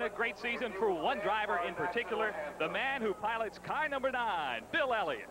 A great season for one driver in particular, the man who pilots car number 9, Bill Elliott.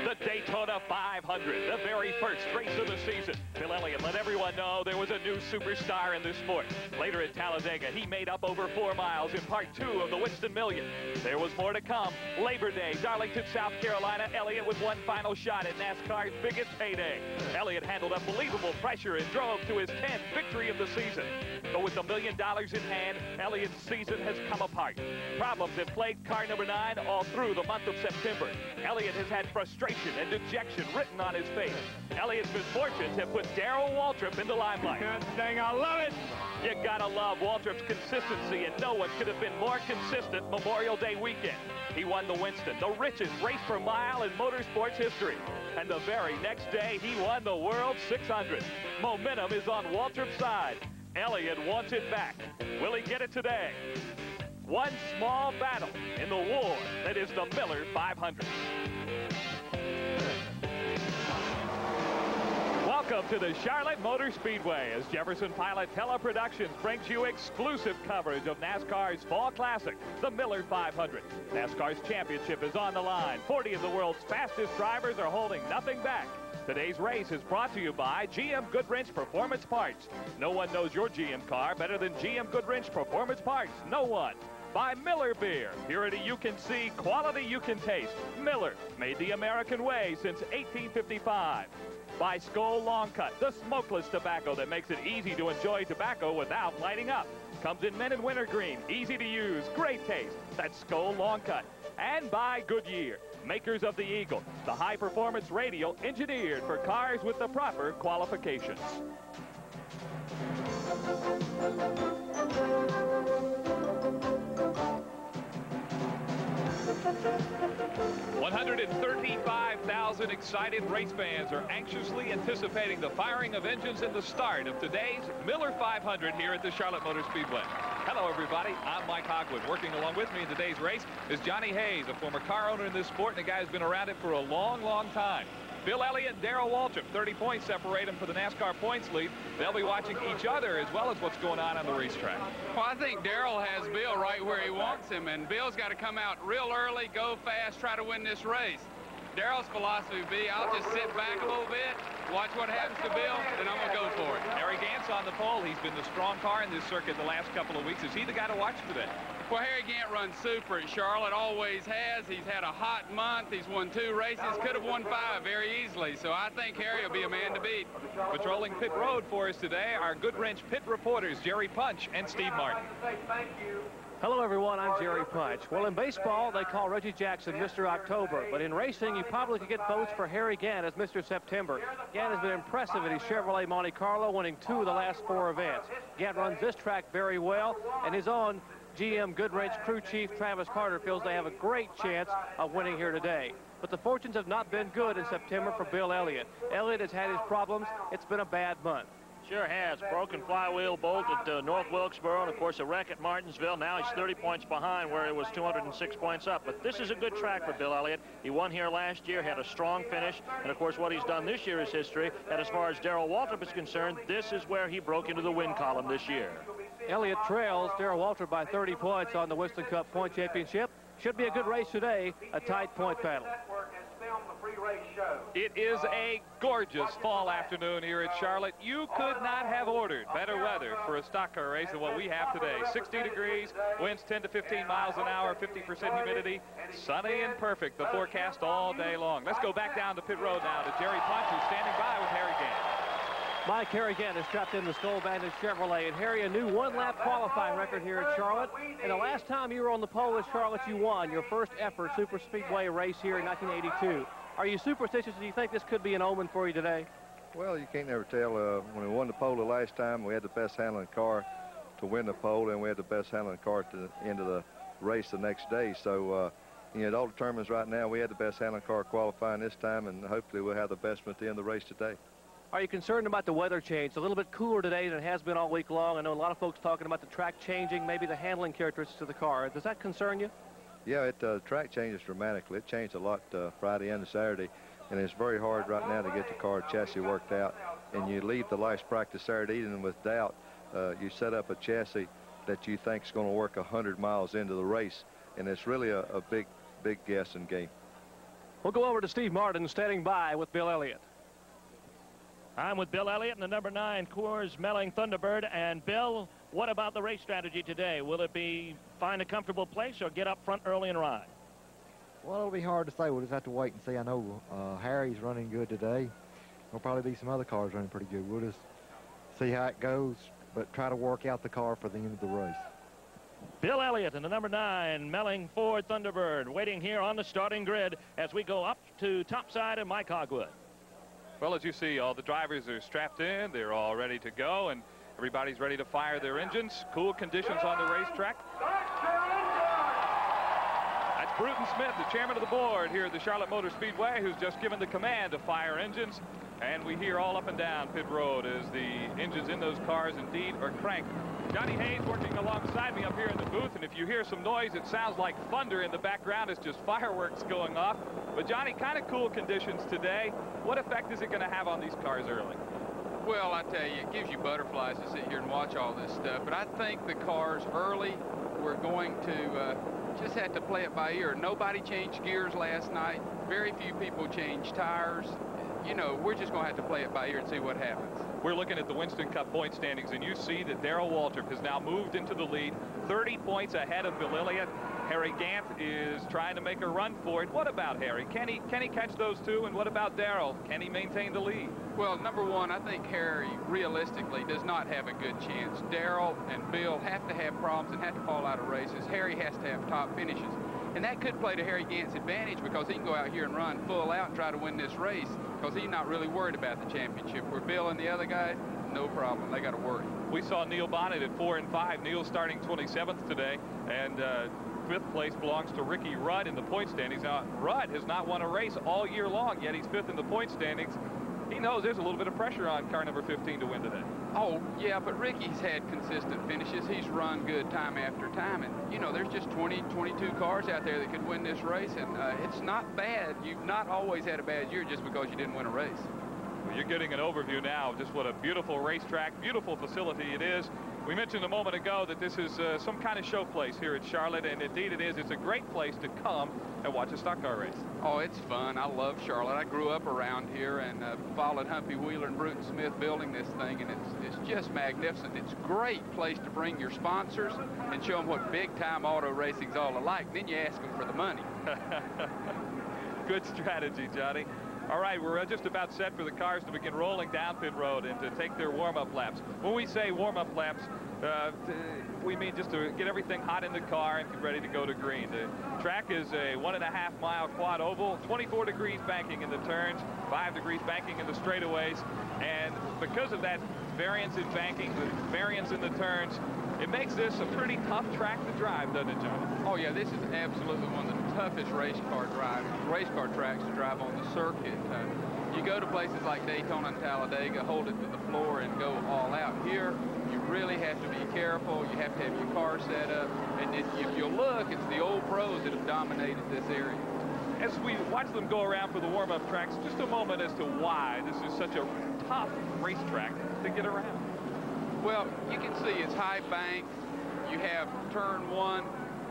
The Daytona 500, the very first race of the season. Bill Elliott let everyone know there was a new superstar in this sport. Later at Talladega, he made up over 4 miles in part 2 of the Winston Million. There was more to come. Labor Day, Darlington, South Carolina, Elliott with one final shot at NASCAR's biggest payday. Elliott handled unbelievable pressure and drove to his 10th victory of the season. But with $1 million in hand, Elliott's season has come apart. Problems have plagued car number 9 all through the month of September. Elliott has had frustration and dejection written on his face. Elliott's misfortunes have put Darrell Waltrip in the limelight. God dang, I love it! You gotta love Waltrip's consistency, and no one could have been more consistent Memorial Day weekend. He won the Winston, the richest race per mile in motorsports history. And the very next day, he won the World 600. Momentum is on Waltrip's side. Elliott wants it back. Will he get it today? One small battle in the war that is the Miller 500. Welcome to the Charlotte Motor Speedway as Jefferson Pilot Teleproductions brings you exclusive coverage of NASCAR's Fall Classic, the Miller 500. NASCAR's championship is on the line. 40 of the world's fastest drivers are holding nothing back. Today's race is brought to you by GM Goodwrench Performance Parts. No one knows your GM car better than GM Goodwrench Performance Parts. No one. By Miller Beer. Purity you can see, quality you can taste. Miller, made the American way since 1855. By Skoal Long Cut, the smokeless tobacco that makes it easy to enjoy tobacco without lighting up. Comes in men and wintergreen, easy to use, great taste. That's Skoal Long Cut. And by Goodyear, makers of the Eagle, the high-performance radial engineered for cars with the proper qualifications. 135,000 excited race fans are anxiously anticipating the firing of engines and the start of today's Miller 500 here at the Charlotte Motor Speedway. Hello, everybody. I'm Mike Hogwood. Working along with me in today's race is Johnny Hayes, a former car owner in this sport and a guy who's been around it for a long, long time. Bill Elliott and Darrell Waltrip, 30 points separate them for the NASCAR points lead. They'll be watching each other as well as what's going on the racetrack. Well, I think Darrell has Bill right where he wants him, and Bill's got to come out real early, go fast, try to win this race. Darrell's philosophy would be, I'll just sit back a little bit, watch what happens to Bill, then I'm going to go for it. Harry Gant's on the pole. He's been the strong car in this circuit the last couple of weeks. Is he the guy to watch today? Well, Harry Gant runs super at Charlotte, always has. He's had a hot month. He's won 2 races, could have won 5 very easily. So I think Harry will be a man to beat. Patrolling pit road for us today, our Goodwrench pit reporters, Jerry Punch and Steve Martin. Hello, everyone. I'm Jerry Punch. Well, in baseball, they call Reggie Jackson Mr. October. But in racing, you probably could get votes for Harry Gant as Mr. September. Gant has been impressive at his Chevrolet Monte Carlo, winning 2 of the last 4 events. Gant runs this track very well, and his own GM Goodwrench crew chief Travis Carter feels they have a great chance of winning here today. But the fortunes have not been good in September for Bill Elliott. Elliott has had his problems. It's been a bad month. Sure has. Broken flywheel bolt at North Wilkesboro, and of course a wreck at Martinsville. Now he's 30 points behind where he was 206 points up. But this is a good track for Bill Elliott. He won here last year, had a strong finish, and of course what he's done this year is history. And as far as Darrell Waltrip is concerned, this is where he broke into the win column this year. Elliott trails Darrell Waltrip by 30 points on the Winston Cup Point Championship. Should be a good race today, a tight point battle. It is a gorgeous fall afternoon here at Charlotte. You could not have ordered better weather for a stock car race than what we have today. 60 degrees, winds 10 to 15 miles an hour, 50% humidity, sunny and perfect, the forecast all day long. Let's go back down to pit road now to Jerry Punch, who's standing by with Harry Gant. Mike, Harry Gant is strapped in the Skoal Bandit Chevrolet. And Harry, a new 1-lap qualifying record here at Charlotte. And the last time you were on the pole at Charlotte, you won your first ever Super Speedway race here in 1982. Are you superstitious? Do you think this could be an omen for you today? Well, you can't never tell. When we won the pole the last time, we had the best handling car to win the pole, and we had the best handling car at the end of the race the next day. So, you know, it all determines right now. We had the best handling car qualifying this time, and hopefully we'll have the best one at the end of the race today. Are you concerned about the weather change? It's a little bit cooler today than it has been all week long. I know a lot of folks talking about the track changing, maybe the handling characteristics of the car. Does that concern you? Yeah, the track changes dramatically. It changed a lot Friday and Saturday, and it's very hard right now to get the car chassis worked out. and you leave the last practice Saturday evening with doubt, you set up a chassis that you think is going to work 100 miles into the race, and it's really a big guessing game. We'll go over to Steve Martin standing by with Bill Elliott. I'm with Bill Elliott in the number 9 Coors Melling Thunderbird. And Bill, what about the race strategy today? Will it be find a comfortable place or get up front early and ride? Well, it'll be hard to say. We'll just have to wait and see. I know Harry's running good today. There'll probably be some other cars running pretty good. We'll just see how it goes, but try to work out the car for the end of the race. Bill Elliott in the number 9 Melling Ford Thunderbird waiting here on the starting grid as we go up to topside of Mike Hogwood. Well, as you see, all the drivers are strapped in. They're all ready to go, and everybody's ready to fire their engines. Cool conditions on the racetrack. That's Bruton Smith, the chairman of the board here at the Charlotte Motor Speedway, who's just given the command to fire engines. And we hear all up and down pit road as the engines in those cars indeed are cranked. Johnny Hayes working alongside me up here in the booth, and if you hear some noise, it sounds like thunder in the background. It's just fireworks going off. But Johnny, kind of cool conditions today. What effect is it going to have on these cars early? Well, I tell you, it gives you butterflies to sit here and watch all this stuff. But I think the cars early, we're going to just have to play it by ear. Nobody changed gears last night. Very few people changed tires. You know, we're just going to have to play it by ear and see what happens. We're looking at the Winston Cup point standings, and you see that Darrell Waltrip has now moved into the lead, 30 points ahead of Bill Elliott. Harry Gant is trying to make a run for it. What about Harry? Can he catch those two? And what about Darrell? Can he maintain the lead? Well, number one, I think Harry realistically does not have a good chance. Darrell and Bill have to have problems and have to fall out of races. Harry has to have top finishes. And that could play to Harry Gant's advantage because he can go out here and run full out and try to win this race because he's not really worried about the championship. Where Bill and the other guy, no problem. They got to worry. We saw Neil Bonnet at 4 and 5. Neil starting 27th today, and 5th place belongs to Ricky Rudd in the point standings. Now, Rudd has not won a race all year long, yet he's 5th in the point standings. He knows there's a little bit of pressure on car number 15 to win today. Oh, yeah, but Ricky's had consistent finishes. He's run good time after time. And, you know, there's just 20, 22 cars out there that could win this race. And it's not bad. You've not always had a bad year just because you didn't win a race. Well, you're getting an overview now of just what a beautiful racetrack, beautiful facility it is. We mentioned a moment ago that this is some kind of show place here at Charlotte, and indeed it is. It's a great place to come and watch a stock car race. Oh, it's fun. I love Charlotte. I grew up around here and followed Humpy Wheeler and Bruton Smith building this thing, and it's just magnificent. It's a great place to bring your sponsors and show them what big-time auto racing's all alike. Then you ask them for the money. Good strategy, Johnny. All right, we're just about set for the cars to begin rolling down pit road and to take their warm-up laps. When we say warm-up laps, we mean just to get everything hot in the car and get ready to go to green. The track is a 1.5-mile quad oval, 24 degrees banking in the turns, 5 degrees banking in the straightaways. And because of that variance in banking, the variance in the turns, it makes this a pretty tough track to drive, doesn't it, Johnny? Oh, yeah, this is absolutely one of the toughest race car tracks to drive on the circuit. You go to places like Daytona and Talladega, hold it to the floor and go all out. Here, you really have to be careful. You have to have your car set up. And if you look, it's the old pros that have dominated this area. As we watch them go around for the warm-up tracks, just a moment as to why this is such a tough racetrack to get around. Well, you can see it's high bank. You have turn 1.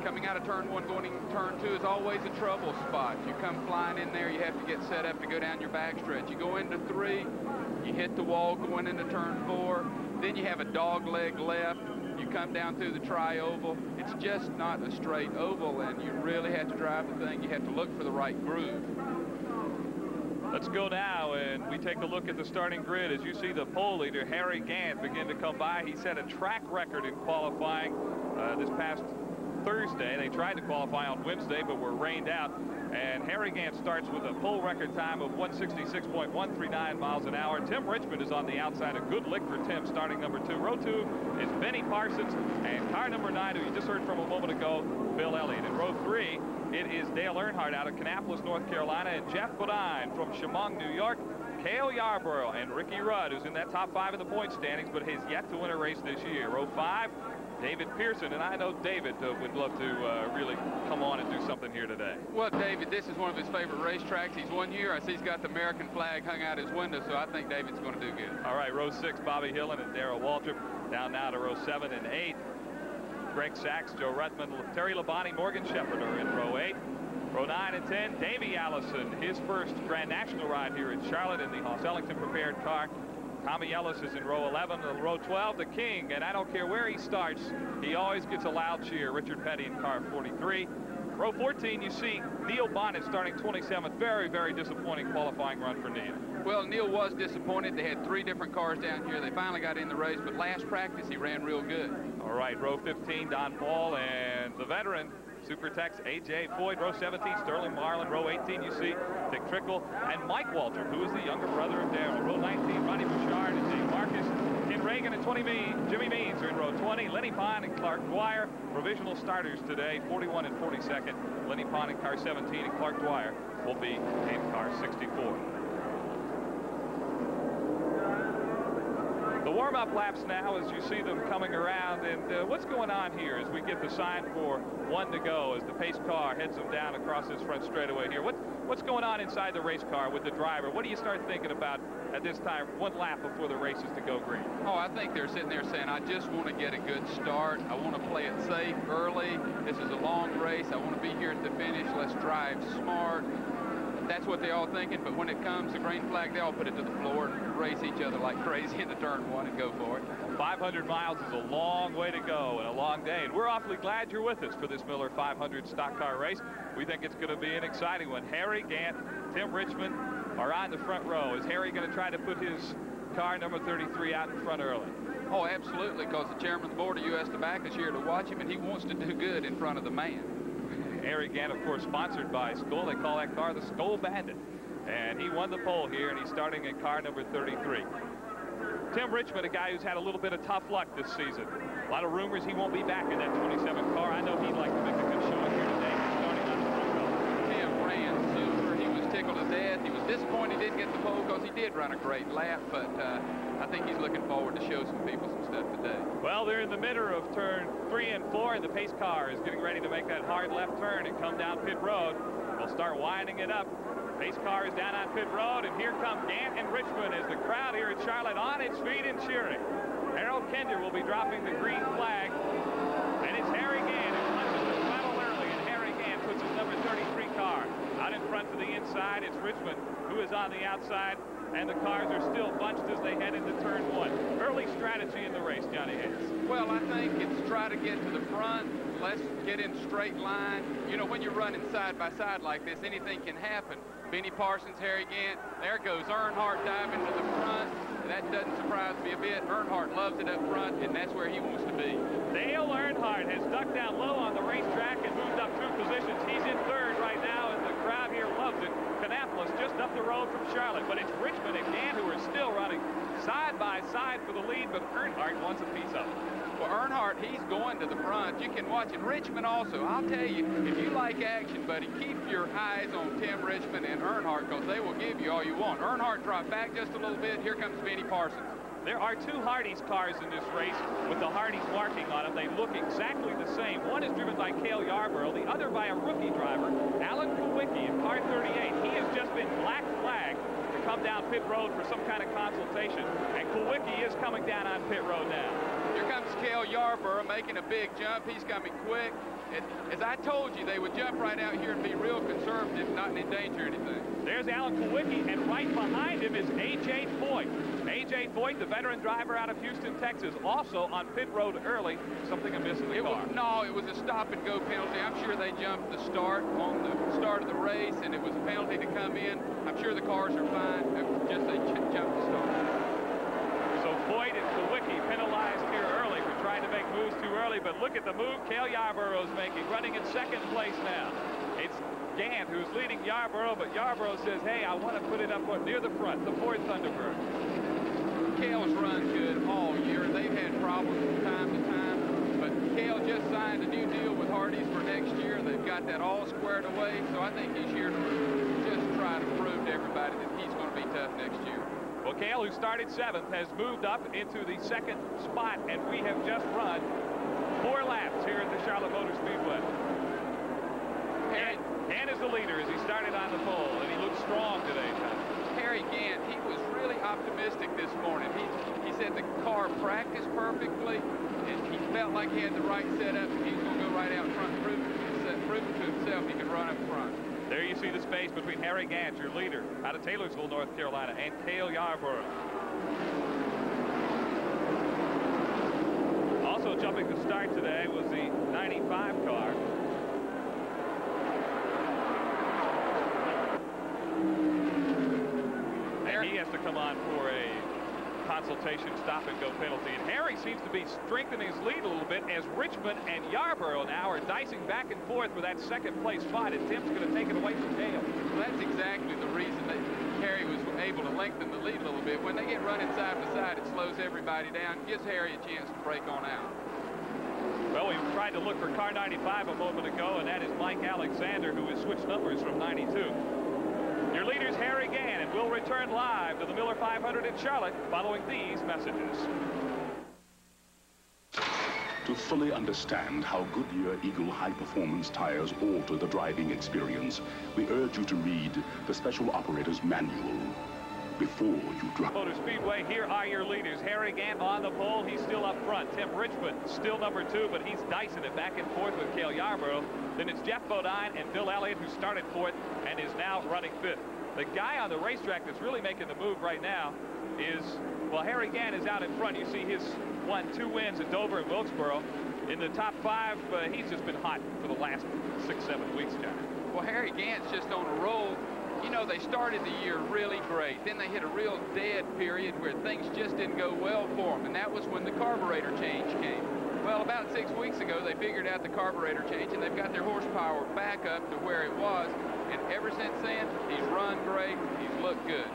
Coming out of turn 1, going into turn 2 is always a trouble spot. You come flying in there, you have to get set up to go down your backstretch. You go into 3, you hit the wall going into turn 4. Then you have a dog leg left. You come down through the tri-oval. It's just not a straight oval, and you really have to drive the thing. You have to look for the right groove. Let's go now, and we take a look at the starting grid. As you see the pole leader, Harry Gant, begin to come by. He set a track record in qualifying this past Thursday. They tried to qualify on Wednesday, but were rained out. And Harry Gant starts with a pole record time of 166.139 miles an hour. Tim Richmond is on the outside. A good lick for Tim, starting number 2. Row 2 is Benny Parsons, and car number 9, who you just heard from a moment ago, Bill Elliott. In row 3, it is Dale Earnhardt out of Kannapolis, North Carolina, and Jeff Bodine from Chemung, New York. Cale Yarborough and Ricky Rudd, who's in that top 5 of the point standings, but has yet to win a race this year. Row 5, David Pearson, and I know David would love to really come on and do something here today. Well, David, this is one of his favorite racetracks. He's won here. I see he's got the American flag hung out his window, so I think David's going to do good. All right, row 6, Bobby Hillen and Darrell Waltrip. Down now to row 7 and 8. Greg Sachs, Joe Ruttman, Terry Labonte, Morgan Shepherd are in row 8. Row 9 and 10, Davey Allison, his first Grand National ride here in Charlotte in the Hoss Ellington prepared car. Tommy Ellis is in row 11. Row 12, the King, and I don't care where he starts, he always gets a loud cheer. Richard Petty in car 43. Row 14, you see Neil Bonnet starting 27th. Very, very disappointing qualifying run for Neil. Well, Neil was disappointed. They had 3 different cars down here. They finally got in the race, but last practice he ran real good. All right, row 15, Don Paul, and the veteran Super Tex, A.J. Foyt. Row 17, Sterling Marlin. Row 18, you see Dick Trickle and Mike Waltrip, who is the younger brother of Darrell. Row 19, Ronnie Bouchard and Dave Marcus. Ken Reagan and Jimmy Means are in row 20. Lenny Pine and Clark Dwyer, provisional starters today, 41 and 42nd. Lenny Pine in car 17, and Clark Dwyer will be in car 64. The warm-up laps now as you see them coming around, and what's going on here as we get the sign for 1 to go as the pace car heads them down across this front straightaway here. What's going on inside the race car with the driver? What do you start thinking about at this time, 1 lap before the race is to go green? Oh, I think they're sitting there saying, I just want to get a good start. I want to play it safe early. This is a long race. I want to be here at the finish. Let's drive smart. That's what they're all thinking, but when it comes to green flag, they all put it to the floor and race each other like crazy into turn 1 and go for it. 500 miles is a long way to go and a long day, and we're awfully glad you're with us for this Miller 500 stock car race. We think it's going to be an exciting one. Harry Gant, Tim Richmond are on the front row. Is Harry going to try to put his car number 33 out in front early? Oh, absolutely, because the chairman of the board of U.S. Tobacco is here to watch him, and he wants to do good in front of the man. Harry Gant, of course, sponsored by Skoal. They call that car the Skoal Bandit. And he won the pole here, and he's starting in car number 33. Tim Richmond, a guy who's had a little bit of tough luck this season. A lot of rumors he won't be back in that 27 car. I know he'd like to make a good showing here today. He's starting on the front row. Tim ran super. He was tickled to death. He was disappointed he didn't get the pole because he did run a great lap, but I think he's looking forward to show some people some stuff today. Well, they're in the middle of turn 3 and 4, and the pace car is getting ready to make that hard left turn and come down pit road. They'll start winding it up. Pace car is down on pit road, and here come Gant and Richmond as the crowd here in Charlotte on its feet and cheering. Harold Kender will be dropping the green flag, and it's Harry Gant who punches the pedal early, and Harry Gant puts his number 33 car out in front to the inside. It's Richmond who is on the outside, and the cars are still bunched as they head into turn 1. Early strategy in the race, Johnny Hayes. Well, I think it's try to get to the front. Let's get in straight line. You know, when you're running side by side like this, anything can happen. Benny Parsons, Harry Gant, there goes Earnhardt diving to the front. That doesn't surprise me a bit. Earnhardt loves it up front, and that's where he wants to be. Dale Earnhardt has ducked down low on the racetrack and moved up 2 positions. He's in 3rd right now, and the crowd here loves it. Kannapolis just up the road from Charlotte, but it's Richmond and Gant who are still running side by side for the lead, but Earnhardt wants a piece of it. Well, Earnhardt, he's going to the front. You can watch it. Richmond also. I'll tell you, if you like action, buddy, keep your eyes on Tim Richmond and Earnhardt because they will give you all you want. Earnhardt dropped back just a little bit. Here comes Benny Parsons. There are 2 Hardee's cars in this race with the Hardee's marking on them. They look exactly the same. One is driven by Cale Yarborough, the other by a rookie driver, Alan Kulwicki in car 38. He has just been black flagged to come down pit road for some kind of consultation, and Kulwicki is coming down on pit road now. Here comes Cale Yarborough making a big jump. He's coming quick. As I told you, they would jump right out here and be real conservative, not endanger anything. There's Alan Kulwicki, and right behind him is A.J. Foyt. A.J. Foyt, the veteran driver out of Houston, Texas, also on pit road early. Something amiss in the car. No, it was a stop-and-go penalty. I'm sure they jumped the start on the start of the race, and it was a penalty to come in. I'm sure the cars are fine. It was just they jumped the start. So Foyt and Kulwicki penalized here early for trying to make moves too early, but look at the move Cale Yarborough's making, running in 2nd place now. It's Gant who's leading Yarborough, but Yarborough says, hey, I want to put it up near the front, the Ford Thunderbird. Cale's run good all year. They've had problems from time to time, but Cale just signed a new deal with Hardee's for next year. They've got that all squared away, so I think he's here to just try to prove to everybody that he's going to be tough next year. Well, Cale, who started 7th, has moved up into the 2nd spot, and we have just run 4 laps here at the Charlotte Motor Speedway. Gant is the leader as he started on the pole, and he looks strong today, Tom. Harry Gant, he was really optimistic this morning. He said the car practiced perfectly, and he felt like he had the right setup, and he was going to go right out front, proving to himself he could run up front. There you see the space between Harry Gant, your leader, out of Taylorsville, North Carolina, and Cale Yarborough. Also jumping to start today was the 95 car. And he has to come on for a consultation stop-and-go penalty. And Harry seems to be strengthening his lead a little bit as Richmond and Yarborough now are dicing back and forth for that 2nd place spot, and Tim's going to take it away from Cale. Well, that's exactly the reason that Harry was able to lengthen the lead a little bit. When they get running side by side, it slows everybody down, gives Harry a chance to break on out. Well, we tried to look for car 95 a moment ago, and that is Mike Alexander, who has switched numbers from 92. Your leader's Harry Gant, and we'll return live to the Miller 500 in Charlotte following these messages. To fully understand how Goodyear Eagle high-performance tires alter the driving experience, we urge you to read the Special Operator's Manual before you drive. Motor Speedway, here are your leaders. Harry Gant on the pole. He's still up front. Tim Richmond still number 2, but he's dicing it back and forth with Cale Yarborough. Then it's Jeff Bodine and Bill Elliott, who started 4th and is now running 5th. The guy on the racetrack that's really making the move right now is, well, Harry Gant is out in front. You see his won 2 wins at Dover and Wilkesboro. In the top 5, he's just been hot for the last 6-7 weeks, John. Well, Harry Gant's just on a roll. You know, they started the year really great. Then they hit a real dead period where things just didn't go well for them, and that was when the carburetor change came. Well, about 6 weeks ago, they figured out the carburetor change, and they've got their horsepower back up to where it was. And ever since then, he's run great. He's looked good.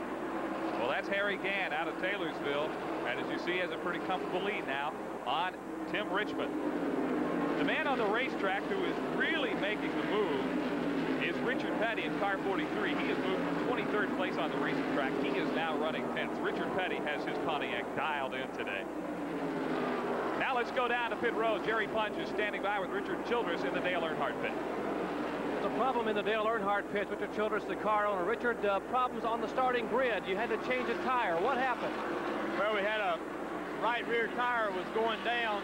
Well, that's Harry Gant out of Taylorsville. And as you see, has a pretty comfortable lead now on Tim Richmond. The man on the racetrack who is really making the move is Richard Petty in car 43. He has moved from 23rd place on the racing track. He is now running 10th. Richard Petty has his Pontiac dialed in today. Now let's go down to pit road. Jerry Punch is standing by with Richard Childress in the Dale Earnhardt pit. The problem in the Dale Earnhardt pit, Richard Childress, the car owner. Richard, problems on the starting grid. You had to change a tire. What happened? Well, we had a right rear tire was going down,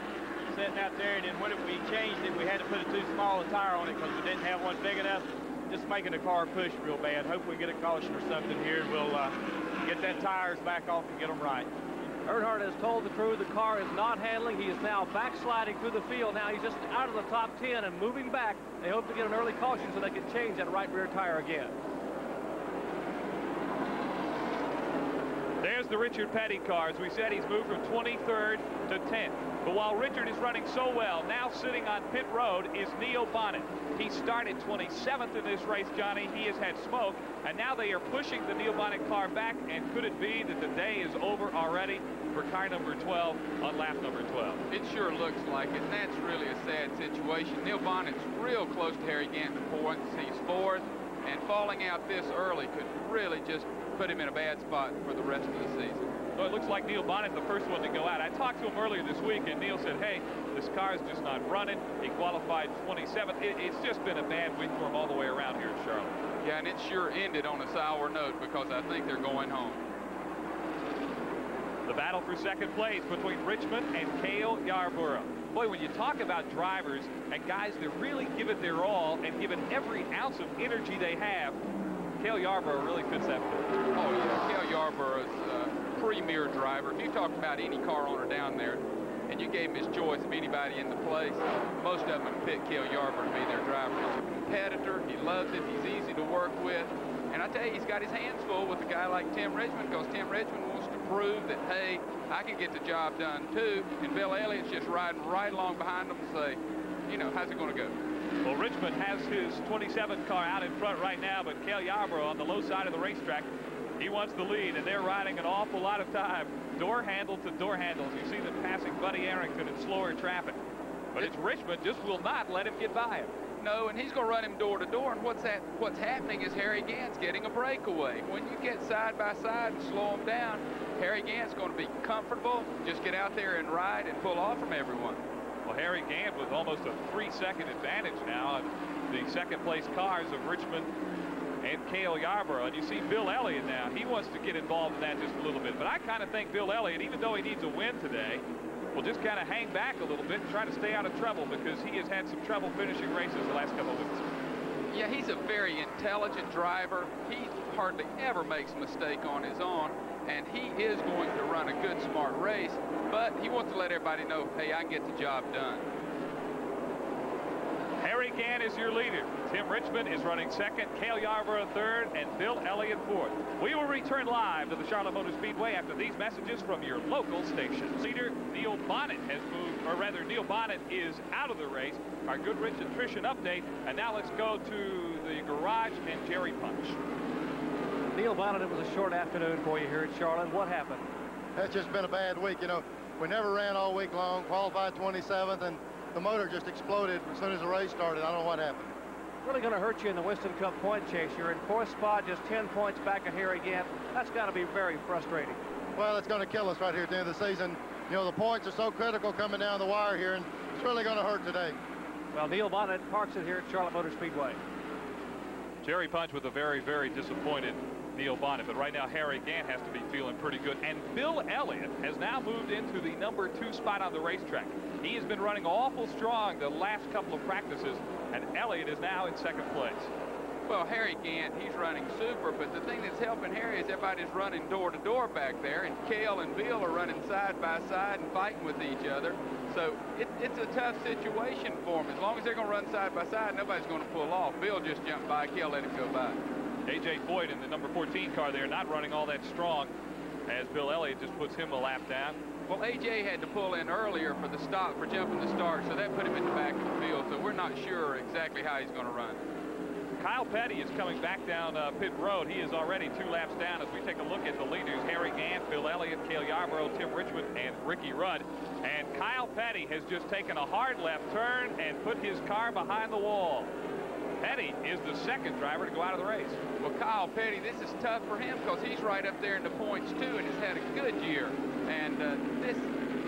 sitting out there, and then when we changed it, we had to put a too small a tire on it because we didn't have one big enough. Just making the car push real bad. Hope we get a caution or something here, and we'll get that tires back off and get them right. Earnhardt has told the crew the car is not handling. He is now backsliding through the field. Now he's just out of the top 10 and moving back. They hope to get an early caution so they can change that right rear tire again. There's the Richard Petty car. As we said, he's moved from 23rd to 10th. But while Richard is running so well, now sitting on pit road is Neil Bonnet. He started 27th in this race, Johnny. He has had smoke, and now they are pushing the Neil Bonnet car back. And could it be that the day is over already for car number 12 on lap number 12? It sure looks like it, and that's really a sad situation. Neil Bonnet's real close to Harry Gant in points. He's 4th, and falling out this early could really just put him in a bad spot for the rest of the season. So it looks like Neil Bonnet, the first one to go out. I talked to him earlier this week, and Neil said, hey, this car is just not running. He qualified 27th. It's just been a bad week for him all the way around here in Charlotte. Yeah, and it sure ended on a sour note because I think they're going home. The battle for second place between Richmond and Cale Yarborough. Boy, when you talk about drivers and guys that really give it their all and give it every ounce of energy they have, Cale Yarborough really fits that bill. Oh, yeah. Cale Yarborough is a premier driver. If you talk about any car owner down there and you gave him his choice of anybody in the place, most of them would pick Cale Yarborough to be their driver. He's a competitor. He loves it. He's easy to work with. And I tell you, he's got his hands full with a guy like Tim Richmond because Tim Richmond wants to prove that, hey, I can get the job done too. And Bill Elliott's just riding right along behind him and say, you know, how's it going to go? Well, Richmond has his 27 car out in front right now, but Cale Yarborough on the low side of the racetrack, he wants the lead, and they're riding an awful lot of time, door handle to door handles. You see them passing Buddy Arrington in slower traffic. But it's Richmond just will not let him get by him. No, and he's going to run him door to door, and what's happening is Harry Gant's getting a breakaway. When you get side by side and slow him down, Harry Gant's going to be comfortable, just get out there and ride and pull off from everyone. Well, Harry Gant with almost a 3-second advantage now on the second-place cars of Richmond and Cale Yarborough. And you see Bill Elliott now. He wants to get involved in that just a little bit. But I kind of think Bill Elliott, even though he needs a win today, will just kind of hang back a little bit and try to stay out of trouble, because he has had some trouble finishing races the last couple of weeks. Yeah, he's a very intelligent driver. He hardly ever makes a mistake on his own, and he is going to run a good, smart race, but he wants to let everybody know, hey, I can get the job done. Harry Gant is your leader. Tim Richmond is running second, Cale Yarborough third, and Bill Elliott fourth. We will return live to the Charlotte Motor Speedway after these messages from your local station. Leader Neil Bonnet has moved, or rather Neil Bonnet is out of the race. Our Goodrich attrition update, and now let's go to the garage and Jerry Punch. Neil Bonnet, it was a short afternoon for you here at Charlotte. What happened? It's just been a bad week. You know, we never ran all week long, qualified 27th, and the motor just exploded as soon as the race started. I don't know what happened. Really going to hurt you in the Winston Cup point chase. You're in fourth spot, just 10 points back of Harry Gant. That's got to be very frustrating. Well, it's going to kill us right here at the end of the season. You know, the points are so critical coming down the wire here, and it's really going to hurt today. Well, Neil Bonnet parks it here at Charlotte Motor Speedway. Jerry Punch with a very, very disappointed Neil Bonnet, but right now Harry Gant has to be feeling pretty good. And Bill Elliott has now moved into the #2 spot on the racetrack. He has been running awful strong the last couple of practices, and Elliott is now in second place. Well, Harry Gant, he's running super, but the thing that's helping Harry is everybody's running door to door back there, and Cale and Bill are running side by side and fighting with each other. So it's a tough situation for them. As long as they're going to run side by side, nobody's going to pull off. Bill just jumped by, Cale let him go by. A.J. Foyt in the #14 car there, not running all that strong, as Bill Elliott just puts him a lap down. Well, A.J. had to pull in earlier for the stop, for jumping the start, so that put him in the back of the field, so we're not sure exactly how he's going to run. Kyle Petty is coming back down pit road. He is already 2 laps down as we take a look at the leaders. Harry Gant, Bill Elliott, Cale Yarborough, Tim Richmond, and Ricky Rudd. And Kyle Petty has just taken a hard left turn and put his car behind the wall. Petty is the second driver to go out of the race. Well, Kyle Petty, this is tough for him because he's right up there in the points too, and has had a good year. And this,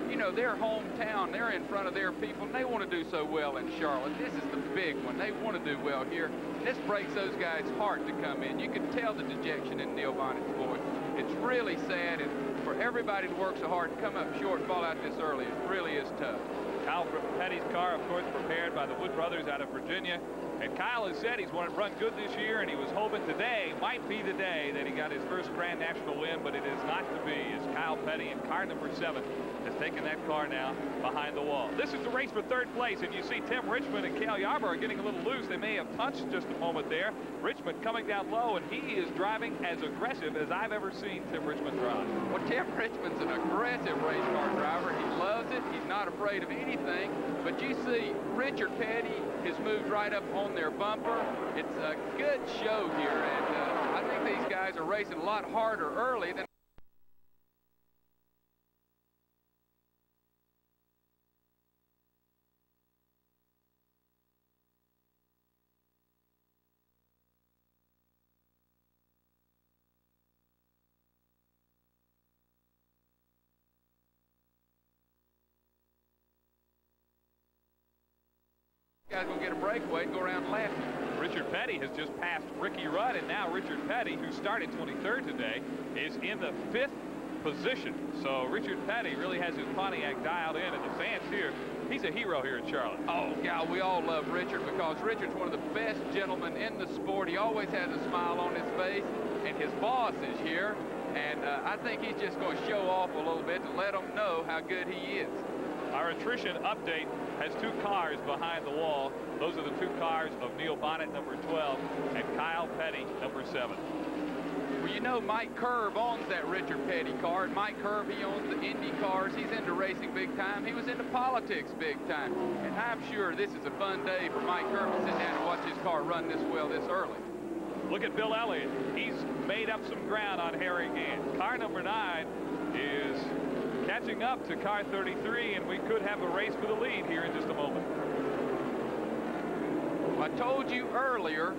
you know, their hometown, they're in front of their people, and they want to do so well in Charlotte. This is the big one. They want to do well here. This breaks those guys' heart to come in. You can tell the dejection in Neil Bonnet's voice. It's really sad, and for everybody to work so hard to come up short and fall out this early, it really is tough. Kyle Petty's car, of course, prepared by the Wood brothers out of Virginia. And Kyle has said he's wanted to run good this year, and he was hoping today might be the day that he got his first Grand National win, but it is not to be, as Kyle Petty in car #7 has taken that car now behind the wall. This is the race for third place, and you see Tim Richmond and Cale Yarborough getting a little loose. They may have touched just a moment there. Richmond coming down low, and he is driving as aggressive as I've ever seen Tim Richmond drive. Well, Tim Richmond's an aggressive race car driver. He loves it. He's not afraid of anything. But you see Richard Petty has moved right up on their bumper. It's a good show here, and I think these guys are racing a lot harder early than guys gonna get a breakaway and go around left. Richard Petty has just passed Ricky Rudd, and now Richard Petty, who started 23rd today, is in the 5th position. So Richard Petty really has his Pontiac dialed in, and the fans here, he's a hero here in Charlotte. Oh, God, we all love Richard because Richard's one of the best gentlemen in the sport. He always has a smile on his face, and his boss is here, and I think he's just going to show off a little bit to let them know how good he is. Our attrition update has 2 cars behind the wall. Those are the 2 cars of Neil Bonnet, #12, and Kyle Petty, #7. Well, you know, Mike Curb owns that Richard Petty car. And Mike Curb, he owns the Indy cars. He's into racing big time. He was into politics big time. And I'm sure this is a fun day for Mike Curb to sit down and watch his car run this well this early. Look at Bill Elliott. He's made up some ground on Harry Gant. Car #9 is catching up to car 33, and we could have a race for the lead here in just a moment. I told you earlier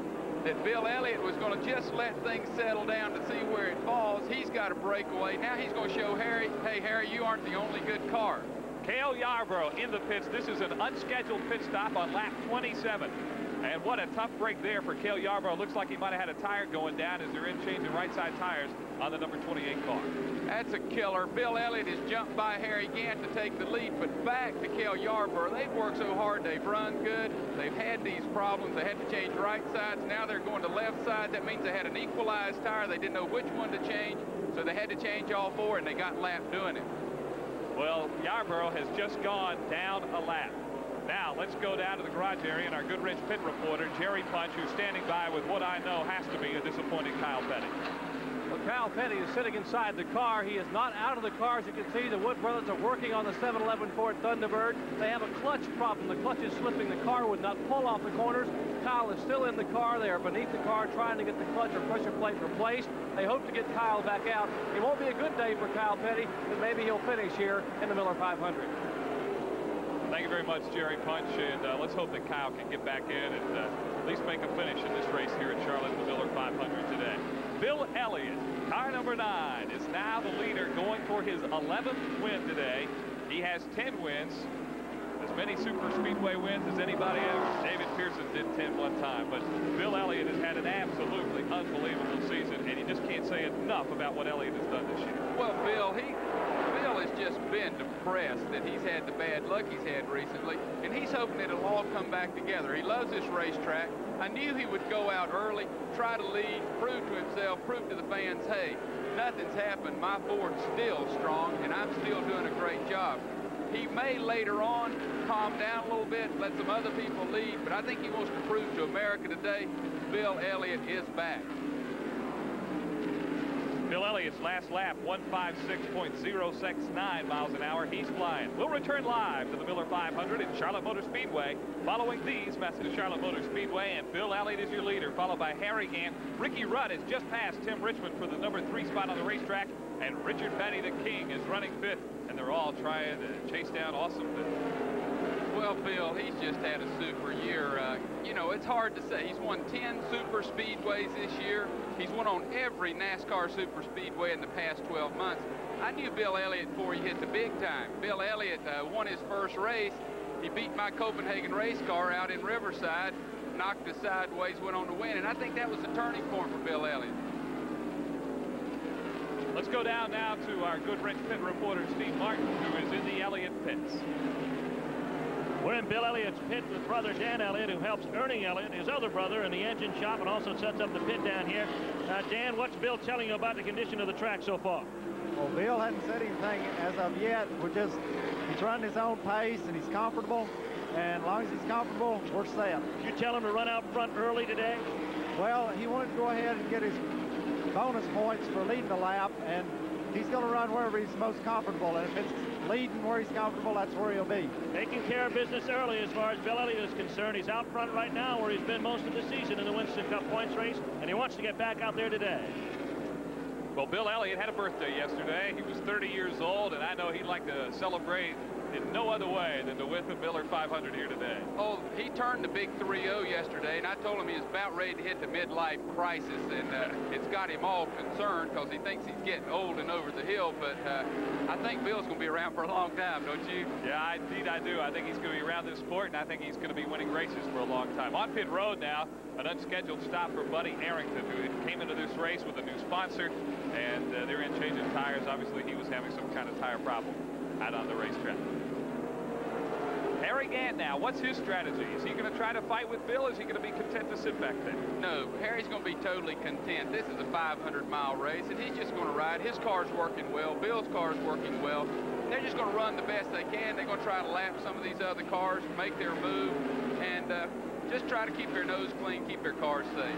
that Bill Elliott was going to just let things settle down to see where it falls. He's got a breakaway. Now he's going to show Harry, hey, Harry, you aren't the only good car. Cale Yarborough in the pits. This is an unscheduled pit stop on lap 27. And what a tough break there for Cale Yarborough. Looks like he might have had a tire going down as they're in changing right side tires on the number 28 car. That's a killer. Bill Elliott has jumped by Harry Gant to take the lead, but back to Cale Yarborough. They've worked so hard. They've run good. They've had these problems. They had to change right sides. Now they're going to left side. That means they had an equalized tire. They didn't know which one to change, so they had to change all four, and they got lapped doing it. Well, Yarborough has just gone down a lap. Now, let's go down to the garage area, and our Goodrich pit reporter, Jerry Punch, who's standing by with what I know has to be a disappointing Kyle Petty. Well, Kyle Petty is sitting inside the car. He is not out of the car. As you can see, the Wood brothers are working on the 711 Ford Thunderbird. They have a clutch problem. The clutch is slipping. The car would not pull off the corners. Kyle is still in the car. They are beneath the car trying to get the clutch or pressure plate replaced. They hope to get Kyle back out. It won't be a good day for Kyle Petty, but maybe he'll finish here in the Miller 500. Thank you very much, Jerry Punch, and let's hope that Kyle can get back in and at least make a finish in this race here at Charlotte, the Miller 500 today. Bill Elliott, car number 9, is now the leader going for his 11th win today. He has 10 wins, as many super speedway wins as anybody ever. David Pearson did 10 one time, but Bill Elliott has had an absolutely unbelievable season, and you just can't say enough about what Elliott has done this year. Well, Bill has just been depressed that he's had the bad luck he's had recently, and he's hoping that it'll all come back together. He loves this racetrack. I knew he would go out early, try to lead, prove to himself, prove to the fans, hey, nothing's happened. My Ford's still strong, and I'm still doing a great job. He may later on calm down a little bit, let some other people lead, but I think he wants to prove to America today Bill Elliott is back. Bill Elliott's last lap, 156.069 miles an hour. He's flying. We'll return live to the Miller 500 at Charlotte Motor Speedway following these messages. Charlotte Motor Speedway, and Bill Elliott is your leader, followed by Harry Gant. Ricky Rudd has just passed Tim Richmond for the number 3 spot on the racetrack, and Richard Petty, the king, is running 5th, and they're all trying to chase down Awesome. Well, Bill, he's just had a super year. You know, it's hard to say. He's won 10 super speedways this year. He's won on every NASCAR super speedway in the past 12 months. I knew Bill Elliott before he hit the big time. Bill Elliott won his first race. He beat my Copenhagen race car out in Riverside, knocked us sideways, went on to win, and I think that was the turning point for Bill Elliott. Let's go down now to our Goodrich pit reporter, Steve Martin, who is in the Elliott pits. We're in Bill Elliott's pit with brother Dan Elliott, who helps Ernie Elliott, his other brother, in the engine shop, and also sets up the pit down here. Dan, what's Bill telling you about the condition of the track so far? Well, Bill hasn't said anything as of yet. He's running his own pace, and he's comfortable. And as long as he's comfortable, we're set. Did you tell him to run out front early today? Well, he wanted to go ahead and get his bonus points for leading the lap, and he's going to run wherever he's most comfortable. And if it's leading where he's comfortable, that's where he'll be. Taking care of business early as far as Bill Elliott is concerned. He's out front right now where he's been most of the season in the Winston Cup points race, and he wants to get back out there today. Well, Bill Elliott had a birthday yesterday. He was 30 years old, and I know he'd like to celebrate in no other way than to win the Miller 500 here today. Oh, he turned the big 3-0 yesterday, and I told him he was about ready to hit the midlife crisis, and it's got him all concerned because he thinks he's getting old and over the hill, but I think Bill's going to be around for a long time, don't you? Yeah, indeed I do. I think he's going to be around this sport, and I think he's going to be winning races for a long time. On pit road now, an unscheduled stop for Buddy Arrington, who came into this race with a new sponsor, and they're in changing tires. Obviously, he was having some kind of tire problem out on the racetrack. Harry Gant now, what's his strategy? Is he going to try to fight with Bill, or is he going to be content to sit back there? No, Harry's going to be totally content. This is a 500-mile race, and he's just going to ride. His car's working well. Bill's car's working well. They're just going to run the best they can. They're going to try to lap some of these other cars, make their move, and just try to keep their nose clean, keep their cars safe.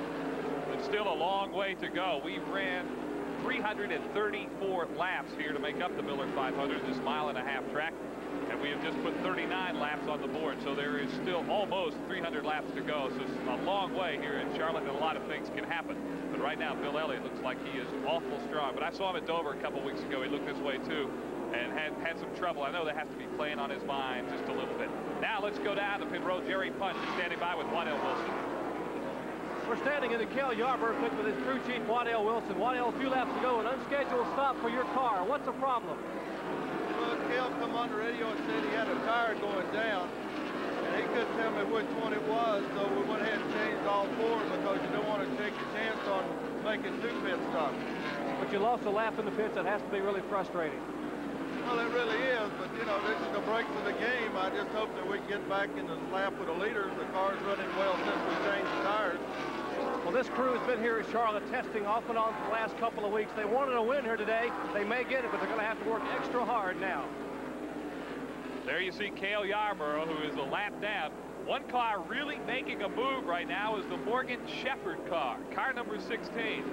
It's still a long way to go. We ran 334 laps here to make up the Miller 500, this mile-and-a-half track. And we have just put 39 laps on the board, so there is still almost 300 laps to go. So it's a long way here in Charlotte, and a lot of things can happen. But right now, Bill Elliott looks like he is awful strong. But I saw him at Dover a couple weeks ago. He looked this way, too. and had some trouble. I know that has to be playing on his mind just a little bit. Now let's go down the pit road. Jerry Punch is standing by with Waddell Wilson. We're standing in the Cale Yarborough pit with his crew chief, Waddell Wilson. Waddell, a few laps to go, an unscheduled stop for your car. What's the problem? Well, Cale come on the radio and said he had a tire going down, and he couldn't tell me which one it was, so we went ahead and changed all four because you don't want to take a chance on making 2 pit stops. But you lost a lap in the pits. That has to be really frustrating. Well, it really is, but, you know, this is the break for the game. I just hope that we can get back in the lap with the leaders. The car's running well since we changed the tires. Well, this crew has been here at Charlotte testing off and on for the last couple of weeks. They wanted a win here today. They may get it, but they're going to have to work extra hard now. There you see Cale Yarborough, who is a lap down. One car really making a move right now is the Morgan Shepherd car number 16.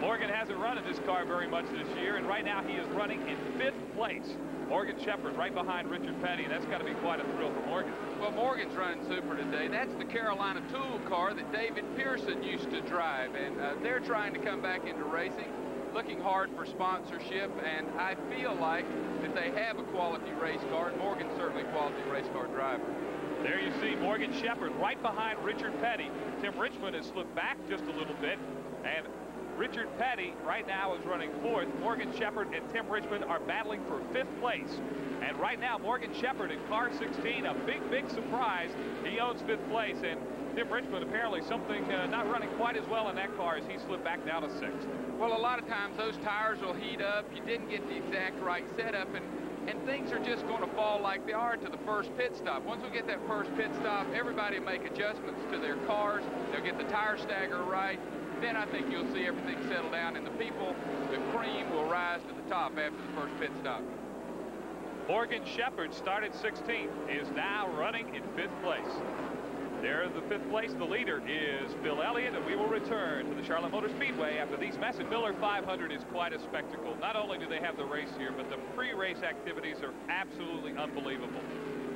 Morgan hasn't run in this car very much this year, and right now he is running in 5th place. Morgan Shepherd right behind Richard Petty, and that's got to be quite a thrill for Morgan. Well, Morgan's running super today. That's the Carolina Tool car that David Pearson used to drive, and they're trying to come back into racing, looking hard for sponsorship, and I feel like that they have a quality race car, and Morgan's certainly a quality race car driver. There you see Morgan Shepherd right behind Richard Petty. Tim Richmond has slipped back just a little bit, and Richard Petty right now is running 4th. Morgan Shepherd and Tim Richmond are battling for 5th place. And right now, Morgan Shepherd in car 16, a big surprise. He owns 5th place, and Tim Richmond apparently something not running quite as well in that car as he slipped back down to 6th. Well, a lot of times those tires will heat up. You didn't get the exact right setup, and things are just going to fall like they are to the first pit stop. Once we get that first pit stop, everybody will make adjustments to their cars. They'll get the tire stagger right. Then I think you'll see everything settle down, and the cream will rise to the top after the first pit stop. Morgan Shepherd started 16th, is now running in 5th place. There in the 5th place, the leader is Bill Elliott, and we will return to the Charlotte Motor Speedway after these messages. Miller 500 is quite a spectacle. Not only do they have the race here, but the pre-race activities are absolutely unbelievable.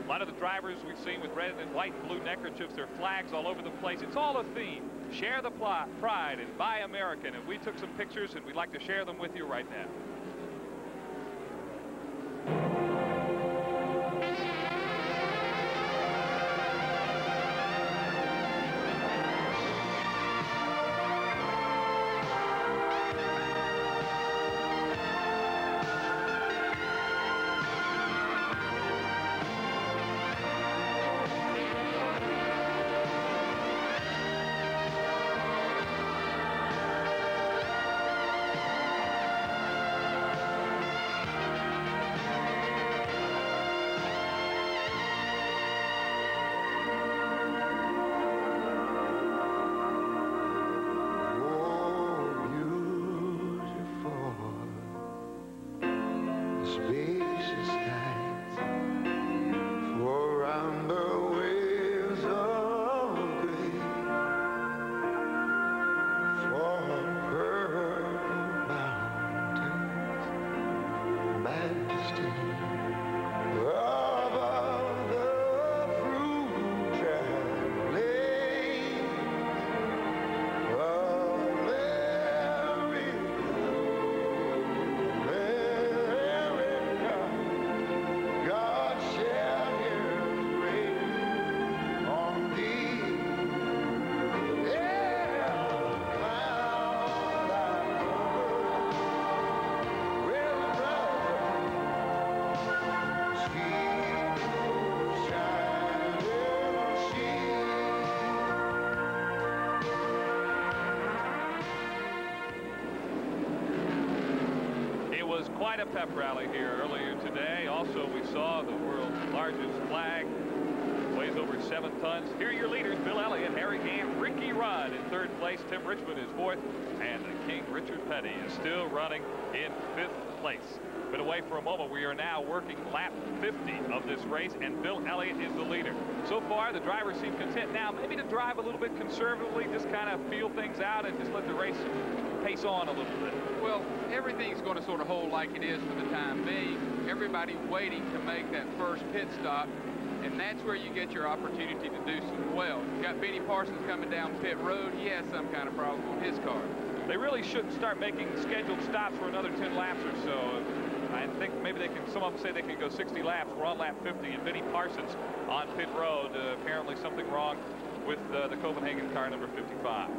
A lot of the drivers we've seen with red and white and blue neckerchiefs, their flags all over the place. It's all a theme. Share the pride and buy American. And we took some pictures, and we'd like to share them with you right now. Quite a pep rally here earlier today. Also, we saw the world's largest flag, weighs over 7 tons. Here are your leaders: Bill Elliott, Harry Gant, Ricky Rudd in 3rd place. Tim Richmond is 4th, and the King Richard Petty is still running in 5th place. Been away for a moment. We are now working lap 50 of this race, and Bill Elliott is the leader. So far, the drivers seem content now, maybe to drive a little bit conservatively, just kind of feel things out and just let the race pace on a little bit. Well, everything's going to sort of hold like it is for the time being. Everybody's waiting to make that first pit stop, and that's where you get your opportunity to do some well. You've got Benny Parsons coming down pit road. He has some kind of problem with his car. They really shouldn't start making scheduled stops for another 10 laps or so. I think maybe they can, some of them say they can go 60 laps. We're on lap 50, and Vinnie Parsons on pit road. Apparently something wrong with the Copenhagen car number 55.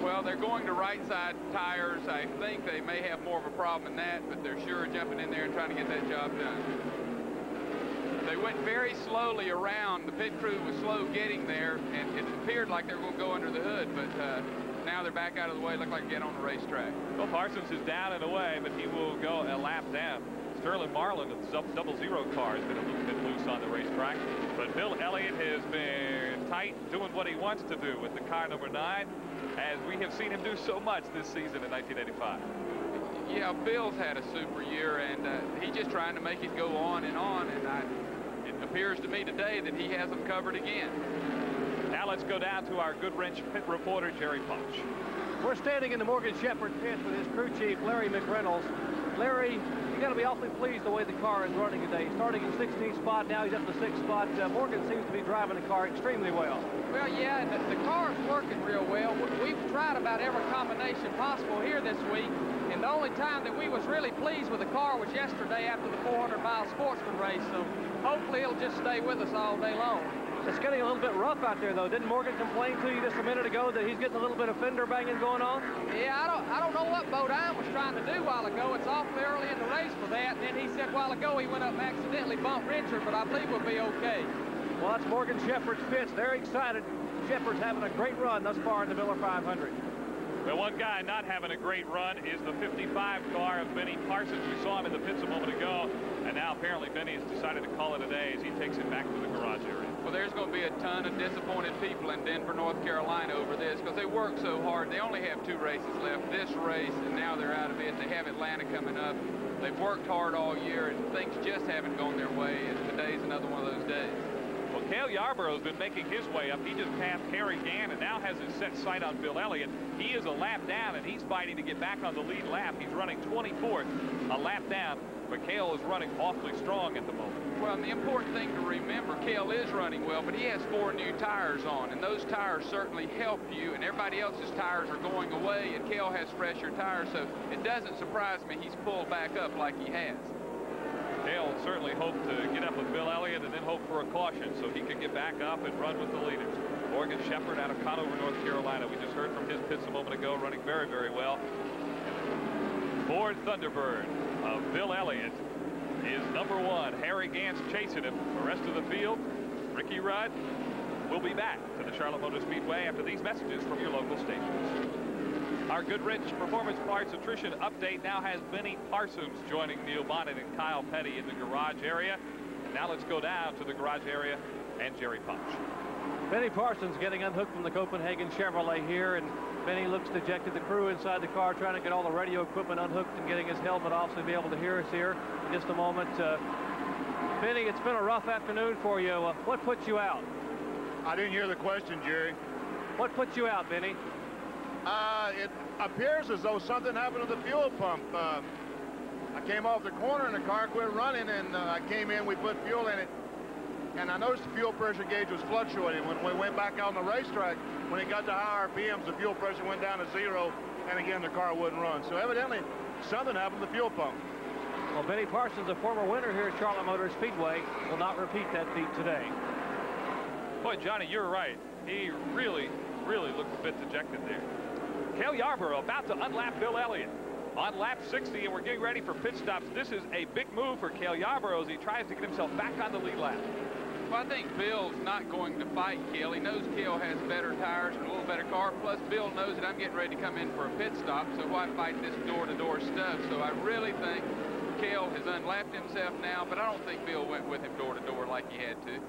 Well, they're going to right side tires. I think they may have more of a problem than that, but they're sure jumping in there and trying to get that job done. They went very slowly around. The pit crew was slow getting there, and it appeared like they were going to go under the hood, but now they're back out of the way. Look like they get on the racetrack. Well, Parsons is down and away, but he will go a lap down. Sterling Marlin of the 00 car has been a little bit loose on the racetrack, but Bill Elliott has been tight, doing what he wants to do with the car number 9, as we have seen him do so much this season in 1985. Yeah, Bill's had a super year, and he's just trying to make it go on, and it appears to me today that he has them covered again. Now let's go down to our Goodwrench pit reporter, Jerry Punch. We're standing in the Morgan Shepherd pit with his crew chief, Larry McReynolds. Larry, you got to be awfully pleased the way the car is running today. Starting in 16th spot, now he's up to 6th spot. Morgan seems to be driving the car extremely well. Well, yeah, the car's working real well. We've tried about every combination possible here this week, and the only time that we was really pleased with the car was yesterday after the 400-mile Sportsman race, so hopefully it'll just stay with us all day long. It's getting a little bit rough out there, though. Didn't Morgan complain to you just a minute ago that he's getting a little bit of fender banging going on? Yeah, I don't know what Bodine was trying to do a while ago. It's awfully early in the race for that. And then he said a while ago he went up and accidentally bumped Richard, but I believe we'll be okay. Well, that's Morgan Shepherd's pits. They're excited. Shepherd's having a great run thus far in the Miller 500. Well, one guy not having a great run is the 55 car of Vinnie Parsons. We saw him in the pits a moment ago, and now apparently Vinnie has decided to call it a day as he takes it back to the garage area. Well, there's going to be a ton of disappointed people in Denver, North Carolina over this because they worked so hard. They only have 2 races left, this race, and now they're out of it. They have Atlanta coming up. They've worked hard all year, and things just haven't gone their way, and today's another one of those days. Well, Cale Yarborough's been making his way up. He just passed Harry Gann and now has his set sight on Bill Elliott. He is a lap down, and he's fighting to get back on the lead lap. He's running 24th, a lap down, but Cale is running awfully strong at the moment. Well, and the important thing to remember, Cale is running well, but he has 4 new tires on, and those tires certainly help you, and everybody else's tires are going away, and Cale has fresher tires, so it doesn't surprise me he's pulled back up like he has. Cale certainly hoped to get up with Bill Elliott and then hope for a caution so he could get back up and run with the leaders. Morgan Shepherd out of Conover, North Carolina. We just heard from his pits a moment ago, running very, very well. Ford Thunderbird of Bill Elliott is number 1. Harry Gant's chasing him. The rest of the field, Ricky Rudd will be back to the Charlotte Motor Speedway after these messages from your local stations. Our Goodwrench Performance Parts Attrition update now has Vinnie Parsons joining Neil Bonnet and Kyle Petty in the garage area. Now let's go down to the garage area and Jerry Punch. Vinnie Parsons getting unhooked from the Copenhagen Chevrolet here, and Vinnie looks dejected. The crew inside the car trying to get all the radio equipment unhooked and getting his helmet off so he'll be able to hear us here in just a moment. Vinnie, it's been a rough afternoon for you. What put you out? I didn't hear the question, Jerry. What put you out, Vinnie? It appears as though something happened to the fuel pump. I came off the corner and the car quit running, and I came in, we put fuel in it, and I noticed the fuel pressure gauge was fluctuating. When we went back out on the racetrack, when it got to high RPMs, the fuel pressure went down to 0, and again, the car wouldn't run. So evidently, something happened to the fuel pump. Well, Vinnie Parsons, a former winner here at Charlotte Motor Speedway, will not repeat that feat today. Boy, Johnny, you're right. He really looked a bit dejected there. Cale Yarborough about to unlap Bill Elliott on lap 60, and we're getting ready for pit stops. This is a big move for Cale Yarborough as he tries to get himself back on the lead lap. Well, I think Bill's not going to fight Cale. He knows Cale has better tires and a little better car. Plus, Bill knows that I'm getting ready to come in for a pit stop, so why fight this door-to-door stuff? So I really think Cale has unlapped himself now, but I don't think Bill went with him door-to-door like he had to.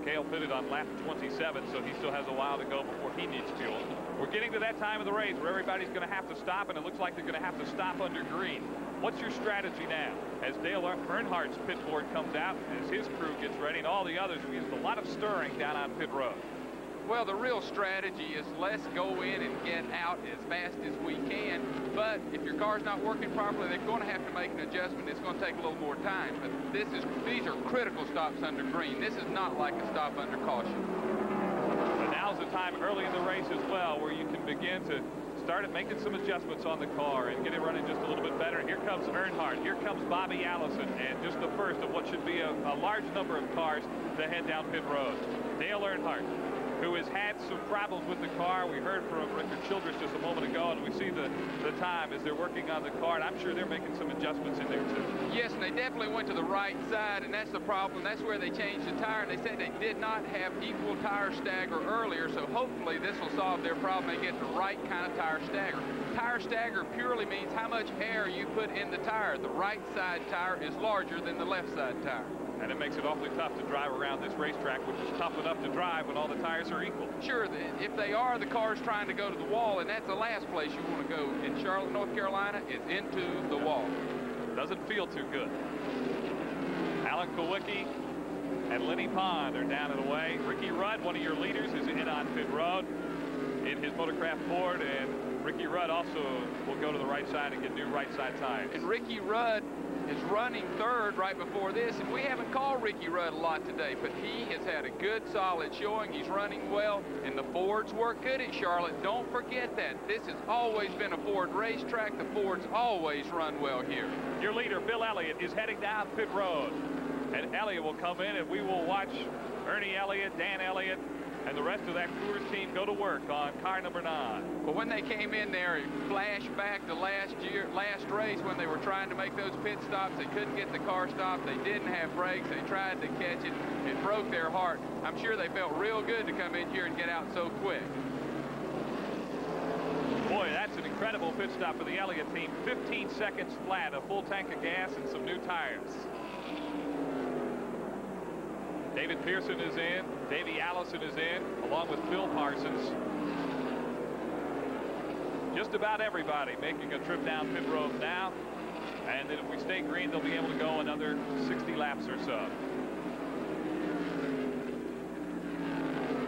Cale pitted on lap 27, so he still has a while to go before he needs fuel. We're getting to that time of the race where everybody's going to have to stop, and it looks like they're going to have to stop under green. What's your strategy now? As Dale Earnhardt's pit board comes out, as his crew gets ready, and all the others, there's a lot of stirring down on pit road. Well, the real strategy is let's go in and get out as fast as we can. But if your car's not working properly, they're going to have to make an adjustment. It's going to take a little more time. But these are critical stops under green. This is not like a stop under caution. But now's the time early in the race as well where you can begin to started making some adjustments on the car and get it running just a little bit better. Here comes Earnhardt. Here comes Bobby Allison. And just the first of what should be a large number of cars to head down pit road. Dale Earnhardt, who has had some problems with the car. We heard from Richard Childress just a moment ago, and we see the time as they're working on the car, and I'm sure they're making some adjustments in there too. Yes, and they definitely went to the right side, and that's the problem. That's where they changed the tire, and they said they did not have equal tire stagger earlier, so hopefully this will solve their problem. They get the right kind of tire stagger. Tire stagger purely means how much air you put in the tire. The right side tire is larger than the left side tire. And it makes it awfully tough to drive around this racetrack, which is tough enough to drive when all the tires are equal. Sure, if they are, the car's trying to go to the wall, and that's the last place you want to go in Charlotte, North Carolina, is into the wall. Doesn't feel too good. Alan Kowicki and Lenny Pond are down and away. Ricky Rudd, one of your leaders, is in on pit road in his Motorcraft Ford, and Ricky Rudd also will go to the right side and get new right side tires. And Ricky Rudd is running third right before this, and we haven't called Ricky Rudd a lot today, but he has had a good solid showing. He's running well, and the Fords work good at Charlotte. Don't forget that. This has always been a Ford racetrack. The Fords always run well here. Your leader, Bill Elliott, is heading down pit road, and Elliott will come in, and we will watch Ernie Elliott, Dan Elliott, and the rest of that Coors team go to work on car number 9. But when they came in there, it flashed back to last race when they were trying to make those pit stops. They couldn't get the car stopped. They didn't have brakes. They tried to catch it. It broke their heart. I'm sure they felt real good to come in here and get out so quick. Boy, that's an incredible pit stop for the Elliott team. 15 seconds flat, a full tank of gas, and some new tires. David Pearson is in. Davey Allison is in, along with Phil Parsons. Just about everybody making a trip down pit road now. And then if we stay green, they'll be able to go another 60 laps or so.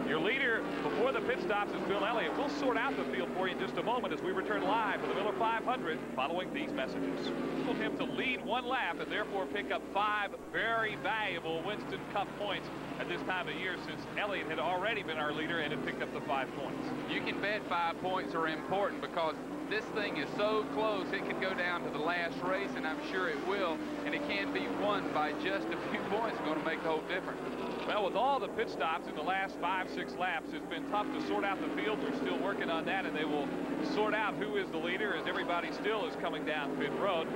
Your leader before the pit stops is Bill Elliott. We'll sort out the field for you in just a moment as we return live for the Miller 500 following these messages. For him to lead one lap and therefore pick up 5 very valuable Winston Cup points at this time of year, since Elliott had already been our leader and had picked up the 5 points. You can bet 5 points are important because this thing is so close it could go down to the last race, and I'm sure it will, and it can be won by just a few points. It's going to make the whole difference. Well, with all the pit stops in the last 5-6 laps, it's been tough to sort out the field. They're still working on that, and they will sort out who is the leader as everybody still is coming down pit road.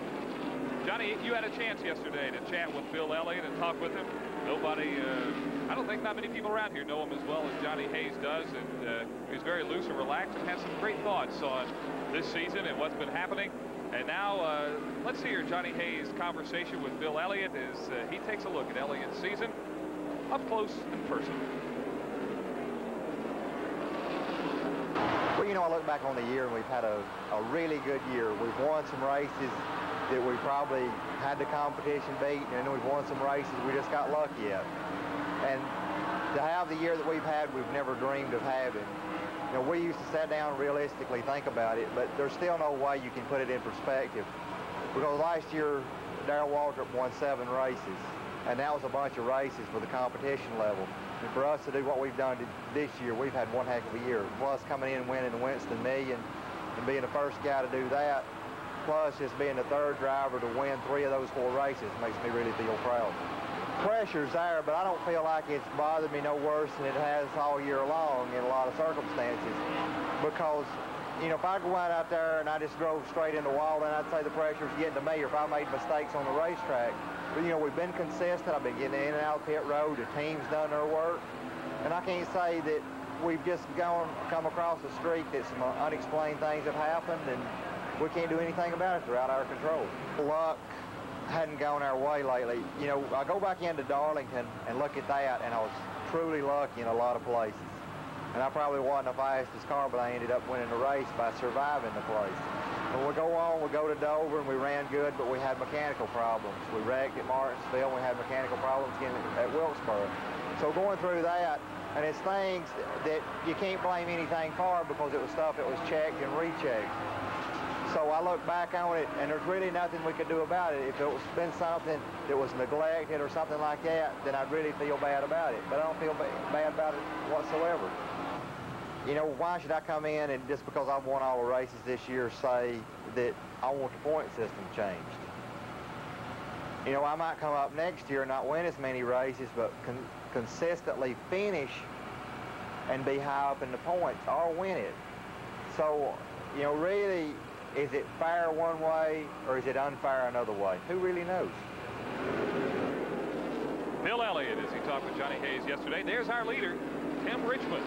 Johnny, you had a chance yesterday to chat with Bill Elliott and talk with him. Nobody, I don't think not many people around here know him as well as Johnny Hayes does, and he's very loose and relaxed and has some great thoughts on this season and what's been happening. And now, let's hear Johnny Hayes' conversation with Bill Elliott as he takes a look at Elliott's season up close and personal. Well, you know, I look back on the year and we've had a really good year. We've won some races that we probably had the competition beat, and then we've won some races we just got lucky at. And to have the year that we've had, we've never dreamed of having. You know, we used to sit down and realistically think about it, but there's still no way you can put it in perspective. Because last year, Darrell Waltrip won 7 races, and that was a bunch of races for the competition level. And for us to do what we've done this year, we've had one heck of a year. Plus coming in and winning the Winston Million and being the first guy to do that, plus just being the 3rd driver to win 3 of those 4 races makes me really feel proud. Pressure's there, but I don't feel like it's bothered me no worse than it has all year long in a lot of circumstances. Because, you know, if I go out there and I just drove straight in the wall, then I'd say the pressure's getting to me, or if I made mistakes on the racetrack. But, you know, we've been consistent. I've been getting in and out of pit road. The team's done their work. And I can't say that we've just come across a streak that some unexplained things have happened, and we can't do anything about it. They're out of our control. Luck hadn't gone our way lately. You know, I go back into Darlington and look at that, and I was truly lucky in a lot of places. And I probably wasn't the fastest car, but I ended up winning the race by surviving the place. When we go on, we go to Dover, and we ran good, but we had mechanical problems. We wrecked at Martinsville, and we had mechanical problems again at Wilkesboro. So going through that, and it's things that you can't blame anything for because it was stuff that was checked and rechecked. So I look back on it, and there's really nothing we could do about it. If it was been something that was neglected or something like that, then I'd really feel bad about it. But I don't feel bad about it whatsoever. you know, why should I come in and just because I've won all the races this year say that I want the point system changed? You know, I might come up next year and not win as many races, but consistently finish and be high up in the points or win it. So, you know, really, is it fair one way or is it unfair another way? Who really knows? Bill Elliott, as he talked with Johnny Hayes yesterday. There's our leader, Tim Richmond.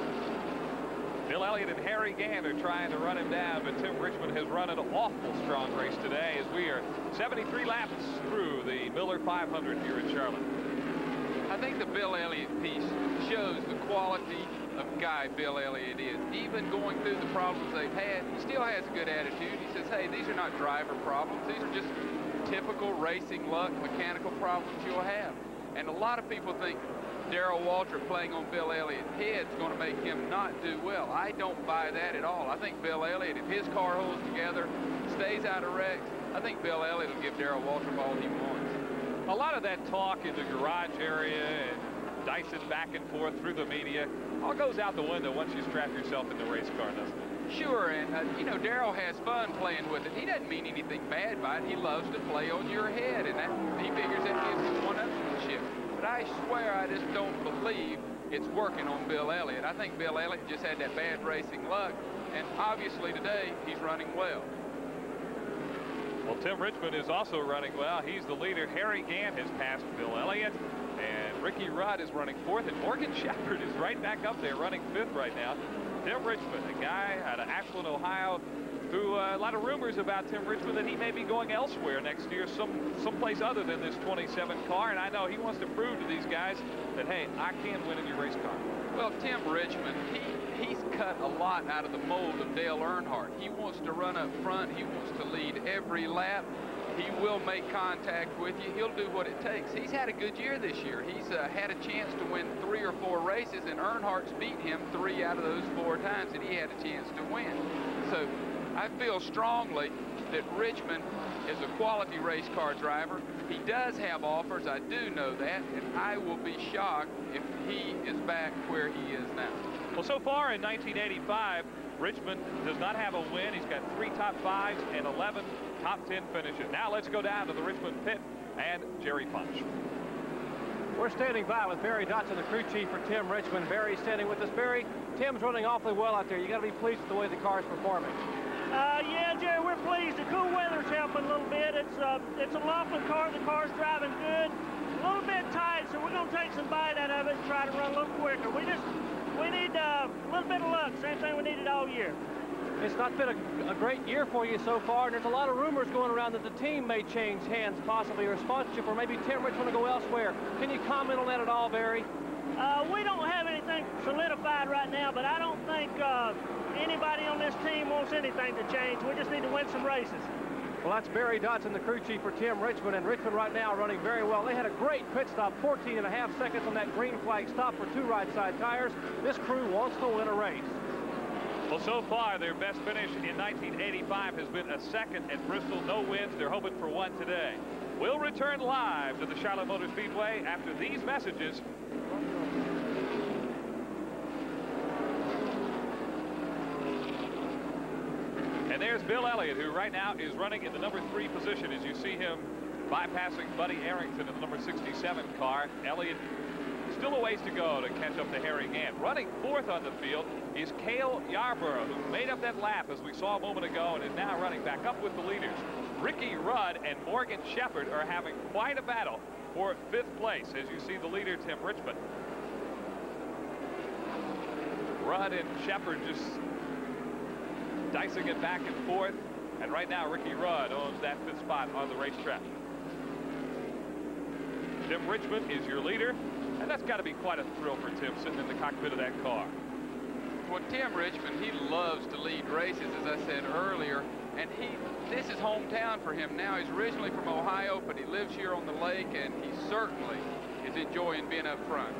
Bill Elliott and Harry Gant are trying to run him down, but Tim Richmond has run an awful strong race today as we are 73 laps through the Miller 500 here in Charlotte. I think the Bill Elliott piece shows the quality of guy Bill Elliott is. Even going through the problems they've had, he still has a good attitude. He says, hey, these are not driver problems. These are just typical racing luck, mechanical problems you'll have. And a lot of people think Darrell Waltrip playing on Bill Elliott's head is going to make him not do well. I don't buy that at all. I think Bill Elliott, if his car holds together, stays out of wrecks, I think Bill Elliott will give Darrell Waltrip all he wants. A lot of that talk in the garage area and dicing back and forth through the media all goes out the window once you strap yourself in the race car, doesn't it? Sure, and you know, Darrell has fun playing with it. He doesn't mean anything bad by it. He loves to play on your head, and that, he figures that gives him one-upmanship. But I swear I just don't believe it's working on Bill Elliott. I think Bill Elliott just had that bad racing luck, and obviously today he's running well. Well, Tim Richmond is also running well. He's the leader. Harry Gant has passed Bill Elliott, and Ricky Rudd is running fourth, and Morgan Shepherd is right back up there running fifth right now. Tim Richmond, a guy out of Ashland, Ohio, who a lot of rumors about Tim Richmond that he may be going elsewhere next year, someplace other than this 27 car, and I know he wants to prove to these guys that, hey, I can win in your race car. Well, Tim Richmond, he's cut a lot out of the mold of Dale Earnhardt. He wants to run up front. He wants to lead every lap. He will make contact with you. He'll do what it takes. He's had a good year this year. He's had a chance to win 3 or 4 races, and Earnhardt's beat him 3 out of those 4 times that he had a chance to win. So I feel strongly that Richmond is a quality race car driver. He does have offers, I do know that, and I will be shocked if he is back where he is now. Well, so far in 1985, Richmond does not have a win. He's got 3 top 5s and 11 top 10 finishes. Now let's go down to the Richmond pit and Jerry Punch. We're standing by with Barry Dotson, the crew chief for Tim Richmond. Barry's standing with us. Barry, Tim's running awfully well out there. You got to be pleased with the way the car's performing. Yeah, Jerry, we're pleased. The cool weather's helping a little bit. It's a Laughlin car. The car's driving good. A little bit tight, so we're going to take some bite out of it and try to run a little quicker. We need a little bit of luck. Same thing we needed all year. It's not been a great year for you so far, and there's a lot of rumors going around that the team may change hands, possibly, or sponsorship, or maybe Tim Richmond will go elsewhere. Can you comment on that at all, Barry? We don't have anything solidified right now, but I don't think anybody on this team wants anything to change. We just need to win some races. Well, that's Barry Dotson, the crew chief for Tim Richmond, and Richmond right now running very well. They had a great pit stop, 14.5 seconds on that green flag stop for 2 right side tires. This crew wants to win a race. Well, so far, their best finish in 1985 has been a second at Bristol. No wins. They're hoping for one today. We'll return live to the Charlotte Motor Speedway after these messages. And there's Bill Elliott, who right now is running in the number 3 position as you see him bypassing Buddy Arrington in the number 67 car. Elliott still a ways to go to catch up to Harry Gant. Running 4th on the field is Cale Yarborough, who made up that lap as we saw a moment ago and is now running back up with the leaders. Ricky Rudd and Morgan Shepherd are having quite a battle for 5th place as you see the leader, Tim Richmond. Rudd and Shepherd just dicing it back and forth, and right now Ricky Rudd owns that 5th spot on the racetrack. Tim Richmond is your leader, and that's got to be quite a thrill for Tim sitting in the cockpit of that car. Well, Tim Richmond, he loves to lead races, as I said earlier, and this is hometown for him now. He's originally from Ohio, but he lives here on the lake, and he certainly is enjoying being up front.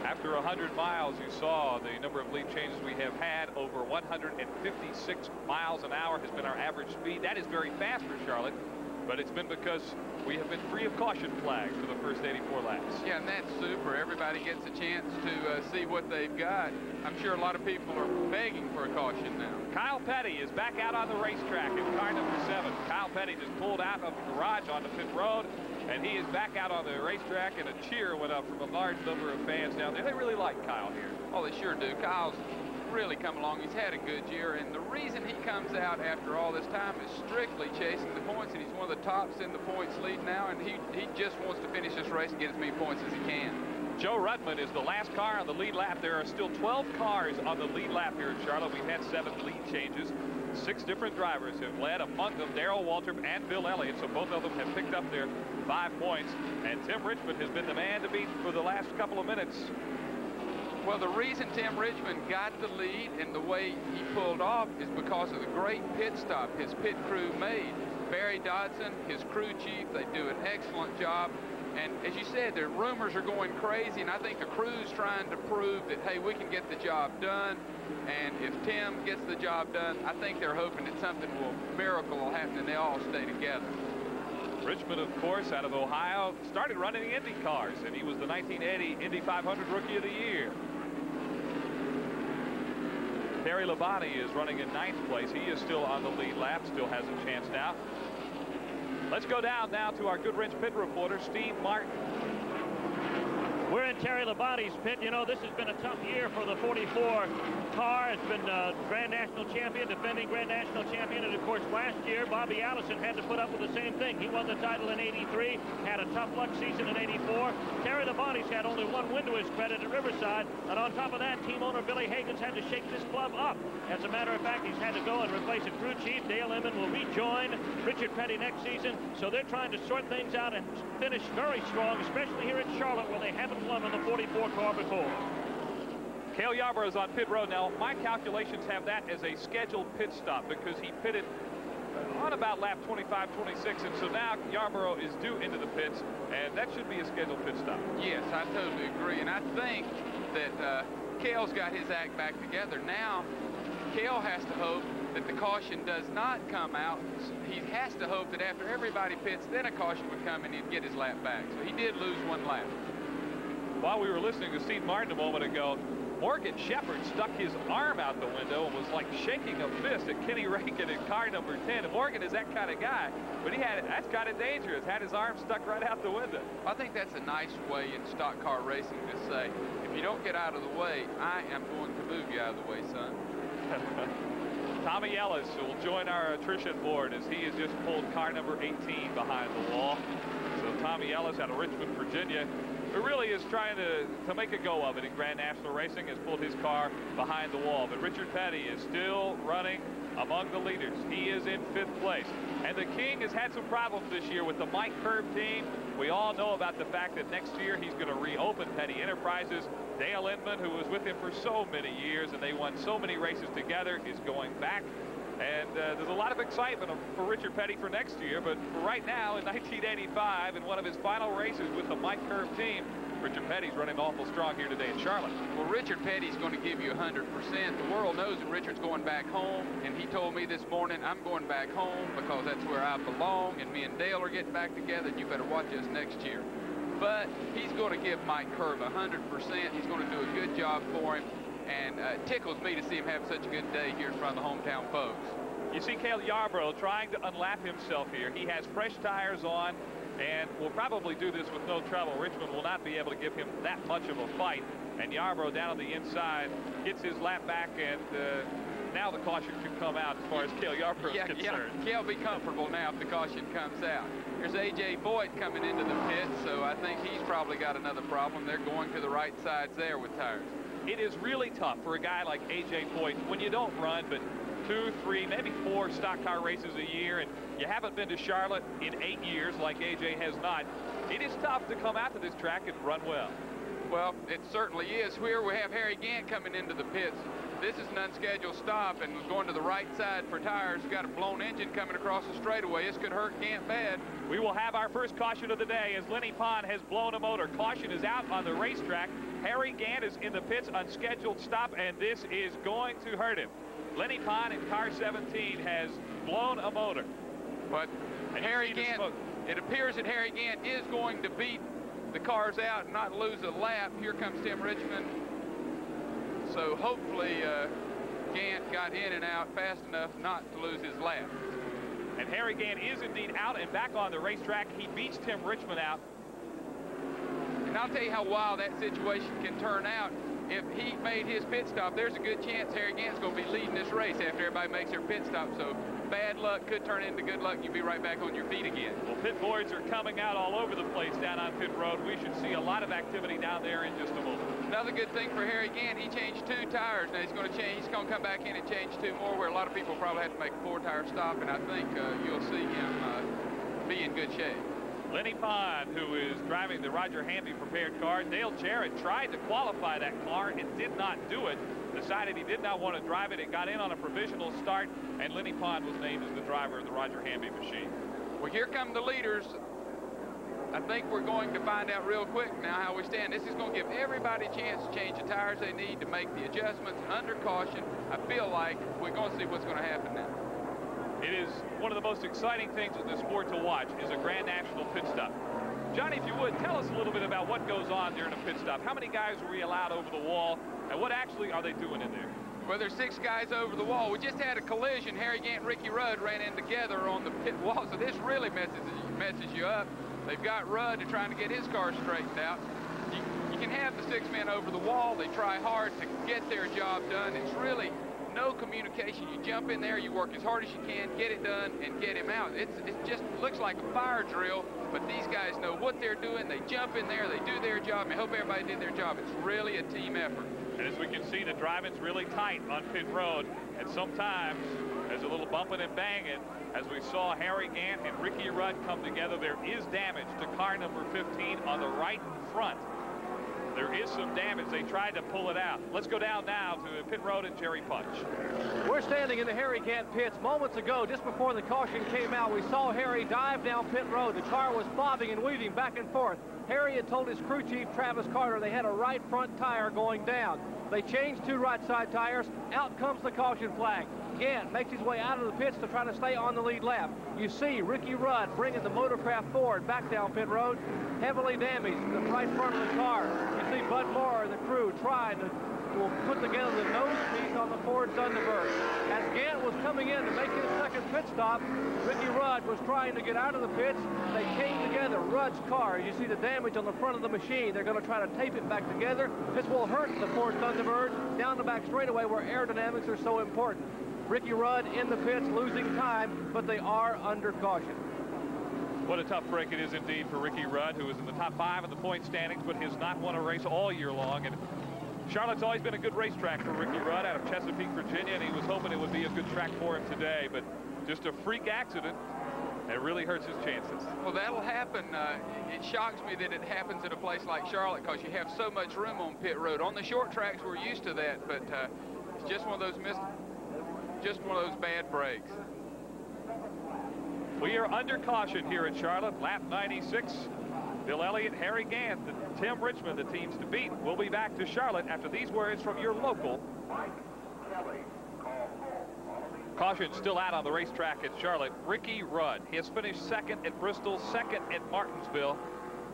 After 100 miles, you saw the number of lead changes we have had. Over 156 miles an hour has been our average speed. That is very fast for Charlotte. but it's been because we have been free of caution flags for the first 84 laps. Yeah, and that's super. Everybody gets a chance to see what they've got. I'm sure a lot of people are begging for a caution now. Kyle Petty is back out on the racetrack in car number 7. Kyle Petty just pulled out of the garage onto pit road, and he is back out on the racetrack, and a cheer went up from a large number of fans down there. They really like Kyle here. Oh, they sure do. Kyle's really come along. He's had a good year, and the reason he comes out after all this time is strictly chasing the points, and he's one of the tops in the points lead now, and he just wants to finish this race and get as many points as he can. Joe Rudman is the last car on the lead lap. There are still 12 cars on the lead lap here in Charlotte. We've had 7 lead changes. 6 different drivers have led, among them Darrell Waltrip and Bill Elliott, so both of them have picked up their 5 points, and Tim Richmond has been the man to beat for the last couple of minutes. Well, the reason Tim Richmond got the lead and the way he pulled off is because of the great pit stop his pit crew made. Barry Dodson, his crew chief, they do an excellent job. And as you said, the rumors are going crazy, and I think the crew's trying to prove that, hey, we can get the job done. And if Tim gets the job done, I think they're hoping that miracle will happen and they all stay together. Richmond, of course, out of Ohio, started running the Indy cars, and he was the 1980 Indy 500 Rookie of the Year. Terry Labonte is running in 9th place. He is still on the lead lap, still has a chance now. Let's go down now to our Goodwrench pit reporter, Steve Martin. We're in Terry Labonte's pit. You know, this has been a tough year for the 44 car. It's been Grand National Champion, defending Grand National Champion. And, of course, last year, Bobby Allison had to put up with the same thing. He won the title in '83, had a tough luck season in '84. Terry Labonte's had only 1 win to his credit at Riverside. And on top of that, team owner Billy Hagan's had to shake this club up. As a matter of fact, he's had to go and replace a crew chief. Dale Inman will rejoin Richard Petty next season. So they're trying to sort things out and finish very strong, especially here at Charlotte, where they haven't won on the 44 car before. Cale Yarborough is on pit road now. My calculations have that as a scheduled pit stop because he pitted on about lap 25, 26, and so now Yarborough is due into the pits, and that should be a scheduled pit stop. Yes, I totally agree, and I think that Cale's got his act back together. Now, Cale has to hope that the caution does not come out. He has to hope that after everybody pits, then a caution would come and he'd get his lap back. So he did lose 1 lap. While we were listening to Steve Martin a moment ago, Morgan Shepherd stuck his arm out the window and was like shaking a fist at Kenny Rankin in car number 10. And Morgan is that kind of guy, but that's kind of dangerous. Had his arm stuck right out the window. I think that's a nice way in stock car racing to say, if you don't get out of the way, I am going to move you out of the way, son. Tommy Ellis will join our attrition board as he has just pulled car number 18 behind the wall. So Tommy Ellis out of Richmond, Virginia, who really is trying to make a go of it in Grand National Racing, has pulled his car behind the wall. But Richard Petty is still running among the leaders. He is in 5th place. And the King has had some problems this year with the Mike Curb team. We all know about the fact that next year he's going to reopen Petty Enterprises. Dale Inman, who was with him for so many years and they won so many races together, is going back. And there's a lot of excitement for Richard Petty for next year. But for right now, in 1985, in one of his final races with the Mike Curb team, Richard Petty's running awful strong here today in Charlotte. Well, Richard Petty's going to give you 100%. The world knows that Richard's going back home, and he told me this morning, I'm going back home because that's where I belong, and me and Dale are getting back together, and you better watch us next year. But he's going to give Mike Curb 100%. He's going to do a good job for him, and it tickles me to see him have such a good day here in front of the hometown folks. You see Cale Yarborough trying to unlap himself here. He has fresh tires on, and will probably do this with no trouble. Richmond will not be able to give him that much of a fight. And Yarborough down on the inside gets his lap back, and now the caution can come out as far as Cale Yarborough is concerned. Yeah, Cale be comfortable now if the caution comes out. Here's A.J. Boyd coming into the pit, so I think he's probably got another problem. They're going to the right sides there with tires. It is really tough for a guy like A.J. Boyd when you don't run but 2, 3, maybe 4 stock car races a year, and you haven't been to Charlotte in 8 years like AJ has not. It is tough to come out to this track and run well. Well, it certainly is. Here we have Harry Gant coming into the pits. This is an unscheduled stop and was going to the right side for tires. Got a blown engine coming across the straightaway. This could hurt Gant bad. We will have our first caution of the day as Lenny Pond has blown a motor. Caution is out on the racetrack. Harry Gant is in the pits, unscheduled stop, and this is going to hurt him. Lenny Pond in car 17 has blown a motor. But And Harry Gant, it appears that Harry Gant is going to beat the cars out and not lose a lap. Here comes Tim Richmond. So hopefully Gant got in and out fast enough not to lose his lap. And Harry Gant is indeed out and back on the racetrack. He beats Tim Richmond out. And I'll tell you how wild that situation can turn out. If he made his pit stop, there's a good chance Harry Gant's going to be leading this race after everybody makes their pit stop. So bad luck could turn into good luck. You'll be right back on your feet again. Well, pit boards are coming out all over the place down on pit road. We should see a lot of activity down there in just a moment. Another good thing for Harry Gant, he changed 2 tires. Now he's going to come back in and change 2 more, where a lot of people probably have to make a 4-tire stop, and I think you'll see him be in good shape. Lenny Pond, who is driving the Roger Hamby prepared car. Dale Jarrett tried to qualify that car and did not do it. Decided he did not want to drive it. It got in on a provisional start, and Lenny Pond was named as the driver of the Roger Hamby machine. Well, here come the leaders. I think we're going to find out real quick now how we stand. This is going to give everybody a chance to change the tires they need to make the adjustments under caution. I feel like we're going to see what's going to happen now. It is one of the most exciting things in the sport to watch is a Grand National pit stop. Johnny, if you would, tell us a little bit about what goes on during a pit stop. How many guys are we allowed over the wall, and what actually are they doing in there? Well, there's 6 guys over the wall. We just had a collision. Harry Gant and Ricky Rudd ran in together on the pit wall, so this really messes you up. They've got Rudd trying to get his car straightened out. You can have the 6 men over the wall. They try hard to get their job done. It's really no communication. You jump in there, you work as hard as you can, get it done, and get him out. It just looks like a fire drill, but these guys know what they're doing. They jump in there, they do their job, and I hope everybody did their job. It's really a team effort. And as we can see, the driving's really tight on pit road, and sometimes there's a little bumping and banging. As we saw Harry Gant and Ricky Rudd come together, there is damage to car number 15 on the right front. There is some damage. They tried to pull it out. Let's go down now to pit road and Jerry Punch. We're standing in the Harry Gant pits. Moments ago, just before the caution came out, we saw Harry dive down pit road. The car was bobbing and weaving back and forth. Harry had told his crew chief, Travis Carter, they had a right front tire going down. They changed 2 right side tires. Out comes the caution flag. Gant makes his way out of the pits to try to stay on the lead lap. You see Ricky Rudd bringing the motorcraft forward back down pit road, heavily damaged the right front of the car. You see Bud Moore and the crew trying to put together the nose piece on the Ford Thunderbird. As Gant was coming in to make his second pit stop, Ricky Rudd was trying to get out of the pits. They came together. Rudd's car, you see the damage on the front of the machine. They're going to try to tape it back together. This will hurt the Ford Thunderbird down the back straightaway where aerodynamics are so important. Ricky Rudd in the pits losing time, but they are under caution. What a tough break it is indeed for Ricky Rudd, who is in the top 5 in the point standings, but has not won a race all year long. And Charlotte's always been a good racetrack for Ricky Rudd out of Chesapeake, Virginia, and he was hoping it would be a good track for him today, but just a freak accident. It really hurts his chances. Well, that'll happen. It shocks me that it happens at a place like Charlotte because you have so much room on pit road. On the short tracks, we're used to that, but it's just one of those bad breaks. We are under caution here at Charlotte, lap 96. Bill Elliott, Harry Gant, and Tim Richmond, the teams to beat. We'll be back to Charlotte after these words from your local. Caution still out on the racetrack at Charlotte. Ricky Rudd, he has finished 2nd at Bristol, 2nd at Martinsville.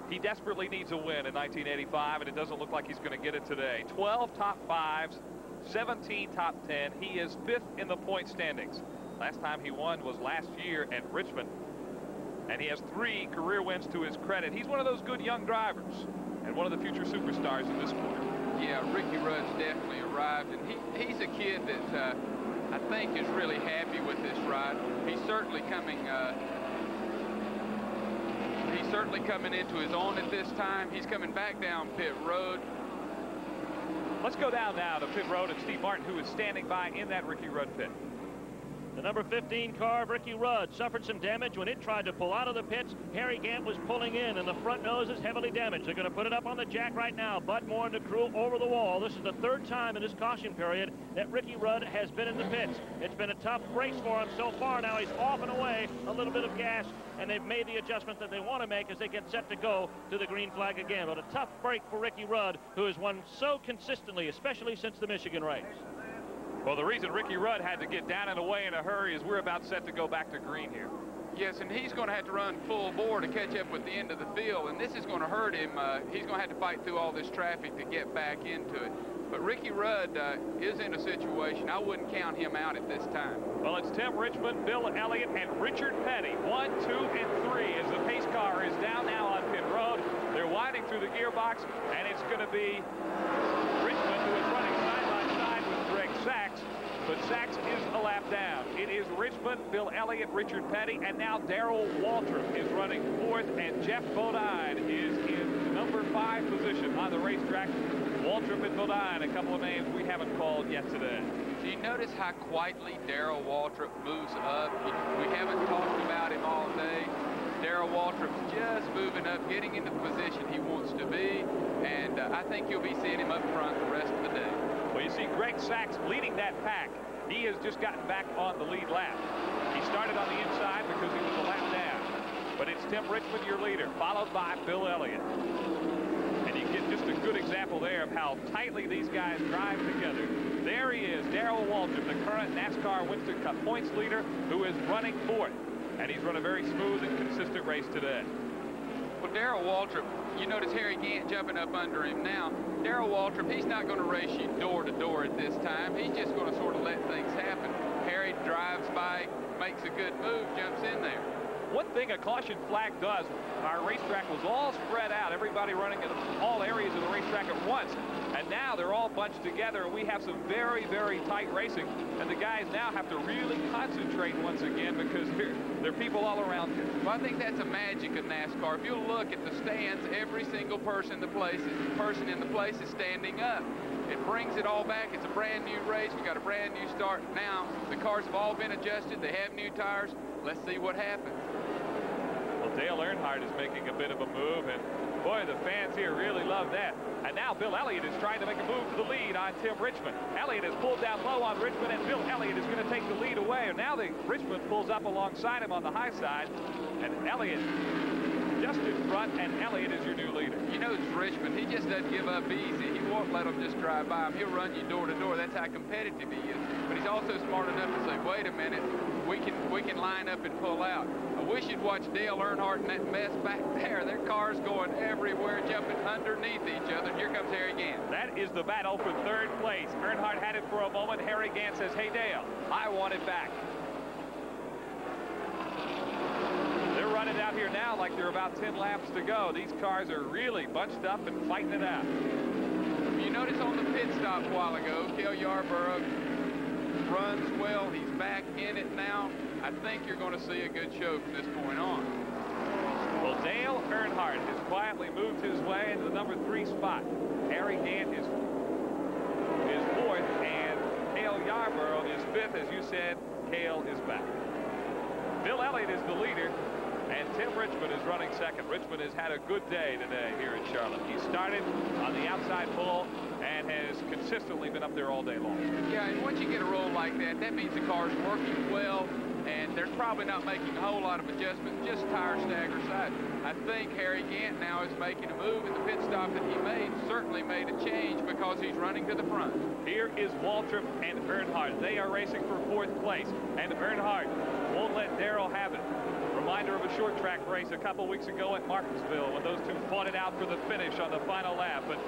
He desperately needs a win in 1985, and it doesn't look like he's going to get it today. 12 top 5s, 17 top 10. He is 5th in the point standings. Last time he won was last year at Richmond, and he has 3 career wins to his credit. He's one of those good young drivers and one of the future superstars in this sport. Yeah, Ricky Rudd's definitely arrived, and he's a kid that I think is really happy with this ride. He's certainly coming into his own at this time. He's coming back down pit road. Let's go down now to pit road and Steve Martin, who is standing by in that Ricky Rudd pit. The number 15 car of Ricky Rudd suffered some damage when it tried to pull out of the pits. Harry Gant was pulling in, and the front nose is heavily damaged. They're going to put it up on the jack right now. Bud Moore and the crew over the wall. This is the 3rd time in this caution period that Ricky Rudd has been in the pits. It's been a tough race for him so far. Now he's off and away, a little bit of gas, and they've made the adjustment that they want to make as they get set to go to the green flag again. But a tough break for Ricky Rudd, who has won so consistently, especially since the Michigan race. Well, the reason Ricky Rudd had to get down and away in a hurry is we're about set to go back to green here. Yes, and he's going to have to run full bore to catch up with the end of the field, and this is going to hurt him. He's going to have to fight through all this traffic to get back into it. But Ricky Rudd is in a situation. I wouldn't count him out at this time. Well, it's Tim Richmond, Bill Elliott, and Richard Petty. 1, 2, and 3 as the pace car is down now on pit road. They're winding through the gearbox, and it's going to be Richmond who is running side by side with Greg Sachs. But Sachs is a lap down. It is Richmond, Bill Elliott, Richard Petty, and now Darrell Waltrip is running fourth, and Jeff Bodine is in number 5 position on the racetrack. Waltrip and Bodine, a couple of names we haven't called yet today. Do you notice how quietly Darrell Waltrip moves up? We haven't talked about him all day. Darrell Waltrip's just moving up, getting into the position he wants to be, and I think you'll be seeing him up front the rest of the day. Well, you see Greg Sachs leading that pack. He has just gotten back on the lead lap. He started on the inside because he was a lap down. But it's Tim Richmond, your leader, followed by Bill Elliott. And you get just a good example there of how tightly these guys drive together. There he is, Darrell Waltrip, the current NASCAR Winston Cup points leader, who is running fourth. And he's run a very smooth and consistent race today. Well, Darrell Waltrip, you notice Harry Gant jumping up under him now. Darrell Waltrip, he's not going to race you door to door at this time. He's just going to sort of let things happen. Harry drives by, makes a good move, jumps in there. One thing a caution flag does, our racetrack was all spread out, everybody running in all areas of the racetrack at once. And now they're all bunched together, and we have some very, very tight racing. And the guys now have to really concentrate once again because there are people all around here. Well, I think that's a magic of NASCAR. If you look at the stands, every single person in the place is standing up. It brings it all back. It's a brand new race. We got a brand new start. Now the cars have all been adjusted. They have new tires. Let's see what happens. Well, Dale Earnhardt is making a bit of a move, and boy, the fans here really love that. And now Bill Elliott is trying to make a move to the lead on Tim Richmond. Elliott has pulled down low on Richmond, and Bill Elliott is going to take the lead away. And now Richmond pulls up alongside him on the high side, and Elliott just in front, and Elliott is your new leader. You know, it's Richmond. He just doesn't give up easy. He won't let them just drive by him. He'll run you door to door. That's how competitive he is. But he's also smart enough to say, wait a minute, we can line up and pull out. I wish you'd watch Dale Earnhardt and that mess back there. Their cars going everywhere, jumping underneath each other. Here comes Harry Gant. That is the battle for third place. Earnhardt had it for a moment. Harry Gant says, hey, Dale, I want it back. They're running out here now like there are about 10 laps to go. These cars are really bunched up and fighting it out. You notice on the pit stop a while ago, Cale Yarborough runs well. He's back in it now. I think you're going to see a good show from this point on. Well, Dale Earnhardt has quietly moved his way into the number 3 spot. Harry Gant is fourth, and Cale Yarborough is fifth. As you said, Cale is back. Bill Elliott is the leader, and Tim Richmond is running second. Richmond has had a good day today here in Charlotte. He started on the outside pull and has consistently been up there all day long. Yeah, and once you get a roll like that, that means the car's working well, and they're probably not making a whole lot of adjustments, just tire stagger side. I think Harry Gant now is making a move, and the pit stop that he made certainly made a change because he's running to the front. Here is Waltrip and Earnhardt. They are racing for fourth place, and Earnhardt won't let Darrell have it. Reminder of a short track race a couple weeks ago at Martinsville when those two fought it out for the finish on the final lap, but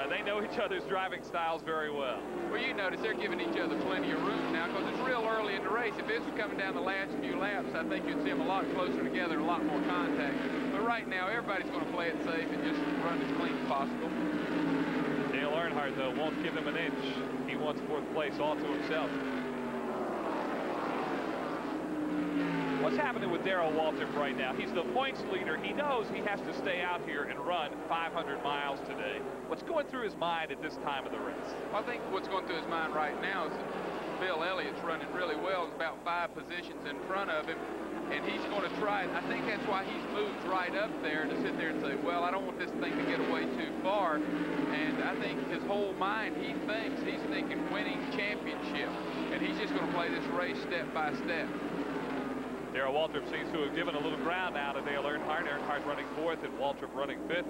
they know each other's driving styles very well. Well, you notice they're giving each other plenty of room now because it's real early in the race. If this was coming down the last few laps, I think you'd see them a lot closer together and a lot more contact. But right now, everybody's going to play it safe and just run as clean as possible. Dale Earnhardt, though, won't give them an inch. He wants fourth place all to himself. What's happening with Darrell Waltrip right now? He's the points leader. He knows he has to stay out here and run 500 miles today. What's going through his mind at this time of the race? Well, I think what's going through his mind right now is that Bill Elliott's running really well. He's about 5 positions in front of him, and he's going to try it. I think that's why he's moved right up there to sit there and say, well, I don't want this thing to get away too far. And I think his whole mind, he's thinking winning championship, and he's just going to play this race step by step. Darrell Waltrip seems to have given a little ground now to Dale Earnhardt. Earnhardt running fourth and Waltrip running fifth.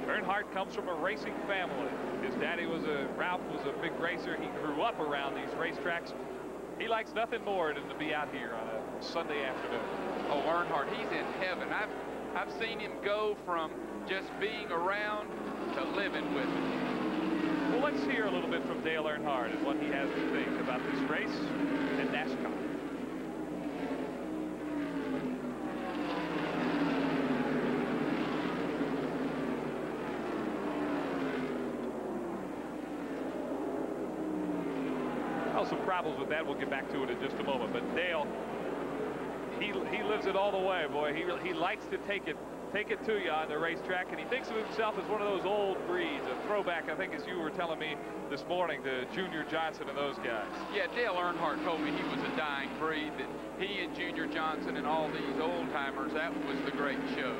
Earnhardt comes from a racing family. His daddy Ralph was a big racer. He grew up around these racetracks. He likes nothing more than to be out here on a Sunday afternoon. Oh, Earnhardt, he's in heaven. I've seen him go from just being around to living with it. Well, let's hear a little bit from Dale Earnhardt and what he has to think about this race and NASCAR. Oh, some problems with that. We'll get back to it in just a moment. But Dale, he lives it all the way, boy. He likes to take it to you on the racetrack, and he thinks of himself as one of those old breeds, a throwback, I think, as you were telling me this morning, to Junior Johnson and those guys. Yeah, Dale Earnhardt told me he was a dying breed, that he and Junior Johnson and all these old-timers, that was the great show.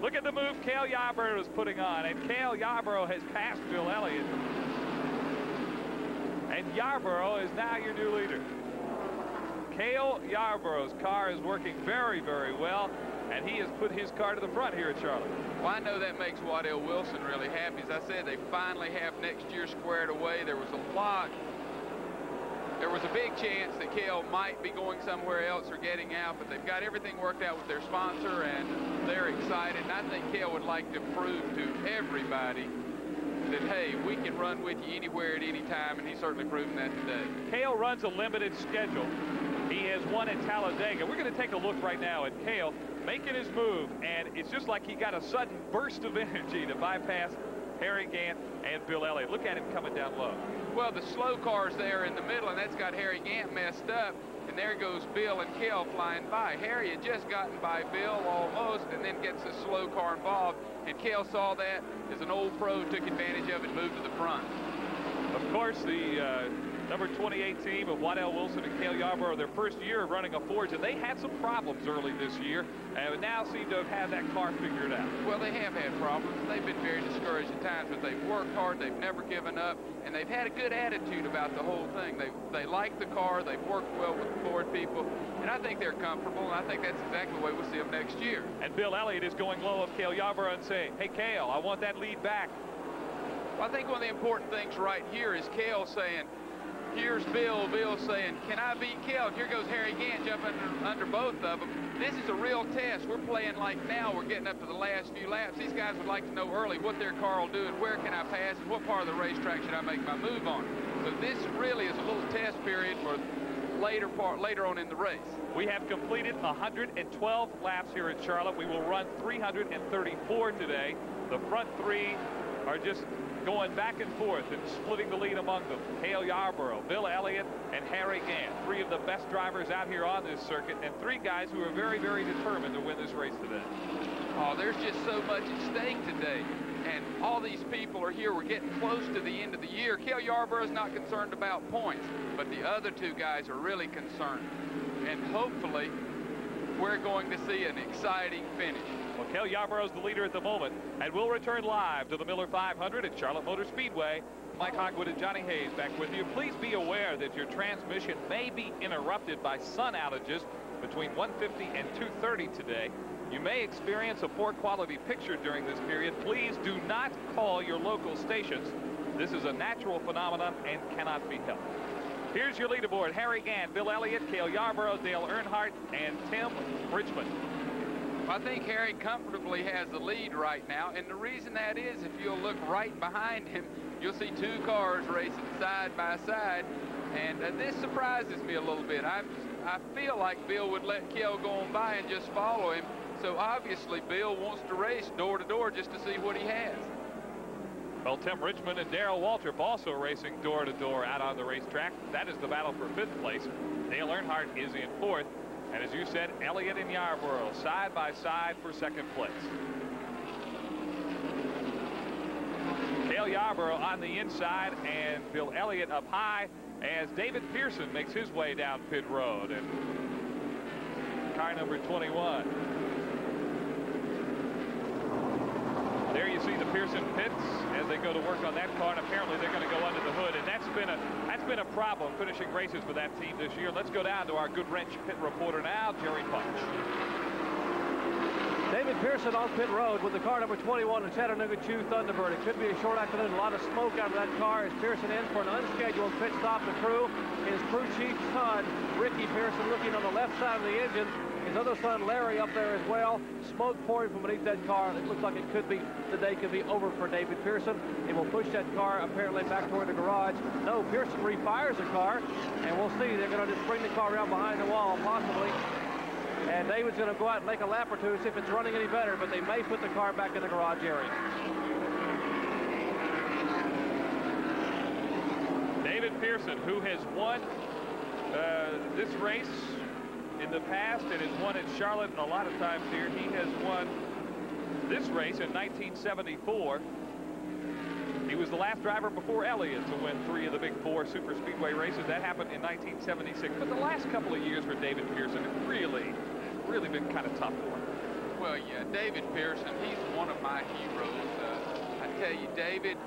Look at the move Cale Yarborough is putting on, and Cale Yarborough has passed Bill Elliott. And Yarborough is now your new leader. Cale Yarborough's car is working very, very well, and he has put his car to the front here at Charlotte. Well, I know that makes Waddell Wilson really happy. As I said, they finally have next year squared away. There was a big chance that Cale might be going somewhere else or getting out, but they've got everything worked out with their sponsor, and they're excited. And I think Cale would like to prove to everybody that, hey, we can run with you anywhere at any time, and he's certainly proven that today. Cale runs a limited schedule. He has won at Talladega. We're going to take a look right now at Cale making his move, and it's just like he got a sudden burst of energy to bypass Harry Gant and Bill Elliott. Look at him coming down low. Well, the slow car's there in the middle, and that's got Harry Gant messed up. And there goes Bill and Cale flying by. Harry had just gotten by Bill almost, and then gets the slow car involved. And Cale saw that as an old pro, took advantage of it, and moved to the front. Of course, the number 28 team of Waddell Wilson and Cale Yarborough, their first year of running a Ford, and they had some problems early this year, and now seem to have had that car figured out. Well, they have had problems. They've been very discouraged at times, but they've worked hard. They've never given up, and they've had a good attitude about the whole thing. They like the car. They've worked well with the Ford people, and I think they're comfortable, and I think that's exactly the way we'll see them next year. And Bill Elliott is going low of Cale Yarborough and saying, hey, Cale, I want that lead back. Well, I think one of the important things right here is Cale saying, here's Bill. Bill saying, can I beat Cale? And here goes Harry Gant jumping under both of them. This is a real test. We're playing like now. We're getting up to the last few laps. These guys would like to know early what their car will do and where can I pass and what part of the racetrack should I make my move on. So this really is a little test period for later on in the race. We have completed 112 laps here at Charlotte. We will run 334 today. The front three are just going back and forth and splitting the lead among them. Cale Yarborough, Bill Elliott, and Harry Gant. Three of the best drivers out here on this circuit, and three guys who are very, very determined to win this race today. Oh, there's just so much at stake today. And all these people are here. We're getting close to the end of the year. Cale Yarborough's not concerned about points, but the other two guys are really concerned. And hopefully, we're going to see an exciting finish. Well, Cale Yarborough's the leader at the moment, and we'll return live to the Miller 500 at Charlotte Motor Speedway. Mike Hogwood and Johnny Hayes back with you. Please be aware that your transmission may be interrupted by sun outages between 1:50 and 2:30 today. You may experience a poor quality picture during this period. Please do not call your local stations. This is a natural phenomenon and cannot be helped. Here's your leaderboard. Harry Gant, Bill Elliott, Cale Yarborough, Dale Earnhardt, and Tim Richmond. I think Harry comfortably has the lead right now, and the reason that is, if you'll look right behind him, you'll see two cars racing side by side, and this surprises me a little bit. I feel like Bill would let Cale go on by and just follow him, so obviously Bill wants to race door to door just to see what he has. Well, Tim Richmond and Darrell Waltrip also racing door to door out on the racetrack. That is the battle for 5th place. Dale Earnhardt is in 4th. And as you said, Elliott and Yarborough side by side for 2nd place. Cale Yarborough on the inside and Bill Elliott up high as David Pearson makes his way down pit road. And car number 21. There you see the Pearson pits as they go to work on that car, and apparently they're going to go under the hood, and that's been a problem finishing races for that team this year. Let's go down to our Good Wrench pit reporter now, Jerry Punch. David Pearson on pit road with the car number 21 in Chattanooga Chew Thunderbird. It could be a short afternoon. A lot of smoke out of that car as Pearson in for an unscheduled pit stop. The crew, his crew chief's son, Ricky Pearson, looking on the left side of the engine. His other son, Larry, up there as well. Smoke pouring from beneath that car. It looks like the day could be over for David Pearson. He will push that car apparently back toward the garage. No, Pearson refires the car, and we'll see. They're going to just bring the car around behind the wall, possibly. And David's going to go out and make a lap or two, see if it's running any better, but they may put the car back in the garage area. David Pearson, who has won this race in the past and has won at Charlotte and a lot of times here. He has won this race in 1974. He was the last driver before Elliott to win 3 of the big 4 super speedway races. That happened in 1976. But the last couple of years for David Pearson have really been kind of tough for him. Well, yeah, David Pearson, he's one of my heroes. I tell you, David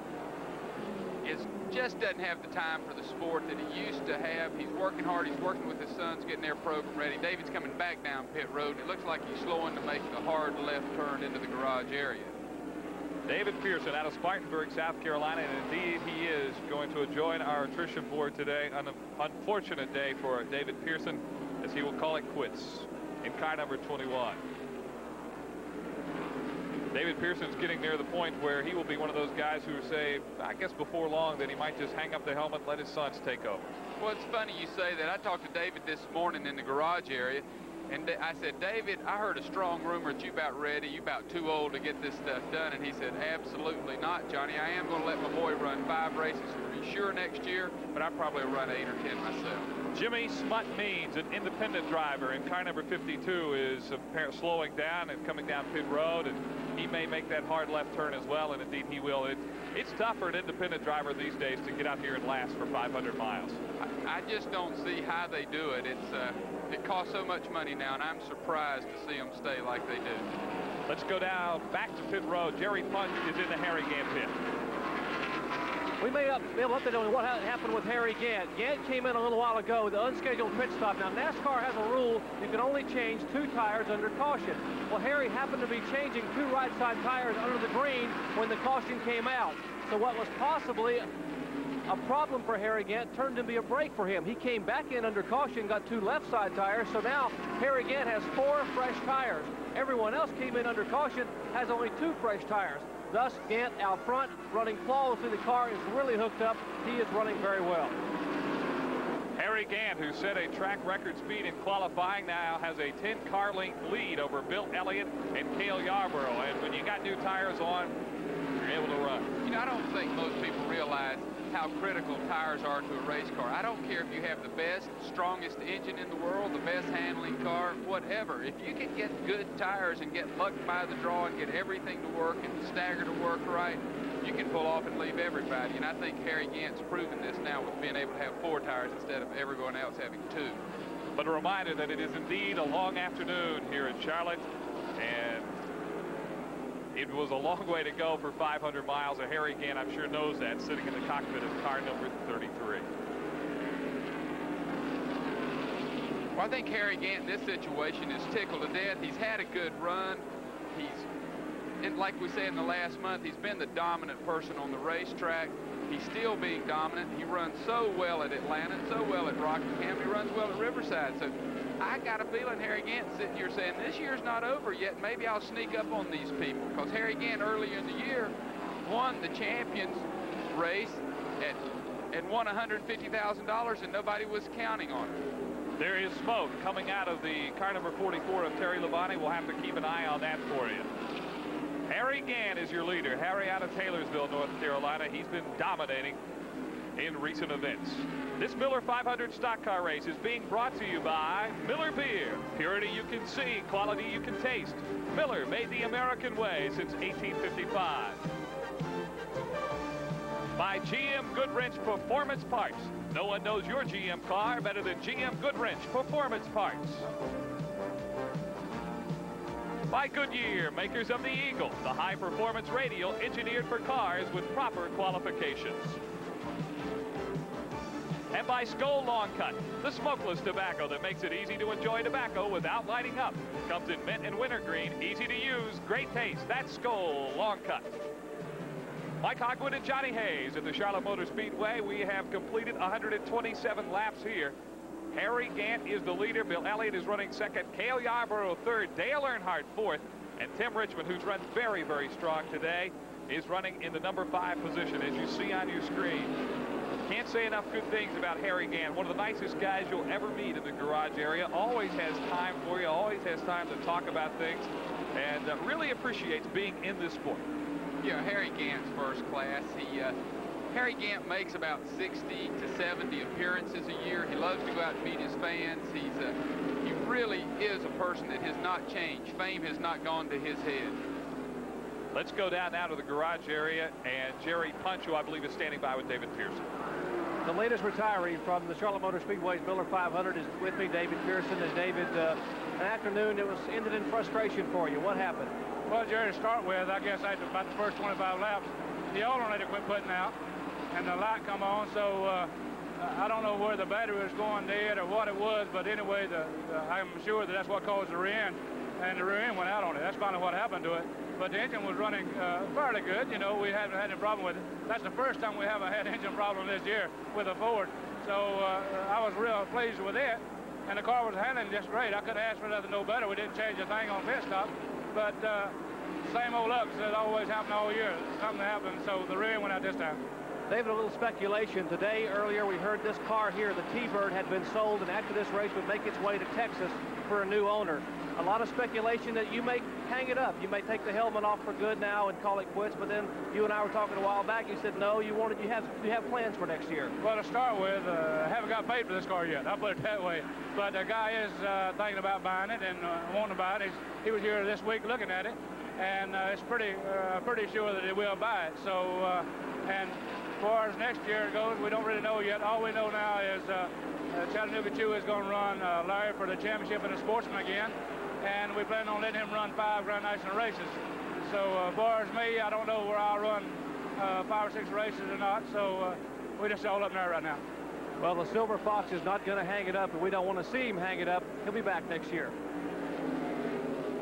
just doesn't have the time for the sport that he used to have. He's working hard. He's working with his sons, getting their program ready. David's coming back down pit road. It looks like he's slowing to make the hard left turn into the garage area. David Pearson out of Spartanburg, South Carolina, and indeed he is going to join our attrition board today. An unfortunate day for David Pearson, as he will call it quits in car number 21. David Pearson's getting near the point where he will be one of those guys who say, I guess before long, that he might just hang up the helmet and let his sons take over. Well, it's funny you say that. I talked to David this morning in the garage area, and I said, David, I heard a strong rumor that you about ready, you about too old to get this stuff done. And he said, absolutely not, Johnny. I am going to let my boy run 5 races for sure next year, but I probably will run 8 or 10 myself. Jimmy Smut Means, an independent driver in car number 52, is slowing down and coming down pit road, and he may make that hard left turn as well, and indeed he will. It's tough for an independent driver these days to get out here and last for 500 miles. I just don't see how they do it. It costs so much money now, and I'm surprised to see them stay like they do. Let's go down back to pit road. Jerry Punch is in the Harry Gant pit. We may not be able to update on what happened with Harry Gant. Gant came in a little while ago with the unscheduled pit stop. Now, NASCAR has a rule you can only change 2 tires under caution. Well, Harry happened to be changing 2 right side tires under the green when the caution came out. So what was possibly a problem for Harry Gant turned to be a break for him. He came back in under caution, got 2 left side tires, so now Harry Gant has 4 fresh tires. Everyone else came in under caution, has only 2 fresh tires. Thus, Gant out front, running flawlessly. The car is really hooked up. He is running very well. Harry Gant, who set a track record speed in qualifying, now has a 10-car length lead over Bill Elliott and Cale Yarborough. And when you got new tires on, you're able to run. You know, I don't think most people realize how critical tires are to a race car. I don't care if you have the best, strongest engine in the world, the best handling car, whatever. If you can get good tires and get luck by the draw and get everything to work and the stagger to work right, you can pull off and leave everybody. And I think Harry Gant's proven this now with being able to have 4 tires instead of everyone else having 2. But a reminder that it is indeed a long afternoon here in Charlotte, and it was a long way to go for 500 miles. And Harry Gant, I'm sure, knows that, sitting in the cockpit of car number 33. Well, I think Harry Gant in this situation is tickled to death. He's had a good run. And like we said in the last month, he's been the dominant person on the racetrack. He's still being dominant. He runs so well at Atlanta, so well at Rockingham. He runs well at Riverside. So I got a feeling Harry Gant's sitting here saying, this year's not over yet. Maybe I'll sneak up on these people. Because Harry Gant earlier in the year won the Champions race and won $150,000, and nobody was counting on it. There is smoke coming out of the car number 44 of Terry Labonte. We'll have to keep an eye on that for you. Harry Gant is your leader. Harry out of Taylorsville, North Carolina. He's been dominating in recent events. This Miller 500 stock car race is being brought to you by Miller Beer. Purity you can see, quality you can taste. Miller, made the American way since 1855. By GM Goodwrench Performance Parts. No one knows your GM car better than GM Goodwrench Performance Parts. By Goodyear, makers of the Eagle, the high-performance radial engineered for cars with proper qualifications. And by Skoal Long Cut, the smokeless tobacco that makes it easy to enjoy tobacco without lighting up. Comes in mint and wintergreen, easy to use, great taste. That's Skoal Long Cut. Mike Hogwood and Johnny Hayes at the Charlotte Motor Speedway. We have completed 127 laps here. Harry Gant is the leader. Bill Elliott is running second. Cale Yarborough third. Dale Earnhardt fourth. And Tim Richmond, who's run very, very strong today, is running in the number 5 position, as you see on your screen. Can't say enough good things about Harry Gant. One of the nicest guys you'll ever meet in the garage area. Always has time for you. Always has time to talk about things. And really appreciates being in this sport. Yeah, Harry Gant's first class. Harry Gant makes about 60 to 70 appearances a year. He loves to go out and meet his fans. He really is a person that has not changed. Fame has not gone to his head. Let's go down now to the garage area, and Jerry Punch, who I believe is standing by with David Pearson. The latest retiree from the Charlotte Motor Speedway's Miller 500 is with me, David Pearson. And David, an afternoon that was ended in frustration for you. What happened? Well, Jerry, to start with, I guess after about the first 25 laps, the alternator quit putting out, and the light come on, so I don't know where the battery was going dead or what it was, but anyway, I'm sure that's what caused the rear end, and the rear end went out on it. That's finally what happened to it. But the engine was running fairly good. You know, we haven't had any problem with it. That's the first time we haven't had engine problem this year with a Ford. So I was real pleased with it, and the car was handling just great. I couldn't ask for nothing no better. We didn't change a thing on pit stop, but same old luck that always happened all year. Something happened, so the rear end went out this time. David, a little speculation. Today, earlier, we heard this car here, the T-Bird, had been sold, and after this race would make its way to Texas for a new owner. A lot of speculation that you may hang it up. You may take the helmet off for good now and call it quits, but then you and I were talking a while back. You said, no, you have plans for next year. Well, to start with, I haven't got paid for this car yet. I'll put it that way. But the guy is thinking about buying it and wanting to buy it. He was here this week looking at it, and it's pretty sure that he will buy it. So, and as far as next year goes, we don't really know yet. All we know now is Chattanooga Chew is going to run Larry for the championship and the Sportsman again, and we plan on letting him run 5 Grand National races. So as far as me, I don't know where I'll run 5 or 6 races or not, so we're just all up there right now. Well, the Silver Fox is not going to hang it up, and we don't want to see him hang it up. He'll be back next year.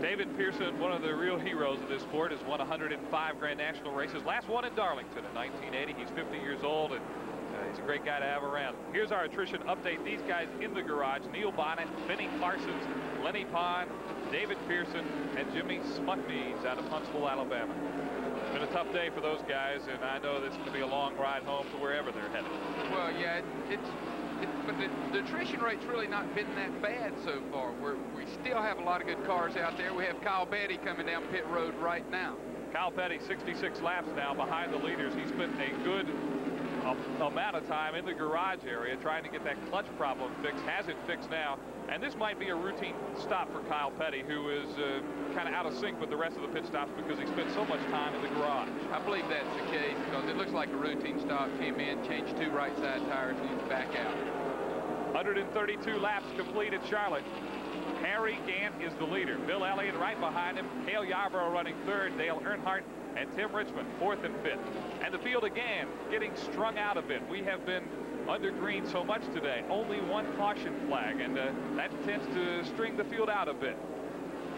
David Pearson, one of the real heroes of this sport, has won 105 Grand National races. Last one in Darlington in 1980. He's 50 years old, and he's a great guy to have around. Here's our attrition update. These guys in the garage: Neil Bonnet, Benny Parsons, Lenny Pond, David Pearson, and Jimmy Smucknees out of Huntsville, Alabama. It's been a tough day for those guys, and I know this is going to be a long ride home to wherever they're headed. Well, yeah, but the attrition rate's really not been that bad so far. We still have a lot of good cars out there. We have Kyle Petty coming down pit road right now. Kyle Petty, 66 laps now behind the leaders. He's spent a good amount of time in the garage area trying to get that clutch problem fixed. Has it fixed now, and this might be a routine stop for Kyle Petty, who is kind of out of sync with the rest of the pit stops because he spent so much time in the garage. I believe that's the case because it looks like a routine stop. Came in, changed 2 right side tires, and he's back out. 132 laps complete at Charlotte. Harry Gant is the leader. Bill Elliott right behind him. Cale Yarborough running third. Dale Earnhardt and Tim Richmond 4th and 5th. And the field again getting strung out a bit. We have been under green so much today. Only 1 caution flag, and that tends to string the field out a bit.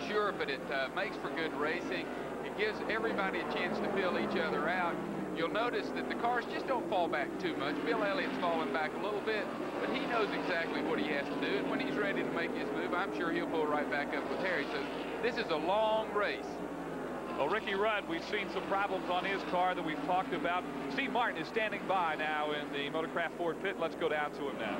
Sure, but it makes for good racing. It gives everybody a chance to fill each other out. You'll notice that the cars just don't fall back too much. Bill Elliott's falling back a little bit, but he knows exactly what he has to do. And when he's ready to make his move, I'm sure he'll pull right back up with Harry. So this is a long race. Well, Ricky Rudd, we've seen some problems on his car that we've talked about. Steve Martin is standing by now in the Motorcraft Ford pit. Let's go down to him now.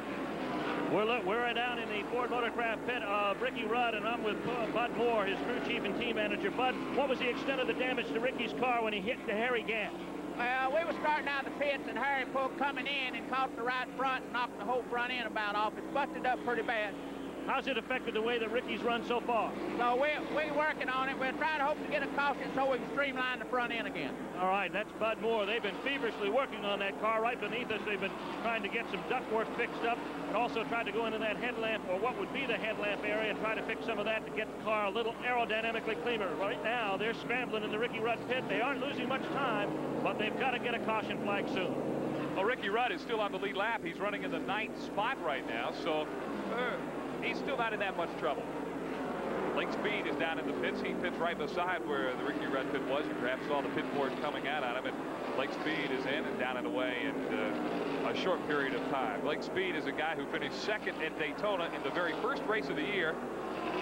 We're down in the Ford Motorcraft pit of Ricky Rudd, and I'm with Bud Moore, his crew chief and team manager. Bud, what was the extent of the damage to Ricky's car when he hit the Harry Gant? Well, we were starting out the pits, and Harry pulled coming in and caught the right front and knocked the whole front end about off. It's busted up pretty bad. How's it affected the way that Ricky's run so far? So we're working on it. We're trying to hope to get a caution so we can streamline the front end again. All right, that's Bud Moore. They've been feverishly working on that car right beneath us. They've been trying to get some ductwork fixed up and also tried to go into that headlamp, or what would be the headlamp area, and try to fix some of that to get the car a little aerodynamically cleaner. Right now, they're scrambling in the Ricky Rudd pit. They aren't losing much time, but they've got to get a caution flag soon. Well, Ricky Rudd is still on the lead lap. He's running in the 9th spot right now, so he's still not in that much trouble. Lake Speed is down in the pits. He pits right beside where the Ricky Rudd pit was. You perhaps saw the pit board coming out on him, and Lake Speed is in and down and away. And a short period of time. Blake Speed is a guy who finished second at Daytona in the very first race of the year.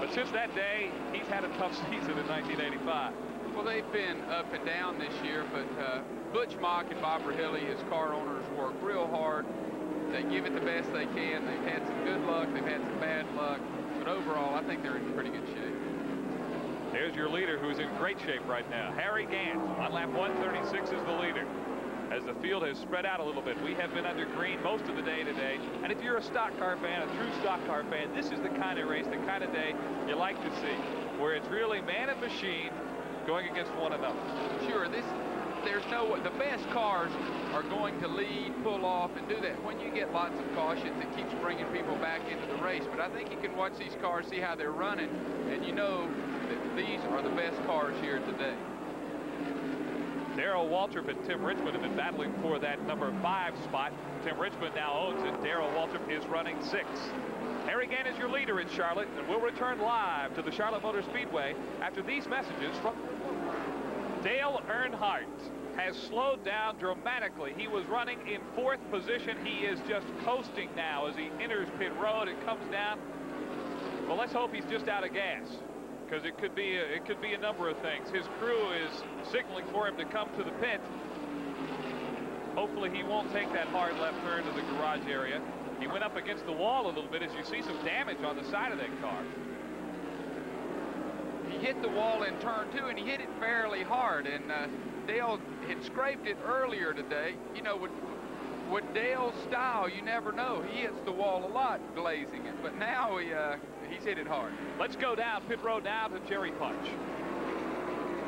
But since that day, he's had a tough season in 1985. Well, they've been up and down this year, but Butch Mock and Bob Rahilly, his car owners, work real hard. They give it the best they can. They've had some good luck. They've had some bad luck. But overall, I think they're in pretty good shape. There's your leader, who's in great shape right now. Harry Gant on lap 136 is the leader. As the field has spread out a little bit, we have been under green most of the day today. And if you're a stock car fan, a true stock car fan, this is the kind of race, the kind of day you like to see, where it's really man and machine going against one another. Sure, the best cars are going to lead, pull off, and do that. When you get lots of cautions, it keeps bringing people back into the race. But I think you can watch these cars, see how they're running, and you know that these are the best cars here today. Darrell Waltrip and Tim Richmond have been battling for that number 5 spot. Tim Richmond now owns it. Darrell Waltrip is running 6th. Harry Gant is your leader in Charlotte, and we'll return live to the Charlotte Motor Speedway after these messages from Dale Earnhardt. Has slowed down dramatically. He was running in 4th position. He is just coasting now as he enters pit road and comes down. Well, let's hope he's just out of gas, because it could be a number of things. His crew is signaling for him to come to the pit. Hopefully he won't take that hard left turn to the garage area. He went up against the wall a little bit, as you see some damage on the side of that car. He hit the wall in turn 2, and he hit it fairly hard, and Dale had scraped it earlier today. You know, with Dale's style, you never know. He hits the wall a lot, glazing it, but now he's hit it hard. Let's go down pit road now to Jerry Punch.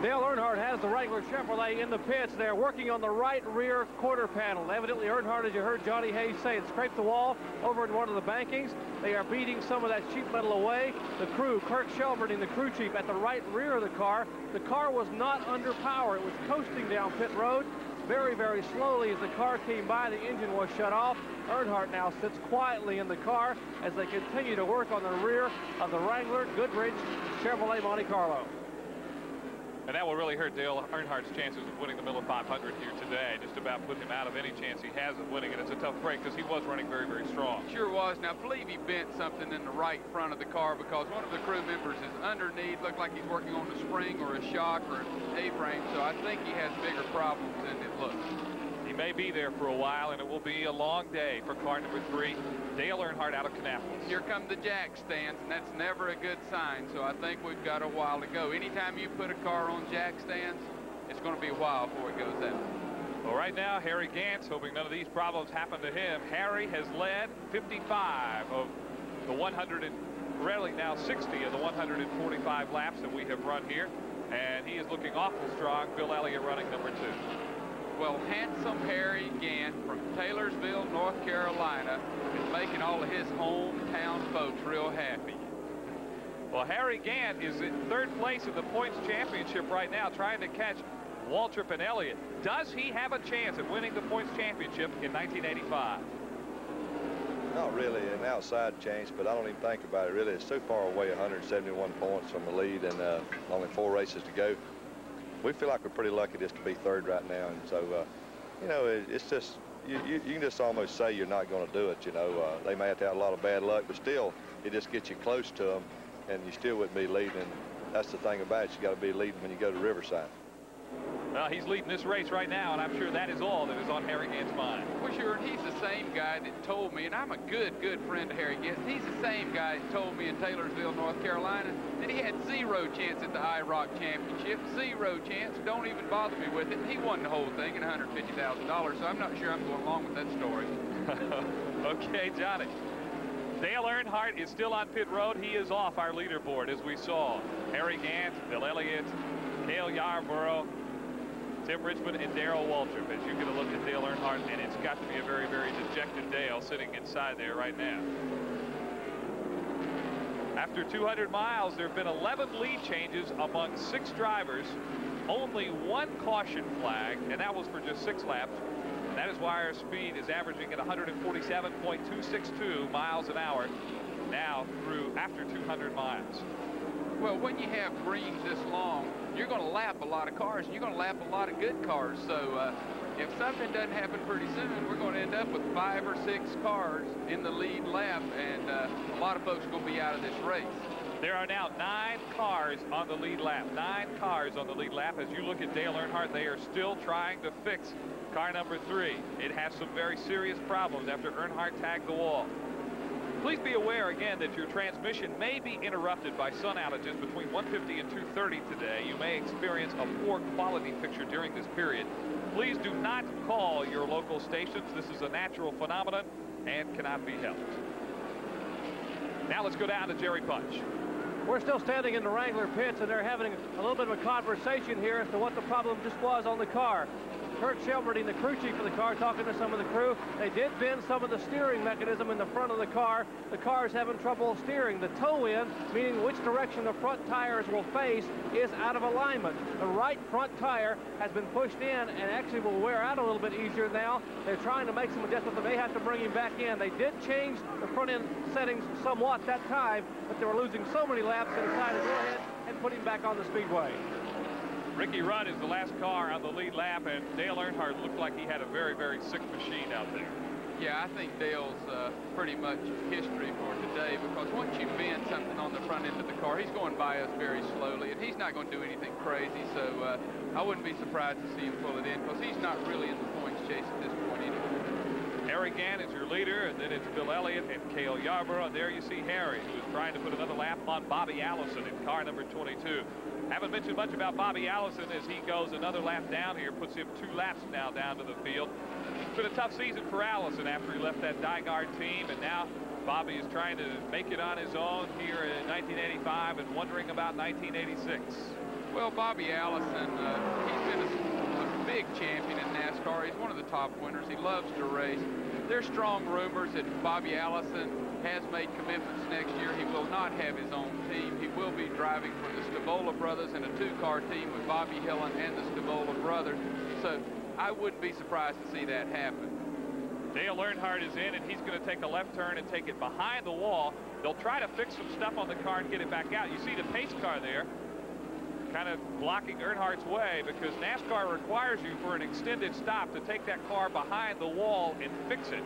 Dale Earnhardt has the Wrangler Chevrolet in the pits. They're working on the right rear quarter panel. Evidently, Earnhardt, as you heard Johnny Hayes say, had scraped the wall over in one of the bankings. They are beating some of that sheet metal away. The crew, Kirk Shelburne, the crew chief, at the right rear of the car. The car was not under power. It was coasting down pit road very, very slowly. As the car came by, the engine was shut off. Earnhardt now sits quietly in the car as they continue to work on the rear of the Wrangler Goodrich Chevrolet Monte Carlo. And that will really hurt Dale Earnhardt's chances of winning the Miller 500 here today. Just about put him out of any chance he has of winning it. It's a tough break because he was running very, very strong. Sure was. Now, I believe he bent something in the right front of the car because one of the crew members is underneath. Looked like he's working on a spring or a shock or an A-frame. So I think he has bigger problems than it looks. He may be there for a while, and it will be a long day for car number 3, Dale Earnhardt out of Kannapolis. Here come the jack stands, and that's never a good sign, so I think we've got a while to go. Anytime you put a car on jack stands, it's going to be a while before it goes out. Well, right now, Harry Gant's hoping none of these problems happen to him. Harry has led 55 of the 100 and really now 60 of the 145 laps that we have run here, and he is looking awful strong. Bill Elliott running number 2. Well, handsome Harry Gant from Taylorsville, North Carolina, is making all of his hometown folks real happy. Well, Harry Gant is in 3rd place in the points championship right now, trying to catch Waltrip and Elliott. Does he have a chance at winning the points championship in 1985? Not really an outside chance, but I don't even think about it really. It's so far away, 171 points from the lead, and only 4 races to go. We feel like we're pretty lucky just to be 3rd right now, and so you know, it's just you can just almost say you're not going to do it. You know, they may have to have a lot of bad luck, but still, it just gets you close to them, and you still wouldn't be leading. That's the thing about it. You got to be leading when you go to Riverside. Well, he's leading this race right now, and I'm sure that is all that is on Harry Gant's mind. Well, sure, and he's the same guy that told me, and I'm a good friend of Harry Gant. He's the same guy that told me in Taylorsville, North Carolina, that he had 0 chance at the IROC Championship. 0 chance. Don't even bother me with it. And he won the whole thing at $150,000, so I'm not sure I'm going along with that story. Okay, Johnny. Dale Earnhardt is still on pit road. He is off our leaderboard, as we saw. Harry Gant, Bill Elliott, Cale Yarborough, Tim Richmond, and Darrell Waltrip. As you get a look at Dale Earnhardt, and it's got to be a very, very dejected Dale sitting inside there right now. After 200 miles, there have been 11 lead changes among 6 drivers. Only 1 caution flag, and that was for just 6 laps. And that is why our speed is averaging at 147.262 miles an hour now through after 200 miles. Well, when you have greens this long, you're going to lap a lot of cars, and you're going to lap a lot of good cars. So if something doesn't happen pretty soon, we're going to end up with 5 or 6 cars in the lead lap, and a lot of folks are going to be out of this race. There are now 9 cars on the lead lap. 9 cars on the lead lap. As you look at Dale Earnhardt, they are still trying to fix car number 3. It has some very serious problems after Earnhardt tagged the wall. Please be aware again that your transmission may be interrupted by sun outages between 1:50 and 2:30 today. You may experience a poor quality picture during this period. Please do not call your local stations. This is a natural phenomenon and cannot be helped. Now let's go down to Jerry Punch. We're still standing in the Wrangler pits, and they're having a little bit of a conversation here as to what the problem just was on the car. Kurt Shelmerdine, the crew chief of the car, talking to some of the crew. They did bend some of the steering mechanism in the front of the car. The car is having trouble steering. The toe end, meaning which direction the front tires will face, is out of alignment. The right front tire has been pushed in and actually will wear out a little bit easier now. They're trying to make some adjustments. They may have to bring him back in. They did change the front end settings somewhat that time, but they were losing so many laps they decided to go ahead and put him back on the speedway. Ricky Rudd is the last car on the lead lap, and Dale Earnhardt looked like he had a very, very sick machine out there. Yeah, I think Dale's pretty much history for today, because once you bend something on the front end of the car, he's going by us very slowly, and he's not going to do anything crazy, so I wouldn't be surprised to see him pull it in, because he's not really in the points chase at this point anyway. Harry Gant is your leader, and then it's Bill Elliott and Cale Yarborough, and there you see Harry, who is trying to put another lap on Bobby Allison in car number 22. Haven't mentioned much about Bobby Allison as he goes another lap down here, puts him 2 laps now down to the field. It's been a tough season for Allison after he left that Dygaard team, and now Bobby is trying to make it on his own here in 1985 and wondering about 1986. Well, Bobby Allison, he's been a big champion in NASCAR. He's one of the top winners. He loves to race. There's strong rumors that Bobby Allison has made commitments next year. He will not have his own team. He will be driving for the Stavola brothers in a 2-car team with Bobby Hillen and the Stavola brothers. So I wouldn't be surprised to see that happen. Dale Earnhardt is in, and he's going to take a left turn and take it behind the wall. They'll try to fix some stuff on the car and get it back out. You see the pace car there kind of blocking Earnhardt's way, because NASCAR requires you for an extended stop to take that car behind the wall and fix it.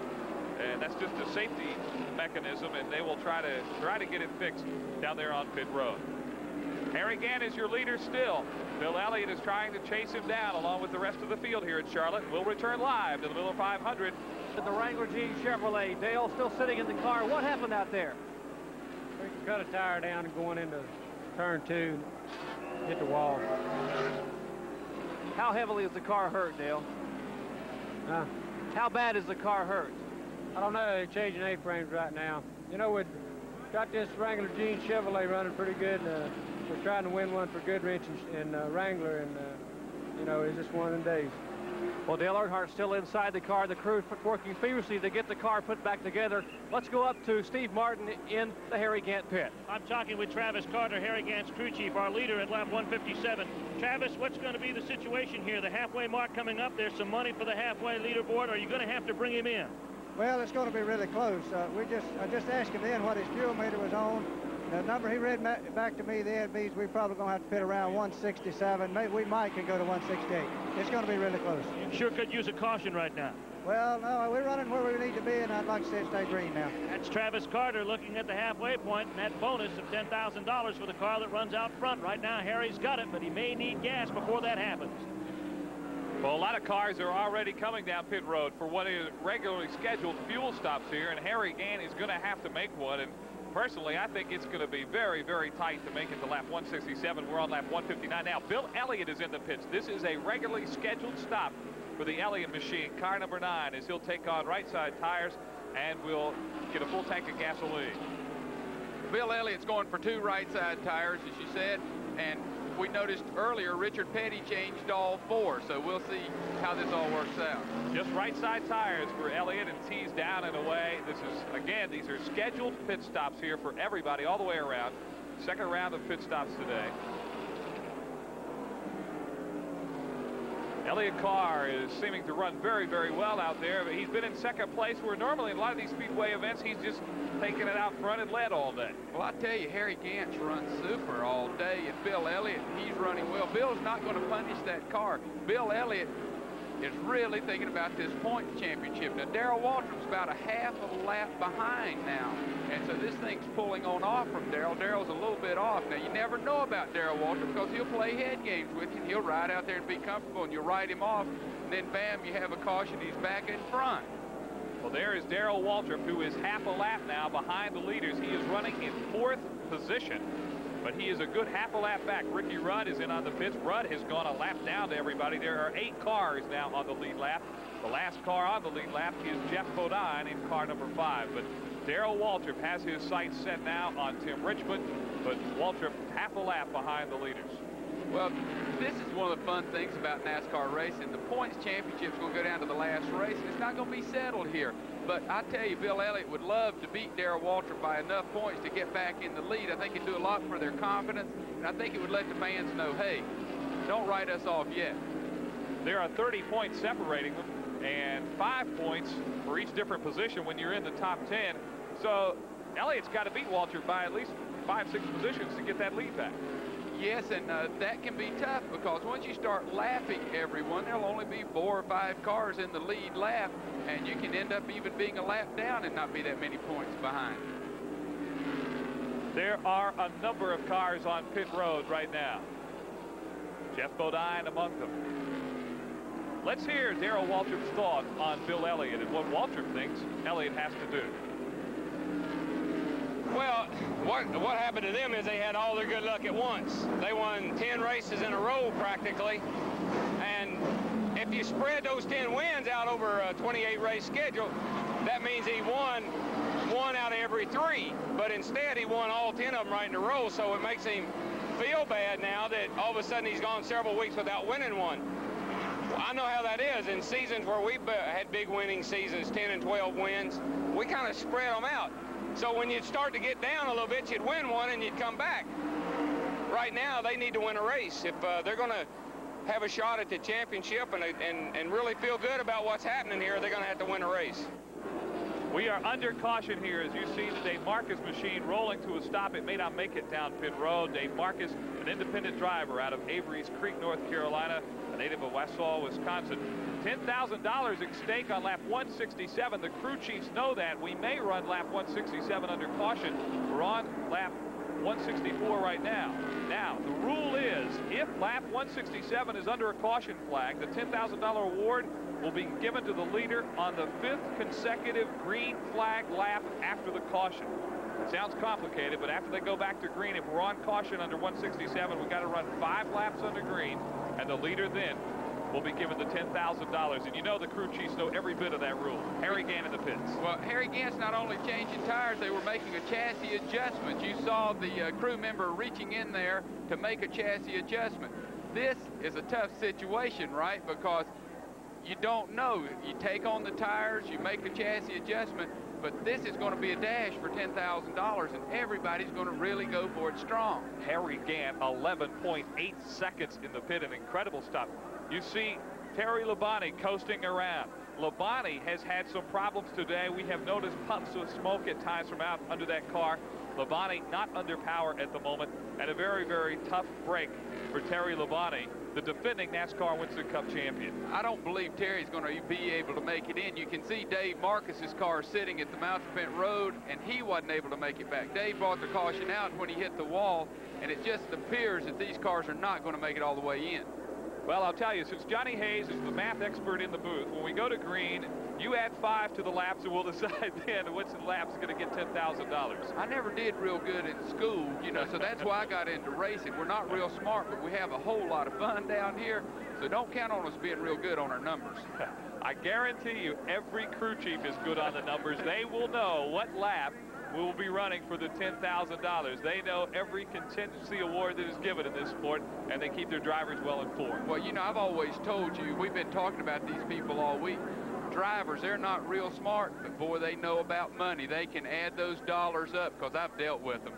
And that's just a safety mechanism, and they will try to get it fixed down there on pit road. Harry Gant is your leader still. Bill Elliott is trying to chase him down along with the rest of the field here at Charlotte. We'll return live to the Miller 500. The Wrangler Jean Chevrolet. Dale still sitting in the car. What happened out there? We cut a tire down and going into turn 2, hit the wall. How heavily is the car hurt, Dale? Huh? How bad is the car hurt? I don't know. They're changing A-frames right now. You know, we've got this Wrangler Jean Chevrolet running pretty good. We're trying to win one for Goodrich and Wrangler, and you know, it's just one of them days. Well, Dale Earnhardt's still inside the car. The crew working feverishly to get the car put back together. Let's go up to Steve Martin in the Harry Gant pit. I'm talking with Travis Carter, Harry Gant's crew chief, our leader at lap 157. Travis, what's going to be the situation here? The halfway mark coming up. There's some money for the halfway leaderboard. Are you going to have to bring him in? Well, it's going to be really close. I just asked him then what his fuel meter was on. The number he read back to me then means we're probably going to have to pit around 167. Maybe we might can go to 168. It's going to be really close. Sure could use a caution right now. Well, no, we're running where we need to be, and I'd like to see it stay green now. That's Travis Carter looking at the halfway point, and that bonus of $10,000 for the car that runs out front. Right now, Harry's got it, but he may need gas before that happens. Well, a lot of cars are already coming down pit road for what is regularly scheduled fuel stops here, and Harry Gant is going to have to make one. And personally, I think it's going to be very, very tight to make it to lap 167. We're on lap 159 now. Bill Elliott is in the pits. This is a regularly scheduled stop for the Elliott machine, car number 9, as he'll take on right side tires and will get a full tank of gasoline. Bill Elliott's going for 2 right side tires, as you said, and we noticed earlier Richard Petty changed all 4, so we'll see how this all works out. Just right side tires for Elliott, and tees down and away. This is, again, these are scheduled pit stops here for everybody all the way around. Second round of pit stops today. Elliott Carr is seeming to run very, very well out there, but he's been in second place, where normally in a lot of these speedway events he's just taking it out front and led all day. Well, I tell you, Harry Gant's run super all day, and Bill Elliott, he's running well. Bill's not going to punish that car. Bill Elliott is really thinking about this points championship. Now, Darrell Waltrip's about a half of a lap behind now, and so this thing's pulling on off from Darrell. Darrell's a little bit off. Now, you never know about Darrell Waltrip because he'll play head games with you, and he'll ride out there and be comfortable, and you'll ride him off, and then, bam, you have a caution. He's back in front. Well, there is Darrell Waltrip, who is half a lap now behind the leaders. He is running in 4th position, but he is a good half a lap back. Ricky Rudd is in on the pits. Rudd has gone a lap down to everybody. There are 8 cars now on the lead lap. The last car on the lead lap is Jeff Bodine in car number 5. But Darrell Waltrip has his sights set now on Tim Richmond, but Waltrip half a lap behind the leaders. Well, this is one of the fun things about NASCAR racing. The points championship is going to go down to the last race, and it's not going to be settled here. But I tell you, Bill Elliott would love to beat Darrell Waltrip by enough points to get back in the lead. I think it'd do a lot for their confidence, and I think it would let the fans know, hey, don't write us off yet. There are 30 points separating them, and 5 points for each different position when you're in the top 10. So Elliott's got to beat Waltrip by at least 5-6 positions to get that lead back. Yes, and that can be tough because once you start lapping everyone, there'll only be 4 or 5 cars in the lead lap, and you can end up even being a lap down and not be that many points behind. There are a number of cars on pit road right now. Jeff Bodine among them. Let's hear Darrell Waltrip's thought on Bill Elliott and what Waltrip thinks Elliott has to do. Well, what happened to them is they had all their good luck at once. They won 10 races in a row practically, and if you spread those 10 wins out over a 28 race schedule, that means he won 1 out of every 3, but instead he won all 10 of them right in a row, so it makes him feel bad now that all of a sudden he's gone several weeks without winning one. Well, I know how that is. In seasons where we've had big winning seasons, 10 and 12 wins, we kind of spread them out. So when you'd start to get down a little bit, you'd win one and you'd come back. Right now, they need to win a race. If they're going to have a shot at the championship and really feel good about what's happening here, they're going to have to win a race. We are under caution here as you see the Dave Marcus machine rolling to a stop. It may not make it down pit road. Dave Marcus, an independent driver out of Avery's Creek, North Carolina, a native of Wausau, Wisconsin. $10,000 at stake on lap 167. The crew chiefs know that. We may run lap 167 under caution. We're on lap 164 right now. Now, the rule is if lap 167 is under a caution flag, the $10,000 award will be given to the leader on the 5th consecutive green flag lap after the caution. It sounds complicated, but after they go back to green, if we're on caution under 167, we've got to run 5 laps under green, and the leader then will be given the $10,000. And you know the crew chiefs know every bit of that rule. Harry Gant in the pits. Well, Harry Gant's not only changing tires, they were making a chassis adjustment. You saw the crew member reaching in there to make a chassis adjustment. This is a tough situation, right? Because you don't know. You take on the tires, you make a chassis adjustment, but this is going to be a dash for $10,000, and everybody's going to really go for it strong. Harry Gant, 11.8 seconds in the pit, an incredible stop. You see Terry Labonte coasting around. Labonte has had some problems today. We have noticed puffs of smoke at times from out under that car. Labonte not under power at the moment, and a very, very tough break for Terry Labonte, the defending NASCAR Winston Cup champion. I don't believe Terry's going to be able to make it in. You can see Dave Marcus's car sitting at the mouth of Pent Road, and he wasn't able to make it back. Dave brought the caution out when he hit the wall, and it just appears that these cars are not going to make it all the way in. Well, I'll tell you, since Johnny Hayes is the math expert in the booth, when we go to green, you add 5 to the laps, and we'll decide then which lap is going to get $10,000. I never did real good in school, you know, so that's why I got into racing. We're not real smart, but we have a whole lot of fun down here, so don't count on us being real good on our numbers. I guarantee you, every crew chief is good on the numbers. They will know what lap we will be running for the $10,000. They know every contingency award that is given in this sport, and they keep their drivers well informed. Well, you know, I've always told you, we've been talking about these people all week. Drivers, they're not real smart, but boy, they know about money. They can add those dollars up because I've dealt with them.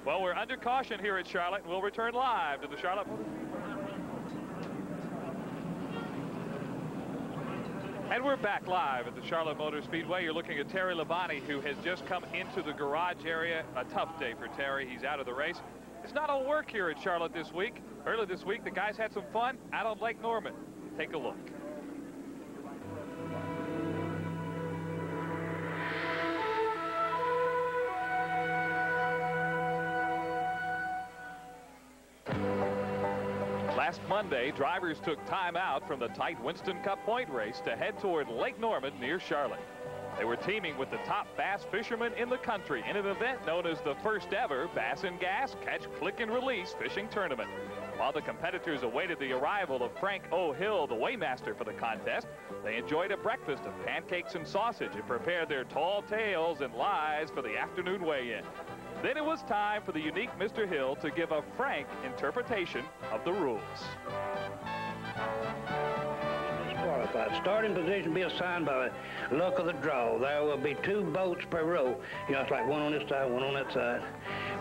Well, we're under caution here at Charlotte, and we'll return live to the Charlotte. And we're back live at the Charlotte Motor Speedway. You're looking at Terry Labonte, who has just come into the garage area. A tough day for Terry. He's out of the race. It's not all work here at Charlotte this week. Earlier this week, the guys had some fun out on Lake Norman. Take a look. Last Monday, drivers took time out from the tight Winston Cup point race to head toward Lake Norman near Charlotte. They were teaming with the top bass fishermen in the country in an event known as the first ever Bass and Gas Catch, Click, and Release fishing tournament. While the competitors awaited the arrival of Frank O. Hill, the weighmaster for the contest, they enjoyed a breakfast of pancakes and sausage and prepared their tall tales and lies for the afternoon weigh-in. Then it was time for the unique Mr. Hill to give a frank interpretation of the rules. Disqualified. Starting position be assigned by luck of the draw. There will be 2 boats per row. You know, it's like one on this side, one on that side.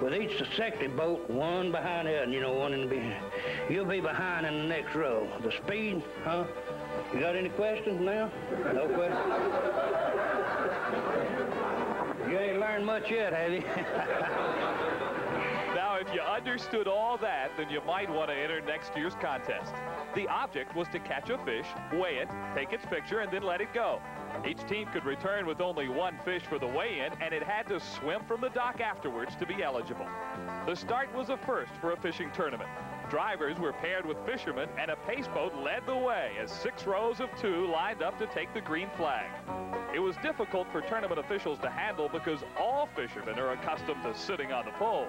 With each successive boat, one behind the other, you know, one in the behind. You'll be behind in the next row. The speed, huh? You got any questions now? No questions? You ain't learned much yet, have you? Now, if you understood all that, then you might want to enter next year's contest. The object was to catch a fish, weigh it, take its picture, and then let it go. Each team could return with only 1 fish for the weigh-in, and it had to swim from the dock afterwards to be eligible. The start was a first for a fishing tournament. Drivers were paired with fishermen, and a pace boat led the way as 6 rows of 2 lined up to take the green flag. It was difficult for tournament officials to handle because all fishermen are accustomed to sitting on the pole.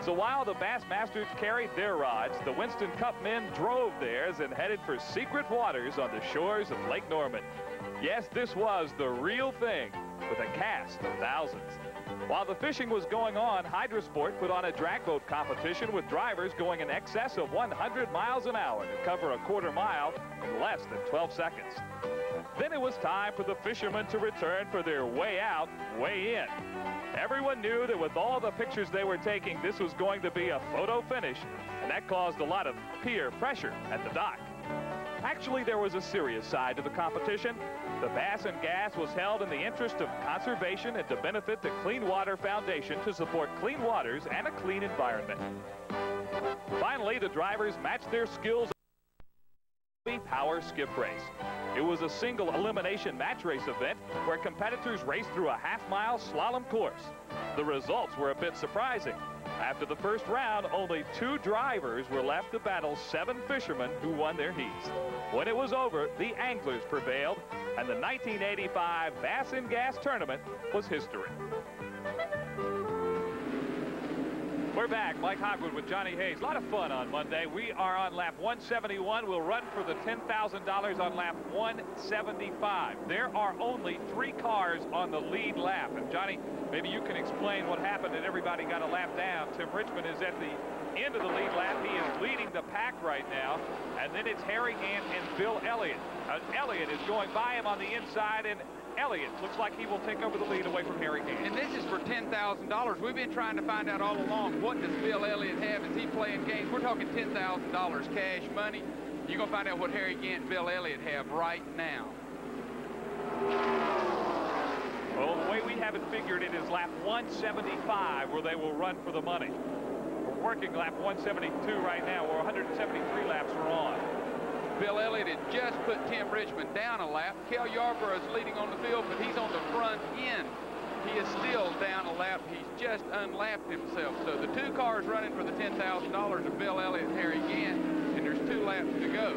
So while the Bass Masters carried their rods, the Winston Cup men drove theirs and headed for secret waters on the shores of Lake Norman. Yes, this was the real thing, with a cast of thousands. While the fishing was going on, Hydrosport put on a drag boat competition with drivers going in excess of 100 miles an hour to cover a quarter mile in less than 12 seconds. Then it was time for the fishermen to return for their way out, way in. Everyone knew that with all the pictures they were taking, this was going to be a photo finish, and that caused a lot of peer pressure at the dock. Actually, there was a serious side to the competition. The Bass and Gas was held in the interest of conservation and to benefit the Clean Water Foundation to support clean waters and a clean environment. Finally, the drivers matched their skills in the power skip race. It was a single elimination match race event where competitors raced through a half-mile slalom course. The results were a bit surprising. After the first round, only 2 drivers were left to battle 7 fishermen who won their heats. When it was over, the anglers prevailed, and the 1985 Bass and Gas Tournament was history. We're back. Mike Hogwood with Johnny Hayes. A lot of fun on Monday. We are on lap 171. We'll run for the $10,000 on lap 175. There are only 3 cars on the lead lap. And Johnny, maybe you can explain what happened and everybody got a lap down. Tim Richmond is at the end of the lead lap. He is leading the pack right now. And then it's Harry Gant and Bill Elliott. Elliott is going by him on the inside, and Elliott looks like he will take over the lead away from Harry Gant. And this is for $10,000. We've been trying to find out all along, what does Bill Elliott have? Is he playing games? We're talking $10,000 cash money. You're going to find out what Harry Gant and Bill Elliott have right now. Well, the way we have it figured, it is lap 175 where they will run for the money. We're working lap 172 right now, where 173 laps are on. Bill Elliott had just put Tim Richmond down a lap. Cale Yarborough is leading on the field, but he's on the front end. He is still down a lap. He's just unlapped himself. So the 2 cars running for the $10,000 are Bill Elliott and Harry Gant, and there's 2 laps to go.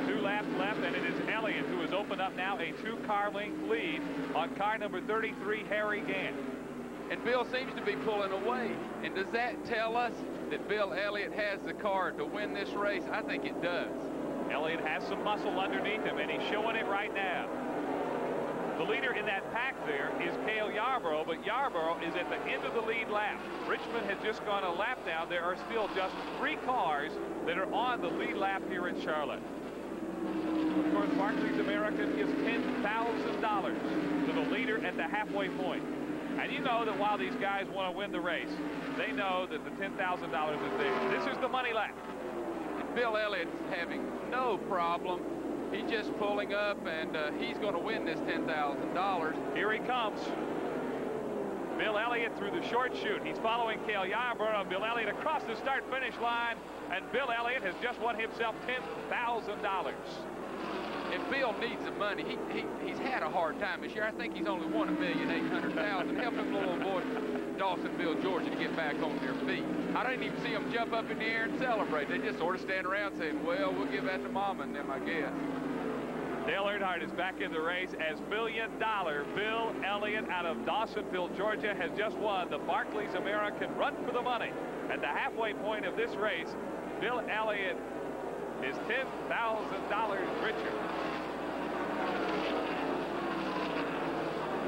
2 laps left, and it is Elliott who has opened up now a 2-car length lead on car number 33, Harry Gant. And Bill seems to be pulling away. And does that tell us that Bill Elliott has the car to win this race? I think it does. Elliott has some muscle underneath him, and he's showing it right now. The leader in that pack there is Cale Yarborough, but Yarborough is at the end of the lead lap. Richmond has just gone a lap down. There are still just 3 cars that are on the lead lap here at Charlotte. Of course, Barclays American gives $10,000 to the leader at the halfway point. And you know that while these guys want to win the race, they know that the $10,000 is there. This is the money lap. Bill Elliott's having no problem. He's just pulling up, and he's going to win this $10,000. Here he comes. Bill Elliott through the short chute. He's following Cale Yarborough. Bill Elliott across the start-finish line, and Bill Elliott has just won himself $10,000. And Bill needs the money. He's had a hard time this year. I think he's only won $1,800,000. Help him little boy Dawsonville, Georgia to get back on their feet. I didn't even see them jump up in the air and celebrate. They just sort of stand around saying, well, we'll give that to Mama and them, I guess. Dale Earnhardt is back in the race as $1 million Bill Elliott out of Dawsonville, Georgia, has just won the Barclays American Run for the Money. At the halfway point of this race, Bill Elliott is $10,000 richer.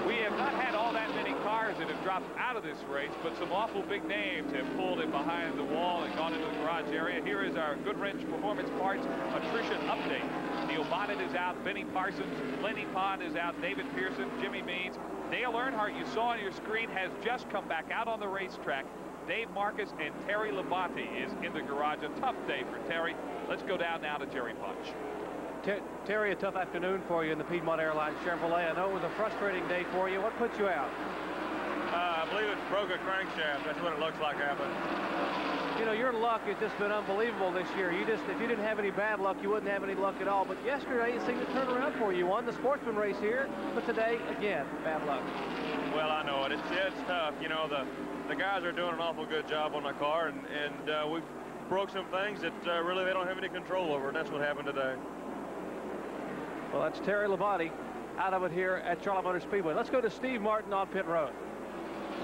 We have not had all that many cars that have dropped out of this race, but some awful big names have pulled in behind the wall and gone into the garage area. Here is our Goodwrench Performance Parts attrition update. Neil Bonnet is out, Benny Parsons, Lenny Pond is out, David Pearson, Jimmy Means. Dale Earnhardt, you saw on your screen, has just come back out on the racetrack. Dave Marcus and Terry Labonte is in the garage. A tough day for Terry. Let's go down now to Jerry Punch. Terry, a tough afternoon for you in the Piedmont Airlines Chevrolet. I know it was a frustrating day for you. What put you out? I believe it broke a crankshaft. That's what it looks like happened. You know, your luck has just been unbelievable this year. If you didn't have any bad luck, you wouldn't have any luck at all. But yesterday, it seemed to turn around for you. You won the Sportsman race here, but today, again, bad luck. Well, I know it. It's tough. You know, the guys are doing an awful good job on my car, and we broke some things that really they don't have any control over. And that's what happened today. Well, that's Terry Labonte out of it here at Charlotte Motor Speedway. Let's go to Steve Martin on pit road.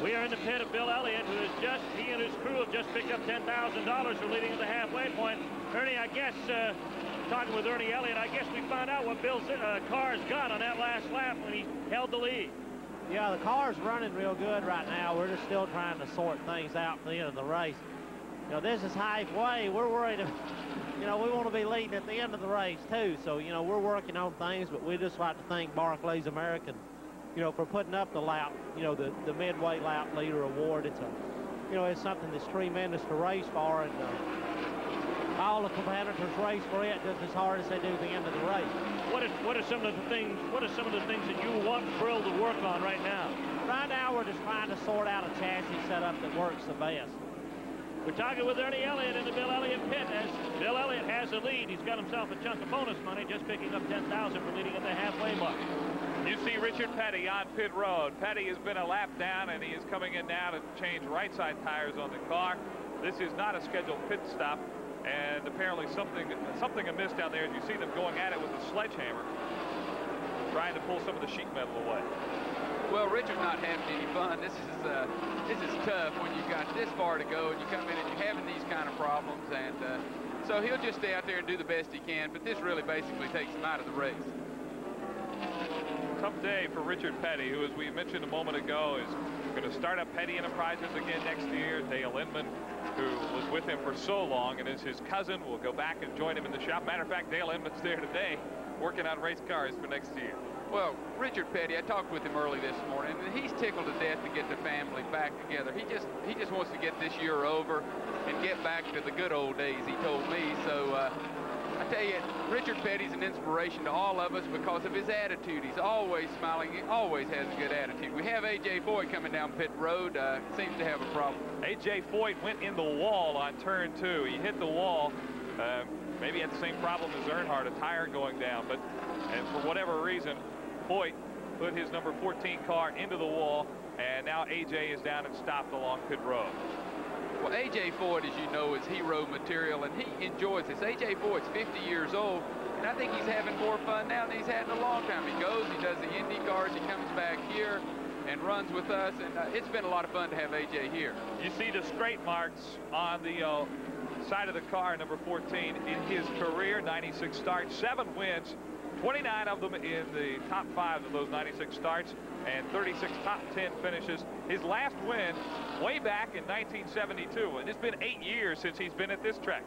We are in the pit of Bill Elliott, he and his crew have just picked up $10,000 for leading at the halfway point. Ernie, I guess, talking with Ernie Elliott, I guess we found out what Bill's car's got on that last lap when he held the lead. Yeah, the car's running real good right now. We're just still trying to sort things out for the end of the race. You know, this is halfway. We're worried, you know, we want to be leading at the end of the race, too. So, you know, we're working on things, but we just like to thank Barclays American, you know, for putting up the lap, you know, the midway lap leader award. It's you know, it's something that's tremendous to race for, and all the competitors race for it just as hard as they do the end of the race. What are some of the things that you want Brill to work on right now? Right now, we're just trying to sort out a chassis setup that works the best. We're talking with Ernie Elliott in the Bill Elliott pit as Bill Elliott has the lead. He's got himself a chunk of bonus money, just picking up $10,000 for leading at the halfway mark. You see Richard Petty on pit road. Petty has been a lap down, and he is coming in now to change right side tires on the car. This is not a scheduled pit stop, and apparently something amiss down there as you see them going at it with a sledgehammer, trying to pull some of the sheet metal away. Well, Richard's not having any fun. This is tough when you've got this far to go and you come in and you're having these kind of problems. And so he'll just stay out there and do the best he can. But this really basically takes him out of the race. Tough day for Richard Petty, who, as we mentioned a moment ago, is going to start up Petty Enterprises again next year. Dale Inman, who was with him for so long and is his cousin, will go back and join him in the shop. Matter of fact, Dale Inman's there today working on race cars for next year. Well, Richard Petty, I talked with him early this morning, and he's tickled to death to get the family back together. He just wants to get this year over and get back to the good old days, he told me. So I tell you, Richard Petty's an inspiration to all of us because of his attitude. He's always smiling. He always has a good attitude. We have A.J. Foyt coming down pit road. Seems to have a problem. A.J. Foyt went in the wall on turn 2. He hit the wall. Maybe had the same problem as Earnhardt, a tire going down. And for whatever reason, Foyt put his number 14 car into the wall, and now A.J. is down and stopped along pit road. Well, A.J. Foyt, as you know, is hero material, and he enjoys this. A.J. Foyt's 50 years old, and I think he's having more fun now than he's had in a long time. He goes, he does the Indy cars, he comes back here and runs with us, and it's been a lot of fun to have A.J. here. You see the straight marks on the side of the car, number 14, in his career, 96 starts, 7 wins, 29 of them in the top 5 of those 96 starts, and 36 top 10 finishes. His last win way back in 1972, and it's been 8 years since he's been at this track.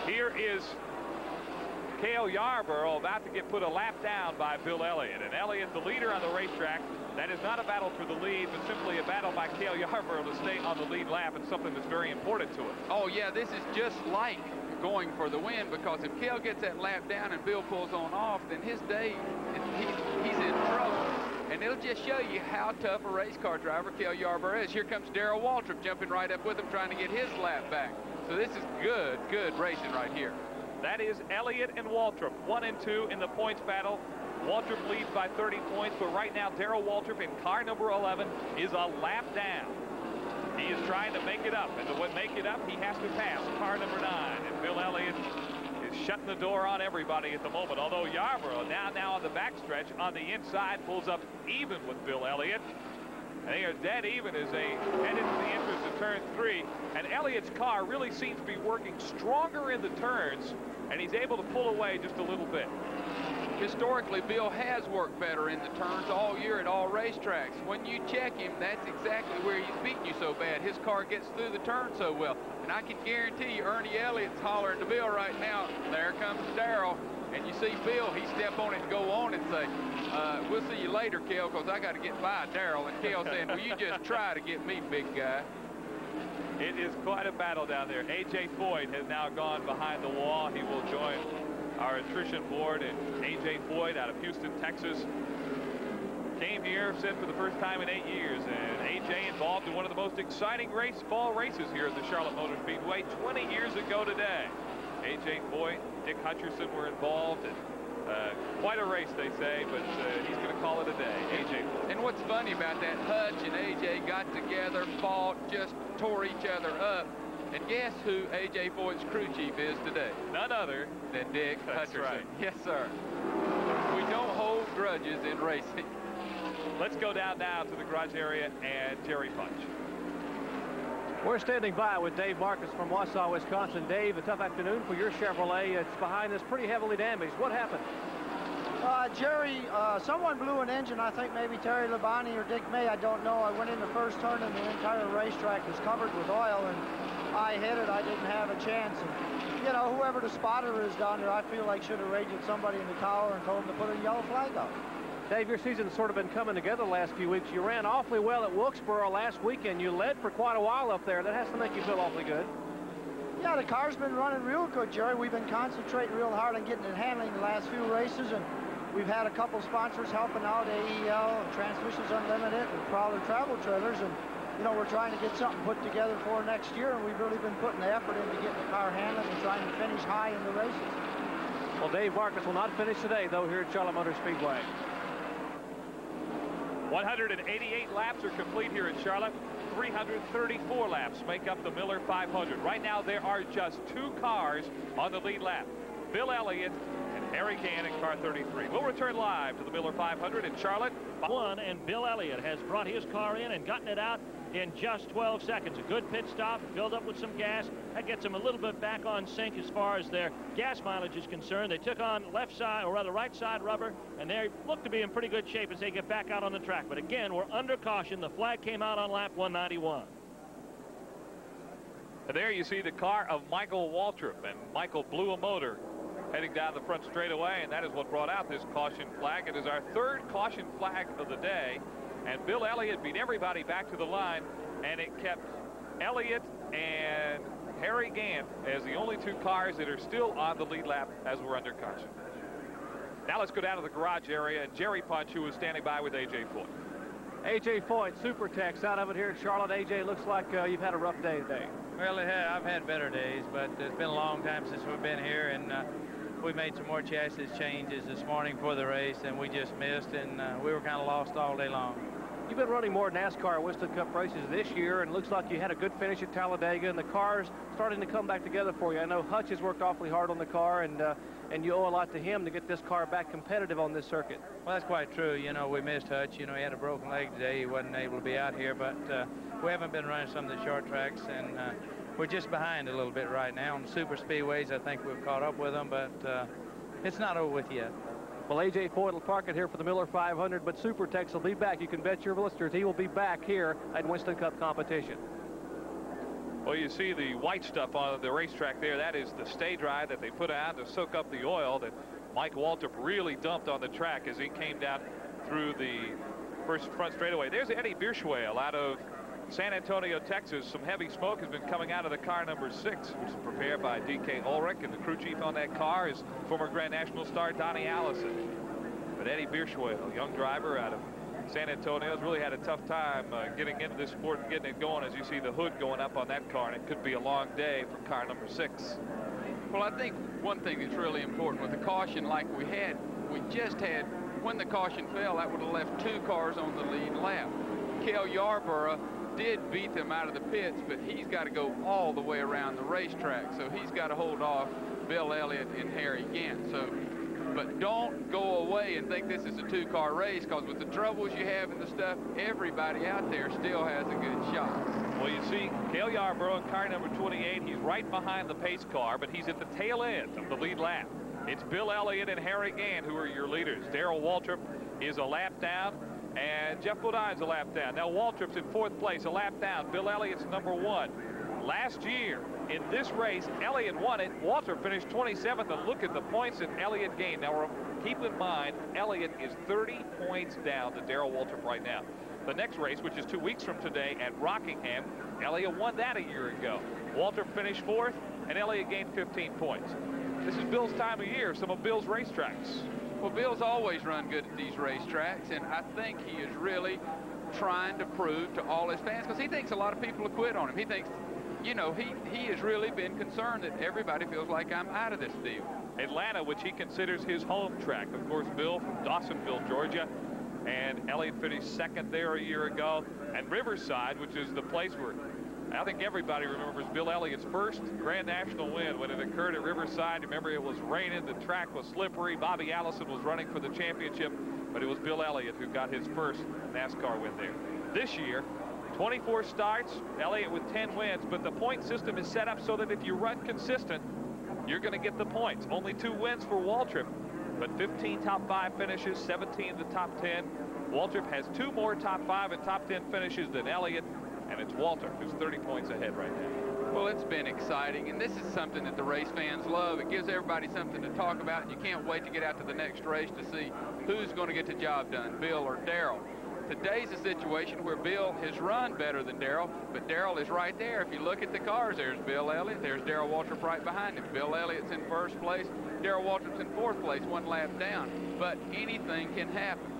Here is Cale Yarborough about to get put a lap down by Bill Elliott. And Elliott, the leader on the racetrack. That is not a battle for the lead, but simply a battle by Cale Yarborough to stay on the lead lap, and something that's very important to him. Oh, yeah, this is just like going for the win, because if Cale gets that lap down and Bill pulls on off, then his day, he's in trouble. And it'll just show you how tough a race car driver Cale Yarborough is. Here comes Darrell Waltrip jumping right up with him, trying to get his lap back. So this is good racing right here. That is Elliott and Waltrip, 1 and 2 in the points battle. Waltrip leads by 30 points, but right now Darrell Waltrip in car number 11 is a lap down. He is trying to make it up, and to make it up, he has to pass car number 9. And Bill Elliott is shutting the door on everybody at the moment, although Yarborough now on the backstretch on the inside pulls up even with Bill Elliott. And they are dead even as they head into the entrance of turn 3. And Elliott's car really seems to be working stronger in the turns, and he's able to pull away just a little bit. Historically, Bill has worked better in the turns all year at all racetracks. When you check him, that's exactly where he's beating you so bad. His car gets through the turn so well. And I can guarantee you, Ernie Elliott's hollering to Bill right now, there comes Darrell. And you see Bill, he step on it and go on and say, we'll see you later, Kel, because I got to get by Darrell. And Kel saying, well, you just try to get me, big guy. It is quite a battle down there. A.J. Foyt has now gone behind the wall. He will join our attrition board. And A.J. Foyt out of Houston, Texas, came here, said, for the first time in 8 years. And A.J. involved in one of the most exciting fall races here at the Charlotte Motor Speedway 20 years ago today. A.J. Foyt, Dick Hutcherson were involved, and quite a race, they say, but he's going to call it a day, A.J. Foyt. And what's funny about that, Hutch and A.J. got together, fought, just tore each other up. And guess who A.J. Foyt's crew chief is today? None other than Dick Hutcherson. Right. Yes, sir. We don't hold grudges in racing. Let's go down now to the garage area and Jerry Punch. We're standing by with Dave Marcus from Wausau, Wisconsin. Dave, a tough afternoon for your Chevrolet. It's behind us, pretty heavily damaged. What happened? Jerry, someone blew an engine. I think maybe Terry Labonte or Dick May. I don't know. I went in the first turn and the entire racetrack was covered with oil, and I hit it. I didn't have a chance. And, you know, whoever the spotter is down there, I feel like should have raged at somebody in the tower and told them to put a yellow flag up. Dave, your season's sort of been coming together the last few weeks. You ran awfully well at Wilkesboro last weekend. You led for quite a while up there. That has to make you feel awfully good. Yeah, the car's been running real good, Jerry. We've been concentrating real hard on getting it handling the last few races, and we've had a couple sponsors helping out, AEL, Transmissions Unlimited, and Prowler Travel Trailers, and you know, we're trying to get something put together for next year, and we've really been putting the effort into getting the car handling and trying to finish high in the races. Well, Dave Marcus will not finish today, though, here at Charlotte Motor Speedway. 188 laps are complete here at Charlotte. 334 laps make up the Miller 500. Right now, there are just 2 cars on the lead lap. Bill Elliott and Harry Gant in car 33. We'll return live to the Miller 500 in Charlotte. And Bill Elliott has brought his car in and gotten it out in just 12 seconds. A good pit stop, filled up with some gas. That gets them a little bit back on sync as far as their gas mileage is concerned. They took on left side, or rather right side rubber, and they look to be in pretty good shape as they get back out on the track. But again, we're under caution. The flag came out on lap 191. And there you see the car of Michael Waltrip, and Michael blew a motor heading down the front straightaway, and that is what brought out this caution flag. It is our 3rd caution flag of the day, and Bill Elliott beat everybody back to the line, and it kept Elliott and Harry Gant as the only 2 cars that are still on the lead lap as we're under caution. Now let's go down to the garage area, and Jerry Punch, who is standing by with A.J. Foyt. A.J. Foyt, Super Tex out of it here at Charlotte. A.J., looks like you've had a rough day today. Well, I've had better days, but it's been a long time since we've been here, and we made some more chassis changes this morning for the race, and we just missed, and we were kind of lost all day long. You've been running more NASCAR Winston Cup races this year, and it looks like you had a good finish at Talladega, and the car's starting to come back together for you. I know Hutch has worked awfully hard on the car, and you owe a lot to him to get this car back competitive on this circuit. Well, that's quite true. You know, we missed Hutch. You know, he had a broken leg today. He wasn't able to be out here, but we haven't been running some of the short tracks, and we're just behind a little bit right now. On the super speedways, I think we've caught up with them, but it's not over with yet. Well, A.J. Foyt will park it here for the Miller 500, but Super Tex will be back. You can bet your listeners he will be back here at Winston Cup competition. Well, you see the white stuff on the racetrack there. That is the stay dry that they put out to soak up the oil that Mike Waltrip really dumped on the track as he came down through the first front straightaway. There's Eddie Bierschwale out of San Antonio, Texas. Some heavy smoke has been coming out of the car number 6, which is prepared by D.K. Ulrich, and the crew chief on that car is former Grand National star Donnie Allison. But Eddie Bierschwale, young driver out of San Antonio, has really had a tough time getting into this sport and getting it going, as you see the hood going up on that car, and it could be a long day for car number 6. Well, I think one thing that's really important with the caution like we just had when the caution fell, that would have left 2 cars on the lead lap. Cale Yarborough did beat them out of the pits, but he's got to go all the way around the racetrack, so he's got to hold off Bill Elliott and Harry Gant. So, but don't go away and think this is a 2-car race, because with the troubles you have and the stuff, everybody out there still has a good shot. Well, you see Cale Yarborough in car number 28. He's right behind the pace car, but he's at the tail end of the lead lap. It's Bill Elliott and Harry Gant who are your leaders. Darrell Waltrip is a lap down, and Jeff Bodine's a lap down. Now Waltrip's in 4th place, a lap down. Bill Elliott's number 1. Last year in this race, Elliott won it. Waltrip finished 27th, and look at the points that Elliott gained. Now keep in mind, Elliott is 30 points down to Darrell Waltrip right now. The next race, which is 2 weeks from today at Rockingham, Elliott won that a year ago. Waltrip finished 4th, and Elliott gained 15 points. This is Bill's time of year, some of Bill's racetracks. Well, Bill's always run good at these racetracks, and I think he is really trying to prove to all his fans, because he thinks a lot of people will quit on him. He thinks, you know, he has really been concerned that everybody feels like I'm out of this deal. Atlanta, which he considers his home track. Of course, Bill from Dawsonville, Georgia, and Elliott finished 2nd there a year ago. And Riverside, which is the place where I think everybody remembers Bill Elliott's first Grand National win when it occurred at Riverside. Remember, it was raining, the track was slippery. Bobby Allison was running for the championship, but it was Bill Elliott who got his first NASCAR win there. This year, 24 starts, Elliott with 10 wins, but the point system is set up so that if you run consistent, you're going to get the points. Only 2 wins for Waltrip, but 15 top 5 finishes, 17 in the top 10. Waltrip has 2 more top 5 and top 10 finishes than Elliott, and it's Walter who's 30 points ahead right now. Well, it's been exciting, and this is something that the race fans love. It gives everybody something to talk about, and you can't wait to get out to the next race to see who's going to get the job done, Bill or Darrell. Today's a situation where Bill has run better than Darrell, but Darrell is right there. If you look at the cars, there's Bill Elliott, there's Darrell Waltrip right behind him. Bill Elliott's in 1st place, Darrell Waltrip's in 4th place, 1 lap down, but anything can happen.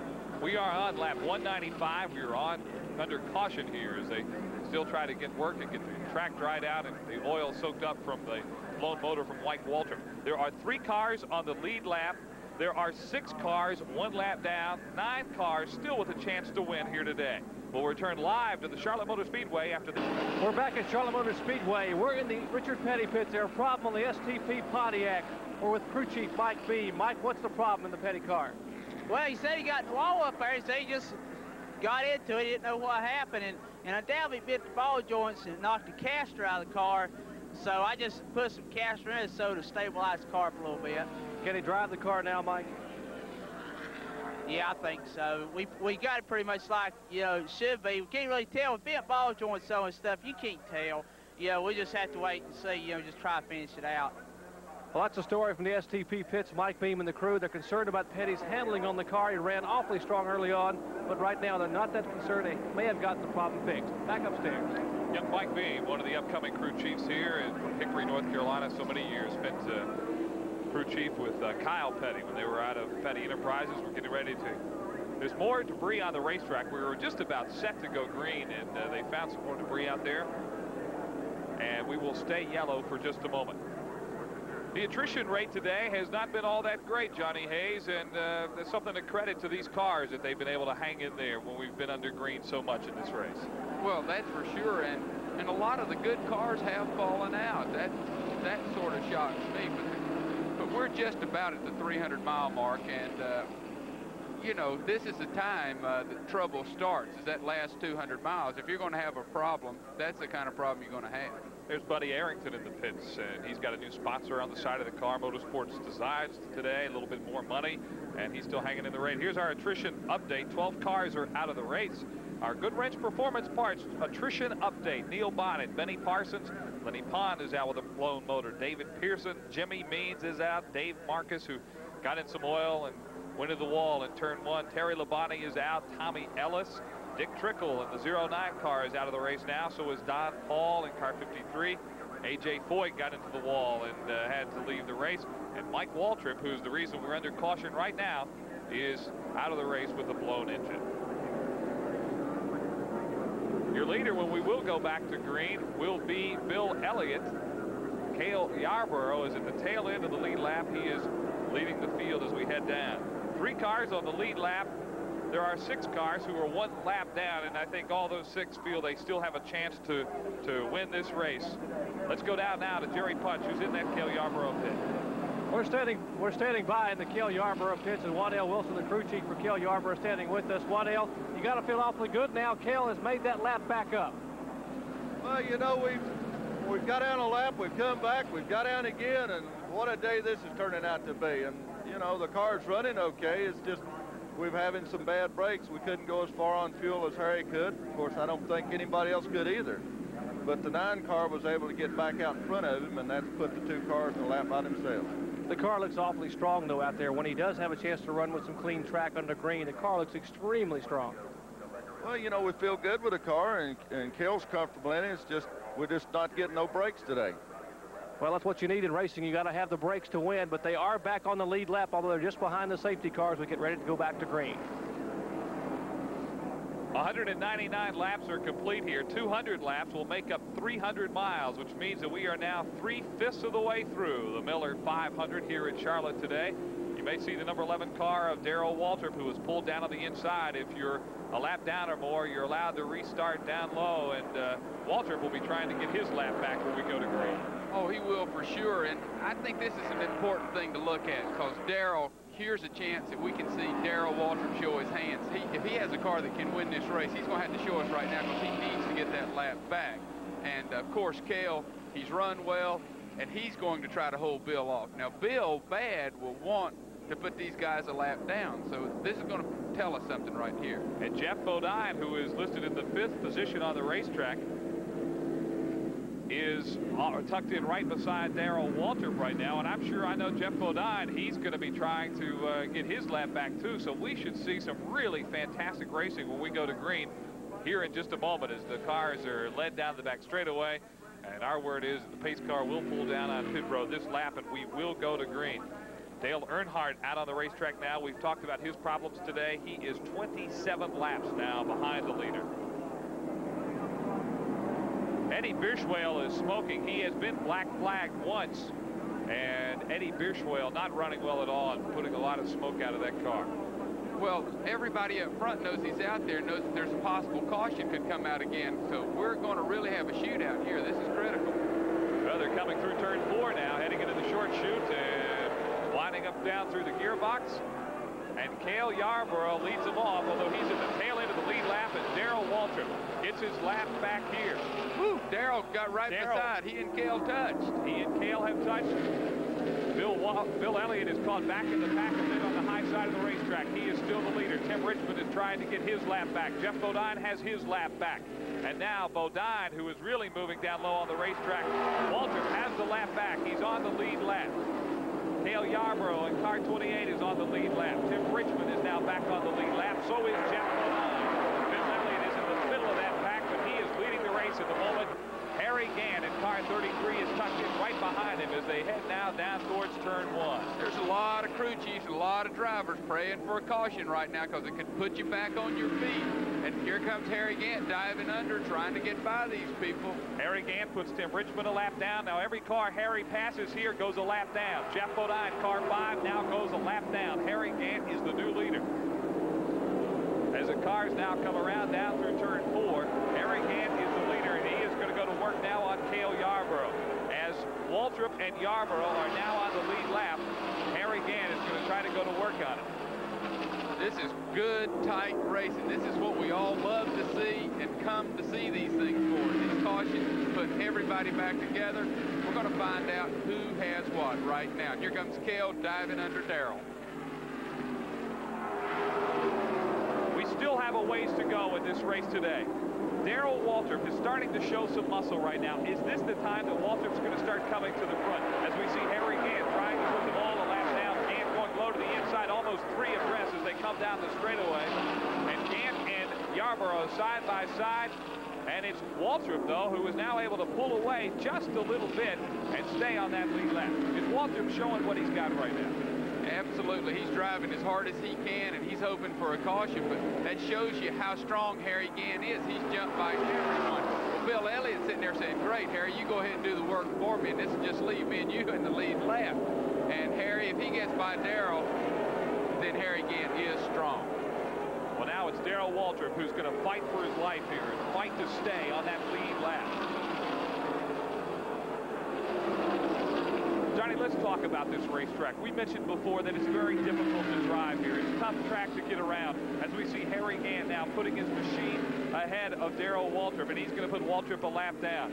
We are on lap 195. We are on under caution here as they still try to get work and get the track dried out and the oil soaked up from the blown motor from Mike Waltrip. There are 3 cars on the lead lap. There are 6 cars, 1 lap down, 9 cars still with a chance to win here today. We'll return live to the Charlotte Motor Speedway after this. We're back at Charlotte Motor Speedway. We're in the Richard Petty pits. There's a problem on the STP Pontiac. We're with crew chief Mike B. Mike, what's the problem in the Petty car? Well, he said he got in the wall up there. He said he just got into it. He didn't know what happened. And I doubt he bit the ball joints and knocked the caster out of the car. So I just put some caster in it so to stabilize the car for a little bit. Can he drive the car now, Mike? Yeah, I think so. We got it pretty much like, you know, it should be. We can't really tell. With bent ball joints and stuff, you can't tell. You know, we just have to wait and see, you know, just try to finish it out. Well, that's a story from the STP pits. Mike Beam and the crew, they're concerned about Petty's handling on the car. He ran awfully strong early on, but right now they're not that concerned. They may have gotten the problem fixed. Back upstairs. Young Mike Beam, one of the upcoming crew chiefs here in Hickory, North Carolina, so many years. Spent crew chief with Kyle Petty when they were out of Petty Enterprises. We're getting ready to. There's more debris on the racetrack. We were just about set to go green, and they found some more debris out there. And we will stay yellow for just a moment. The attrition rate today has not been all that great, Johnny Hayes, and there's something to credit to these cars that they've been able to hang in there when we've been under green so much in this race. Well, that's for sure, and a lot of the good cars have fallen out. That sort of shocks me, but we're just about at the 300-mile mark, and you know, this is the time that trouble starts, is that last 200 miles. If you're going to have a problem, that's the kind of problem you're going to have. There's Buddy Arrington in the pits, and he's got a new sponsor on the side of the car, Motorsports Designs, today, a little bit more money, and he's still hanging in the race. Here's our attrition update. 12 cars are out of the race. Our Good Wrench Performance Parts attrition update. Neil Bonnet, Benny Parsons, Lenny Pond is out with a blown motor. David Pearson, Jimmy Means is out. Dave Marcus, who got in some oil and went to the wall in turn 1. Terry Labonte is out. Tommy Ellis. Dick Trickle in the 09 car is out of the race now. So is Don Paul in car 53. A.J. Foyt got into the wall and had to leave the race. And Mike Waltrip, who's the reason we're under caution right now, is out of the race with a blown engine. Your leader, when we will go back to green, will be Bill Elliott. Cale Yarborough is at the tail end of the lead lap. He is leading the field as we head down. 3 cars on the lead lap. There are 6 cars who are 1 lap down, and I think all those 6 feel they still have a chance to win this race. Let's go down now to Jerry Punch, who's in that Cale Yarborough pit. We're standing by in the Cale Yarborough pits, and Waddell Wilson, the crew chief for Cale Yarborough, standing with us. Waddell, you got to feel awfully good now. Cale has made that lap back up. Well, you know, we've got down a lap, we've come back, we've got down again, and what a day this is turning out to be. And, you know, the car's running okay. It's just we're having some bad brakes. We couldn't go as far on fuel as Harry could. Of course, I don't think anybody else could either. But the 9 car was able to get back out in front of him, and that's put the 2 cars in the lap by themselves. The car looks awfully strong, though, out there. When he does have a chance to run with some clean track under green, the car looks extremely strong. Well, you know, we feel good with the car, and Cale's comfortable in it. It's just we're just not getting no brakes today. Well, that's what you need in racing. You got to have the brakes to win, but they are back on the lead lap, although they're just behind the safety cars. We get ready to go back to green. 199 laps are complete here. 200 laps will make up 300 miles, which means that we are now 3/5 of the way through the Miller 500 here in Charlotte today. You may see the number 11 car of Darrell Waltrip, who was pulled down on the inside. If you're a lap down or more, you're allowed to restart down low, and Waltrip will be trying to get his lap back when we go to green. Oh, he will for sure, and I think this is an important thing to look at, because Darrell, here's a chance that we can see Darrell Waltrip show his hands. If he has a car that can win this race, he's going to have to show us right now, because he needs to get that lap back. And, of course, Cale, he's run well, and he's going to try to hold Bill off. Now, Bill Bad will want to put these guys a lap down, so this is going to tell us something right here. And Jeff Bodine, who is listed in the 5th position on the racetrack, is tucked in right beside Darrell Waltrip right now, and I'm sure I know Jeff Bodine, he's going to be trying to get his lap back too, so we should see some really fantastic racing when we go to green here in just a moment as the cars are led down the back straightaway, and our word is the pace car will pull down on pit road this lap, and we will go to green. Dale Earnhardt out on the racetrack now. We've talked about his problems today. He is 27 laps now behind the leader. Eddie Bishwell is smoking. He has been black flagged once, and Eddie Bishwell not running well at all and putting a lot of smoke out of that car. Well, everybody up front knows he's out there, knows that there's a possible caution could come out again, so we're going to really have a shootout here. This is critical. Well, they're coming through turn 4 now, heading into the short chute and winding up down through the gearbox. And Cale Yarborough leads them off, although he's at the tail end of the lead lap, and Darrell Waltrip gets his lap back here. Woo, Darrell got right beside. He and Cale touched. He and Cale have touched. Bill Elliott is caught back in the pack a bit on the high side of the racetrack. He is still the leader. Tim Richmond is trying to get his lap back. Jeff Bodine has his lap back. And now Bodine, who is really moving down low on the racetrack, Waltrip has the lap back. He's on the lead lap. Cale Yarborough in car 28 is on the lead lap. Tim Richmond is now back on the lead lap. So is Jeff Bodine. Bill Elliott is in the middle of that pack, but he is leading the race at the moment. Harry Gant in car 33 is tucked in right behind him as they head now down towards turn 1. There's a lot of crew chiefs, a lot of drivers praying for a caution right now, because it could put you back on your feet. And here comes Harry Gant diving under, trying to get by these people. Harry Gant puts Tim Richmond a lap down. Now every car Harry passes here goes a lap down. Jeff Bodine, car 5, now goes a lap down. Harry Gant is the new leader. As the cars now come around down through turn 4, Harry Gant is the leader, and he is going to go to work now on Cale Yarborough. As Waltrip and Yarborough are now on the lead lap, Harry Gant is going to try to go to work on it. This is good, tight racing. This is what we all love to see and come to see these things for. These cautions put everybody back together. We're going to find out who has what right now. Here comes Cale diving under Darrell. We still have a ways to go in this race today. Darrell Waltrip is starting to show some muscle right now. Is this the time that Waltrip's going to start coming to the front? As we see Harry Gant trying to put them all a lap down. Gant going low to the inside, almost 3 abreast as they come down the straightaway. And Gant and Yarborough side by side. And it's Waltrip, though, who is now able to pull away just a little bit and stay on that lead lap. Is Waltrip showing what he's got right now? Absolutely. He's driving as hard as he can, and he's hoping for a caution, but that shows you how strong Harry Gant is. He's jumped by everyone. Well, Bill Elliott's sitting there saying, great, Harry, you go ahead and do the work for me, and this will just leave me and you in the lead lap. And Harry, if he gets by Darrell, then Harry Gant is strong. Well, now it's Darrell Waltrip who's going to fight for his life here and fight to stay on that lead lap. Johnny, let's talk about this racetrack. We mentioned before that it's very difficult to drive here. It's a tough track to get around, as we see Harry Gant now putting his machine ahead of Darrell Waltrip, and he's going to put Waltrip a lap down.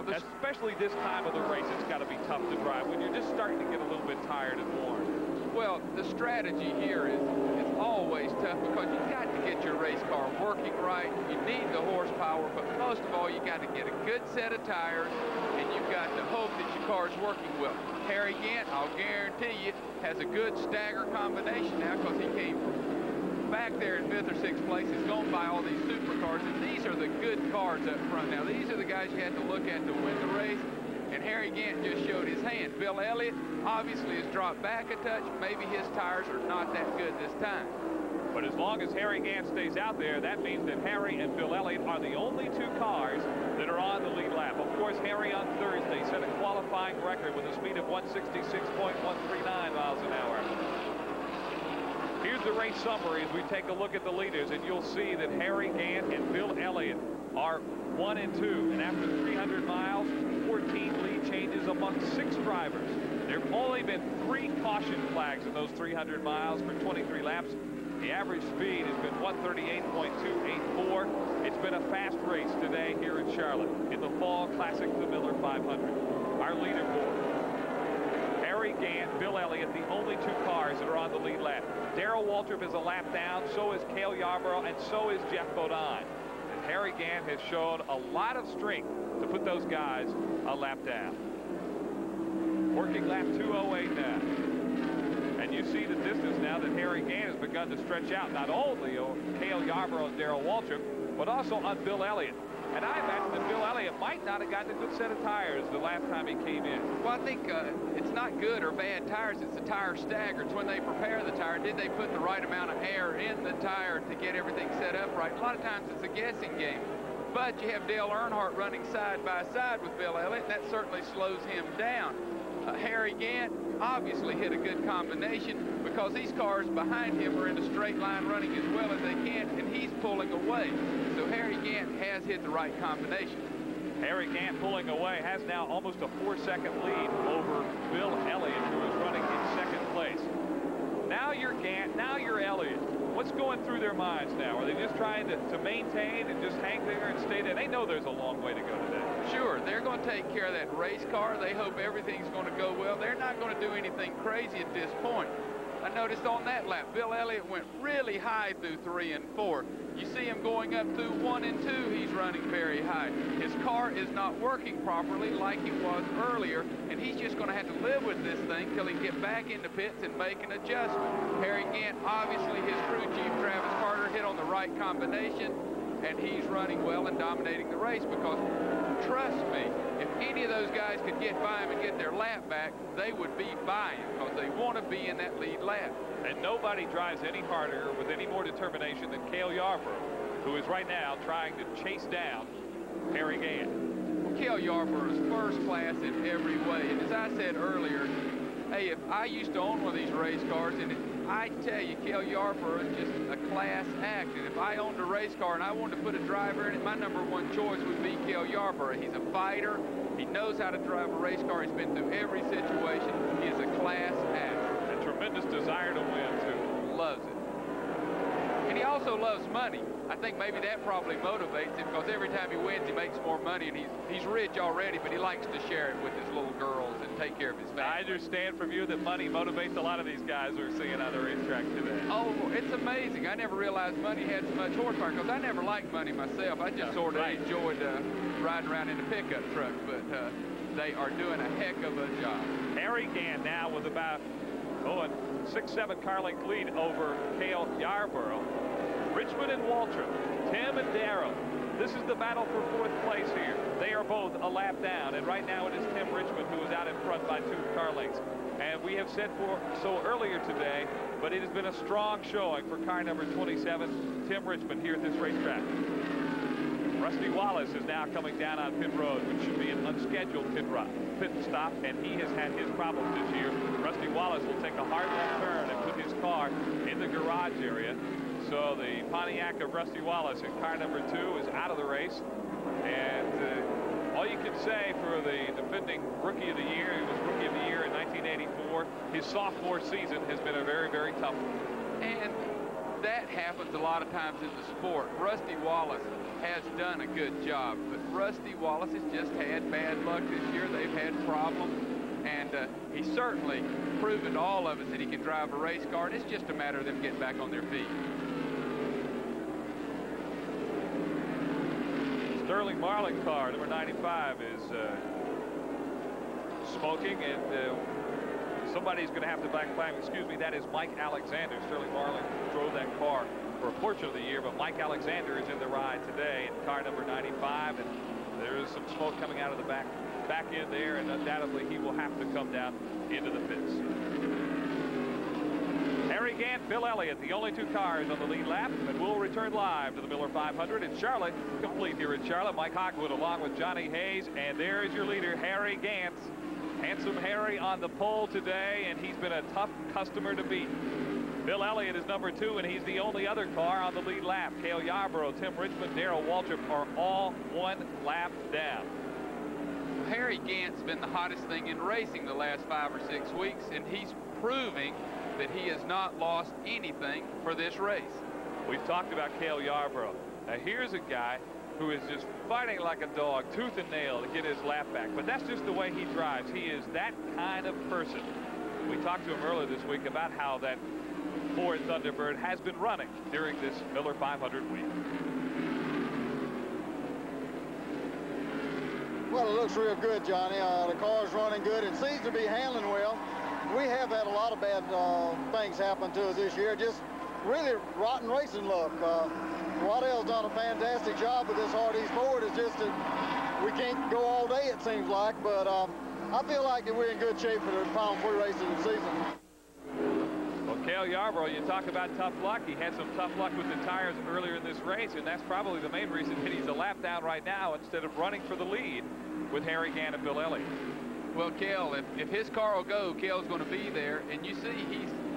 Especially this time of the race, it's got to be tough to drive when you're just starting to get a little bit tired and worn. Well, the strategy here is always tough because you've got to get your race car working right. You need the horsepower, but most of all, you got to get a good set of tires, and you've got to hope that your car is working well. Harry Gant, I'll guarantee you, has a good stagger combination now because he came from back there in 5th or 6th place. He's going by all these supercars, and these are the good cars up front. Now, these are the guys you had to look at to win the race. And Harry Gant just showed his hand. Bill Elliott obviously has dropped back a touch. Maybe his tires are not that good this time. But as long as Harry Gant stays out there, that means that Harry and Bill Elliott are the only two cars that are on the lead lap. Of course, Harry on Thursday set a qualifying record with a speed of 166.139 miles an hour. Here's the race summary as we take a look at the leaders, and you'll see that Harry Gant and Bill Elliott are 1 and 2. And after 300 miles, 14 lead changes among 6 drivers. There have only been 3 caution flags in those 300 miles for 23 laps. The average speed has been 138.284. It's been a fast race today here in Charlotte in the Fall Classic, the Miller 500. Our leaderboard: Harry Gant, Bill Elliott, the only 2 cars that are on the lead lap. Darrell Waltrip is a lap down, so is Cale Yarborough, and so is Jeff Bodine. And Harry Gant has shown a lot of strength to put those guys a lap down. Working lap 208 now. And you see the distance now that Harry Gant has begun to stretch out, not only on Cale Yarborough and Darrell Waltrip, but also on Bill Elliott. And I imagine that Bill Elliott might not have gotten a good set of tires the last time he came in. Well, I think it's not good or bad tires. It's the tire stagger. It's when they prepare the tire. Did they put the right amount of air in the tire to get everything set up right? A lot of times it's a guessing game. But you have Dale Earnhardt running side by side with Bill Elliott. That certainly slows him down. Harry Gant obviously hit a good combination because these cars behind him are in a straight line running as well as they can, and he's pulling away. So Harry Gant has hit the right combination. Harry Gant pulling away has now almost a 4-second lead over Bill Elliott, who is running in 2nd place. Now you're Gant, now you're Elliott. What's going through their minds now? Are they just trying to maintain and just hang there and stay there? They know there's a long way to go today. Sure, they're going to take care of that race car. They hope everything's going to go well. They're not going to do anything crazy at this point. I noticed on that lap, Bill Elliott went really high through 3 and 4. You see him going up through 1 and 2, he's running very high. His car is not working properly like it was earlier, and he's just going to have to live with this thing till he can get back into pits and make an adjustment. Harry Gant, obviously his crew chief, Travis Carter, hit on the right combination, and he's running well and dominating the race because, trust me, if any of those guys could get by him and get their lap back, they would be by him because they want to be in that lead lap. And nobody drives any harder with any more determination than Cale Yarborough, who is right now trying to chase down Harry Gant. Well, Cale Yarborough is first class in every way. And as I said earlier, hey, if I used to own one of these race cars, and I tell you, Cale Yarborough is just a class act. And if I owned a race car and I wanted to put a driver in it, my #1 choice would be Cale Yarborough. He's a fighter. He knows how to drive a race car. He's been through every situation. He is a class act. A tremendous desire to win, too. Loves it. And he also loves money. I think maybe that probably motivates him because every time he wins, he makes more money, and he's rich already, but he likes to share it with his little girls and take care of his family. I understand from you that money motivates a lot of these guys we're seeing on the racetrack today. Oh, it's amazing. I never realized money had so much horsepower because I never liked money myself. I just sort of enjoyed riding around in a pickup truck, but they are doing a heck of a job. Harry Gant now with about a 6-7 car length lead over Cale Yarborough. Richmond and Waltrip, Tim and Darrell. This is the battle for 4th place here. They are both a lap down, and right now it is Tim Richmond who is out in front by 2 car lengths. And we have said so earlier today, but it has been a strong showing for car number 27, Tim Richmond, here at this racetrack. Rusty Wallace is now coming down on pit road, which should be an unscheduled pit stop, and he has had his problems this year. Rusty Wallace will take a hard left turn and put his car in the garage area. So the Pontiac of Rusty Wallace in car number 2 is out of the race. And all you can say for the defending Rookie of the Year, he was Rookie of the Year in 1984. His sophomore season has been a very, very tough one. And that happens a lot of times in the sport. Rusty Wallace has done a good job, but Rusty Wallace has just had bad luck this year. They've had problems, and he's certainly proven to all of us that he can drive a race car, and it's just a matter of them getting back on their feet. Sterling Marlin car, number 95, is smoking, and somebody's going to have to back climb. Excuse me, that is Mike Alexander. Sterling Marlin drove that car for a portion of the year, but Mike Alexander is in the ride today in car number 95, and there is some smoke coming out of the back end there, and undoubtedly he will have to come down into the pits. Harry Gant, Bill Elliott, the only 2 cars on the lead lap, and we'll return live to the Miller 500 in Charlotte, complete here in Charlotte. Mike Hogwood along with Johnny Hayes, and there is your leader, Harry Gant. Handsome Harry on the pole today, and he's been a tough customer to beat. Bill Elliott is number 2, and he's the only other car on the lead lap. Cale Yarborough, Tim Richmond, Darrell Waltrip are all 1 lap down. Harry Gant's been the hottest thing in racing the last 5 or 6 weeks, and he's proving that he has not lost anything for this race. We've talked about Cale Yarborough. Now here's a guy who is just fighting like a dog, tooth and nail, to get his lap back. But that's just the way he drives. He is that kind of person. We talked to him earlier this week about how that Ford Thunderbird has been running during this Miller 500 week. Well, it looks real good, Johnny. The car's running good. It seems to be handling well. We have had a lot of bad things happen to us this year. Just really rotten racing luck. Waddell's done a fantastic job with this Hardee's Ford. It's just that we can't go all day, it seems like. But I feel like that we're in good shape for the final 4 races of the season. Well, Cale Yarborough, you talk about tough luck. He had some tough luck with the tires earlier in this race, and that's probably the main reason that he's a lap down right now instead of running for the lead with Harry Gant and Bill Elliott. Well, Cale, if his car will go, Cale's going to be there, and you see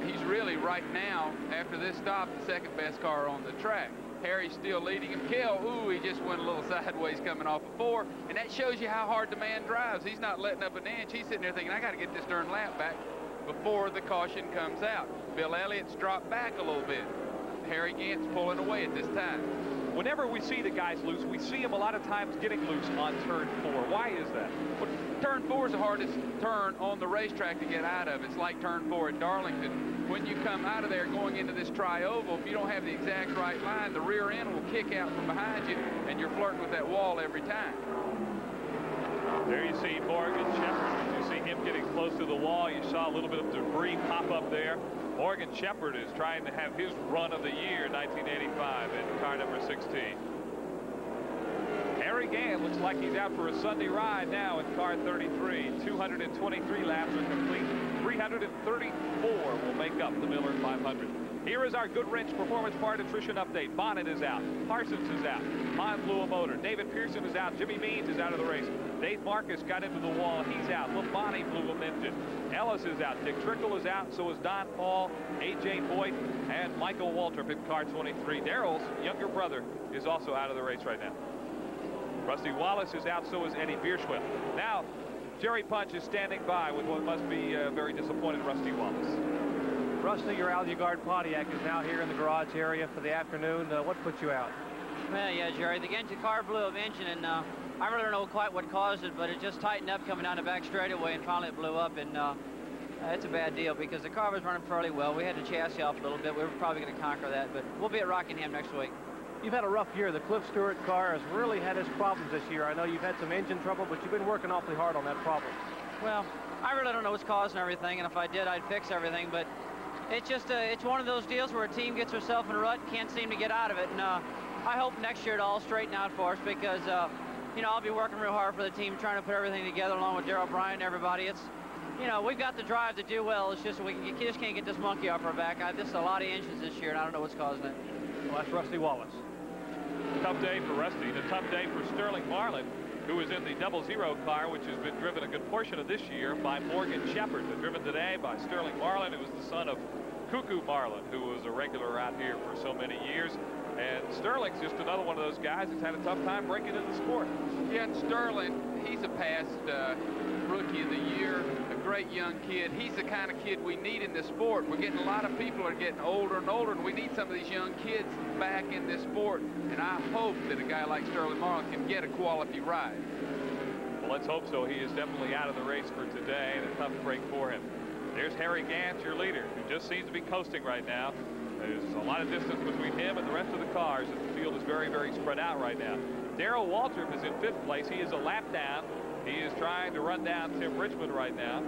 he's really right now, after this stop, the 2nd best car on the track. Harry's still leading him. Cale, ooh, he just went a little sideways coming off of 4, and that shows you how hard the man drives. He's not letting up an inch. He's sitting there thinking, I got to get this darn lap back before the caution comes out. Bill Elliott's dropped back a little bit. Harry Gant's pulling away at this time. Whenever we see the guys loose, we see them a lot of times getting loose on turn 4. Why is that? Well, turn 4 is the hardest turn on the racetrack to get out of. It's like turn 4 at Darlington. When you come out of there going into this tri-oval, if you don't have the exact right line, the rear end will kick out from behind you, and you're flirting with that wall every time. There you see Morgan Shepherd. You see him getting close to the wall. You saw a little bit of debris pop up there. Morgan Shepherd is trying to have his run of the year, 1985, in car number 16. Harry Gant looks like he's out for a Sunday ride now in car 33. 223 laps are complete. 334 will make up the Miller 500. Here is our Goodwrench Performance Part Attrition Update. Bonnet is out. Parsons is out. Hahn blew a motor. David Pearson is out. Jimmy Means is out of the race. Dave Marcus got into the wall. He's out. Labonte blew an engine. Ellis is out. Dick Trickle is out. So is Don Paul, A.J. Boyd, and Michael Waltrip in car 23. Darrell's younger brother is also out of the race right now. Rusty Wallace is out. So is Eddie Bierschwip. Now, Jerry Punch is standing by with what must be very disappointed Rusty Wallace. Rusty, your Aluguard Pontiac is now here in the garage area for the afternoon. What put you out? Well, yeah, Jerry, the car blew an engine, and I really don't know quite what caused it, but it just tightened up coming down the back straightaway, and finally it blew up, and it's a bad deal because the car was running fairly well. We had the chassis off a little bit. We were probably going to conquer that, but we'll be at Rockingham next week. You've had a rough year. The Cliff Stewart car has really had its problems this year. I know you've had some engine trouble, but you've been working awfully hard on that problem. Well, I really don't know what's causing everything, and if I did, I'd fix everything, but it's just it's one of those deals where a team gets herself in a rut and can't seem to get out of it, and I hope next year it'll all straighten out for us because, you know, I'll be working real hard for the team trying to put everything together along with Darrell Bryant and everybody. It's, you know, we've got the drive to do well. It's just we just can't get this monkey off our back. This is a lot of engines this year, and I don't know what's causing it. Well, that's Rusty Wallace. Tough day for Rusty, and a tough day for Sterling Marlin, who is in the 00 car, which has been driven a good portion of this year by Morgan Shepherd. Been driven today by Sterling Marlin, who is the son of Cuckoo Marlin, who was a regular out here for so many years. And Sterling's just another one of those guys that's had a tough time breaking into the sport. Yeah, and Sterling, he's a past Rookie of the Year, a great young kid. He's the kind of kid we need in this sport. We're getting a lot of people are getting older and older, and we need some of these young kids back in this sport. And I hope that a guy like Sterling Marlin can get a quality ride. Well, let's hope so. He is definitely out of the race for today, and a tough break for him. There's Harry Gant, your leader, who just seems to be coasting right now. There's a lot of distance between him and the rest of the cars, and the field is very, very spread out right now. Darrell Waltrip is in 5th place. He is a lap down. He is trying to run down Tim Richmond right now.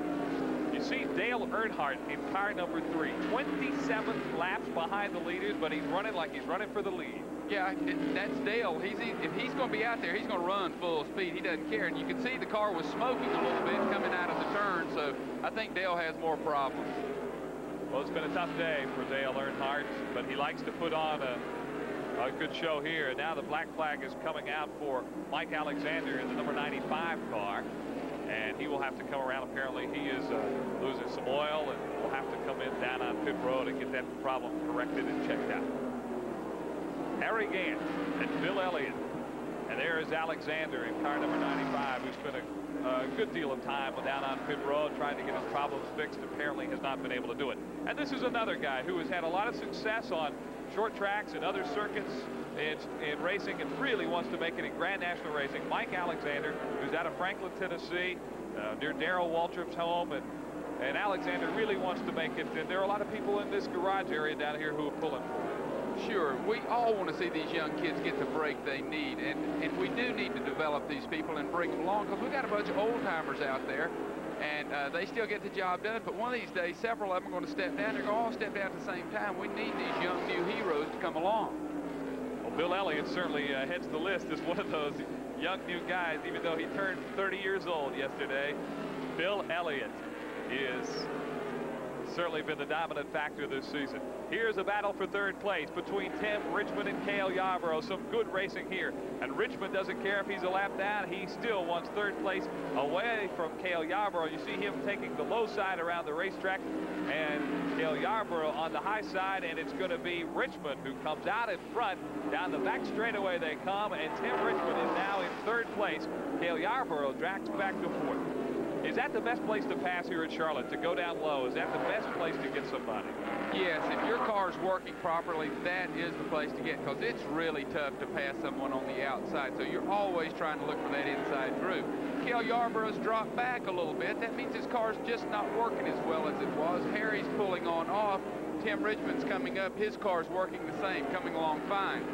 You see Dale Earnhardt in car number 3, 27 laps behind the leaders, but he's running like he's running for the lead. Yeah, that's Dale. If he's going to be out there, he's going to run full speed. He doesn't care. And you can see the car was smoking a little bit coming out of the turn, so I think Dale has more problems. Well, it's been a tough day for Dale Earnhardt, but he likes to put on a good show here. And now the black flag is coming out for Mike Alexander in the number 95 car. And he will have to come around. Apparently, he is losing some oil and will have to come in down on pit road and get that problem corrected and checked out. Harry Gant and Bill Elliott. And there is Alexander in car number 95, who spent a good deal of time down on pit road trying to get his problems fixed. Apparently has not been able to do it. And this is another guy who has had a lot of success on short tracks and other circuits in racing and really wants to make it in Grand National racing. Mike Alexander, who's out of Franklin, Tennessee, near Darrell Waltrip's home. And Alexander really wants to make it. And there are a lot of people in this garage area down here who are pulling for it. Sure, we all want to see these young kids get the break they need, and we do need to develop these people and bring them along, because we've got a bunch of old-timers out there, and they still get the job done, but one of these days, several of them are going to step down. They're going to all step down at the same time. We need these young new heroes to come along. Well, Bill Elliott certainly heads the list as one of those young new guys, even though he turned 30 years old yesterday. Bill Elliott is certainly been the dominant factor this season. Here's a battle for 3rd place between Tim Richmond and Cale Yarborough. Some good racing here. And Richmond doesn't care if he's a lap down. He still wants 3rd place away from Cale Yarborough. You see him taking the low side around the racetrack and Cale Yarborough on the high side. And it's going to be Richmond who comes out in front. Down the back straightaway they come. And Tim Richmond is now in 3rd place. Cale Yarborough tracks back to 4th. Is that the best place to pass here at Charlotte, to go down low? Is that the best place to get somebody? Yes, if your car's working properly, that is the place to get, because it's really tough to pass someone on the outside. So you're always trying to look for that inside groove. Cale Yarborough's dropped back a little bit. That means his car's just not working as well as it was. Harry's pulling on off. Tim Richmond's coming up. His car's working the same, coming along fine.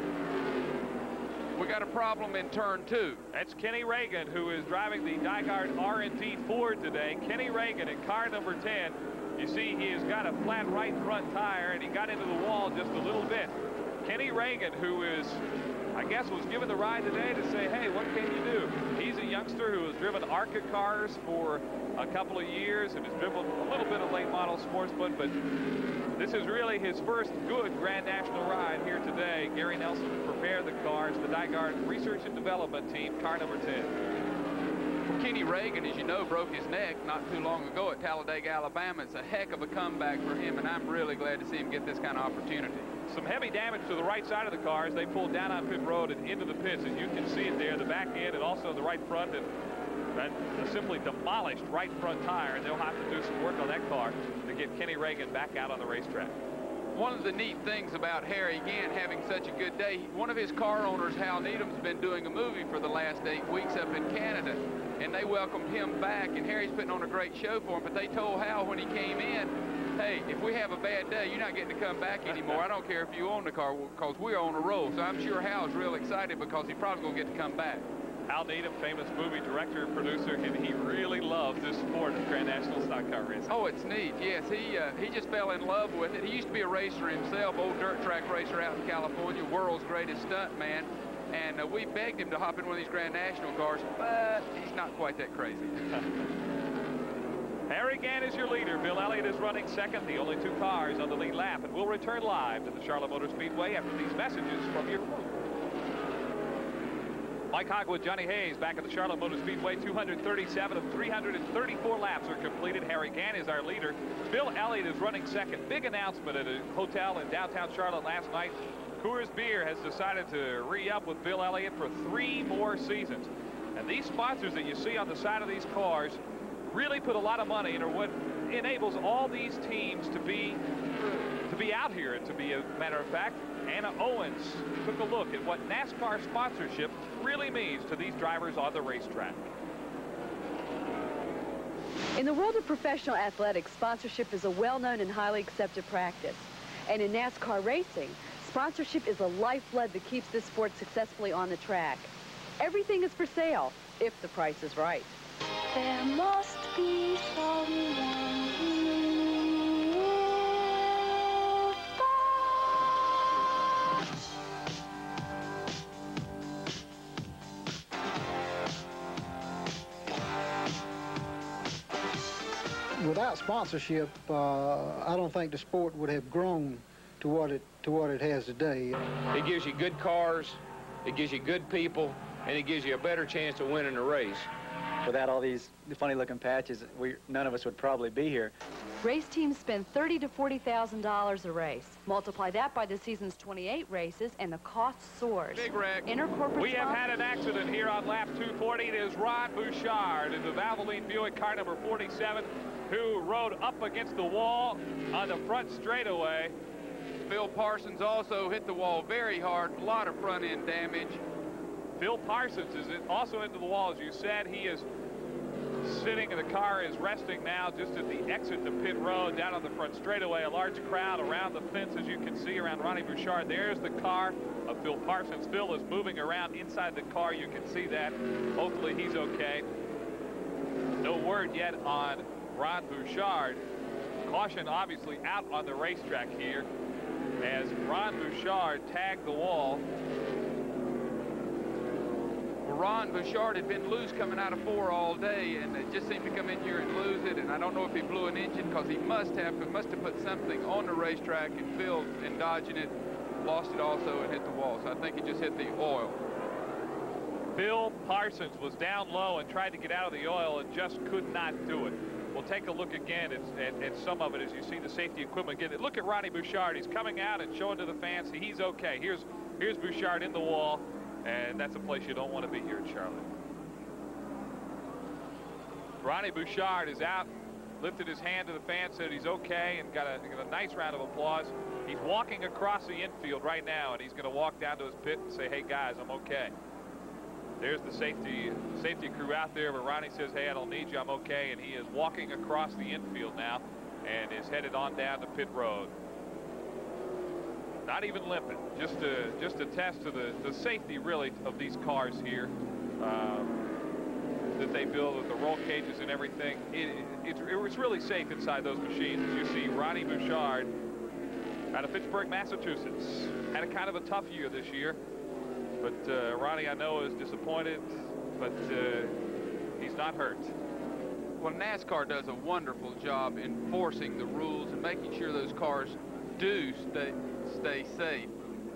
We got a problem in turn 2. That's Kenny Reagan, who is driving the Dygard R&D Ford today. Kenny Reagan in car number 10. You see he has got a flat right front tire, and he got into the wall just a little bit. Kenny Reagan, who is, I guess, was given the ride today to say, hey, what can you do? He's a youngster who has driven ARCA cars for a couple of years and has driven a little bit of late model sportsman, but this is really his first good Grand National ride here today. Gary Nelson prepared the cars, the Dygard Research and Development Team, car number 10. Well, Kenny Reagan, as you know, broke his neck not too long ago at Talladega, Alabama. It's a heck of a comeback for him, and I'm really glad to see him get this kind of opportunity. Some heavy damage to the right side of the car as they pulled down on pit road and into the pits, and you can see it there, the back end and also the right front, and a simply demolished right front tire, and they'll have to do some work on that car to get Kenny Reagan back out on the racetrack. One of the neat things about Harry Gant having such a good day, one of his car owners, Hal Needham's been doing a movie for the last 8 weeks up in Canada, and they welcomed him back, and Harry's putting on a great show for him, but they told Hal when he came in, hey, if we have a bad day, you're not getting to come back anymore. I don't care if you own the car, because we're on a roll. So I'm sure Hal's real excited because he's probably going to get to come back. Hal Needham, famous movie director and producer, and he really loves this sport of Grand National stock car racing. Oh, it's neat. Yes, he just fell in love with it. He used to be a racer himself, old dirt track racer out in California, world's greatest stunt man. And we begged him to hop in one of these Grand National cars, but he's not quite that crazy. Harry Gant is your leader. Bill Elliott is running second. The only 2 cars on the lead lap, and we'll return live to the Charlotte Motor Speedway after these messages from your crew. Mike Hogwood, Johnny Hayes back at the Charlotte Motor Speedway. 237 of 334 laps are completed. Harry Gann is our leader. Bill Elliott is running second. Big announcement at a hotel in downtown Charlotte last night. Coors Beer has decided to re-up with Bill Elliott for 3 more seasons. And these sponsors that you see on the side of these cars really put a lot of money into what enables all these teams to be out here. And to be a matter of fact, Anna Owens took a look at what NASCAR sponsorship really means to these drivers on the racetrack. In the world of professional athletics, sponsorship is a well-known and highly accepted practice. And in NASCAR racing, sponsorship is a lifeblood that keeps this sport successfully on the track. Everything is for sale, if the price is right. There must be someone who Without sponsorship, I don't think the sport would have grown to what it has today. It gives you good cars, it gives you good people, and it gives you a better chance of winning a race. Without all these funny-looking patches, none of us would probably be here. Race teams spend $30,000 to $40,000 a race. Multiply that by the season's 28 races, and the cost soars. Big wreck. Intercorporate We have had an accident here on lap 240. It is Ron Bouchard in the Valvoline Buick car number 47, who rode up against the wall on the front straightaway. Phil Parsons also hit the wall very hard. A lot of front end damage. Phil Parsons is also into the wall, as you said. He is sitting, and the car is resting now just at the exit to pit road down on the front straightaway. A large crowd around the fence, as you can see, around Ronnie Bouchard. There's the car of Phil Parsons. Phil is moving around inside the car. You can see that. Hopefully he's okay. No word yet on Ron Bouchard. Caution obviously out on the racetrack here as Ron Bouchard tagged the wall. Ron Bouchard had been loose coming out of 4 all day, and it just seemed to come in here and lose it. And I don't know if he blew an engine, because he must have put something on the racetrack, and Phil, in dodging it, lost it also and hit the wall. So I think he just hit the oil. Phil Parsons was down low and tried to get out of the oil and just could not do it. We'll take a look again at some of it as you see the safety equipment again. Look at Ronnie Bouchard. He's coming out and showing to the fans he's okay. Here's Bouchard in the wall. And that's a place you don't want to be here in Charlotte. Ronnie Bouchard is out, lifted his hand to the fan, said he's okay, and got a nice round of applause. He's walking across the infield right now, and he's going to walk down to his pit and say, hey, guys, I'm okay. There's the safety crew out there, but Ronnie says, hey, I don't need you, I'm okay. And he is walking across the infield now and is headed on down to pit road. Not even limping, just to test to the safety really of these cars here that they build with the roll cages and everything. It was really safe inside those machines. As you see, Ronnie Bouchard out of Fitchburg, Massachusetts, had a kind of a tough year this year. But Ronnie, I know, is disappointed, but he's not hurt. Well, NASCAR does a wonderful job enforcing the rules and making sure those cars do stay safe.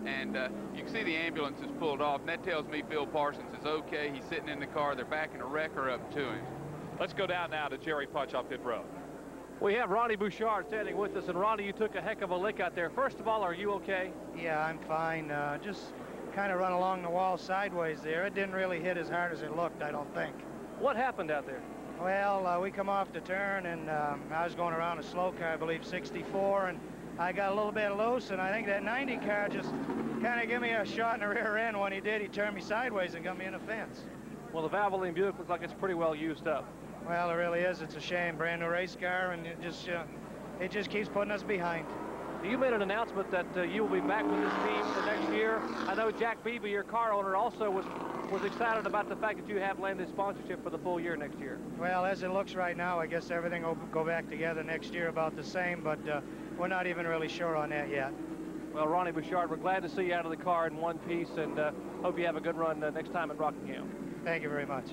And you can see the ambulance is pulled off, and that tells me Phil Parsons is okay. He's sitting in the car. They're backing a wrecker up to him. Let's go down now to Jerry Punch off pit road. We have Ronnie Bouchard standing with us, and Ronnie, you took a heck of a lick out there. First of all, are you okay? Yeah, I'm fine. Just kind of run along the wall sideways there. It didn't really hit as hard as it looked, I don't think. What happened out there? Well, we come off the turn, and I was going around a slow car, I believe 64, and I got a little bit loose, and I think that 90 car just kind of gave me a shot in the rear end. When he did, he turned me sideways and got me in a fence. Well, the Valvoline Buick looks like it's pretty well used up. Well, it really is. It's a shame. Brand new race car, and it just keeps putting us behind. You made an announcement that you will be back with this team for next year. I know Jack Beebe, your car owner, also was excited about the fact that you have landed sponsorship for the full year next year. Well, as it looks right now, I guess everything will go back together next year about the same, but we're not even really sure on that yet. Well, Ronnie Bouchard, we're glad to see you out of the car in one piece, and hope you have a good run next time at Rockingham. Thank you very much.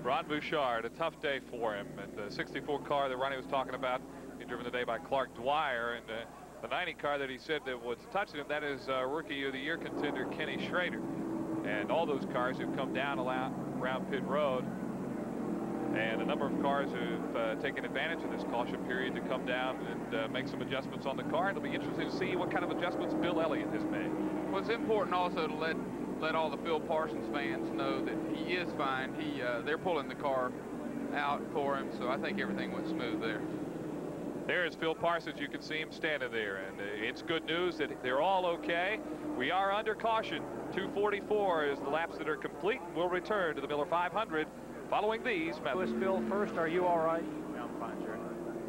Ron Bouchard, a tough day for him. And the 64 car that Ronnie was talking about, being driven today by Clark Dwyer, and the 90 car that he said that was touching him, that is Rookie of the Year contender Kenny Schrader. and all those cars who've come down around pit road, and a number of cars who've taken advantage of this caution period to come down and make some adjustments on the car. It'll be interesting to see what kind of adjustments Bill Elliott has made. Well, it's important also to let all the Phil Parsons fans know that he is fine. They're pulling the car out for him, so I think everything went smooth there. There is Phil Parsons. You can see him standing there, and it's good news that they're all okay. We are under caution. 2:44 is the laps that are complete. We'll return to the Miller 500 following these. Was Phil first? Are you all right? Yeah, I'm fine, Jerry.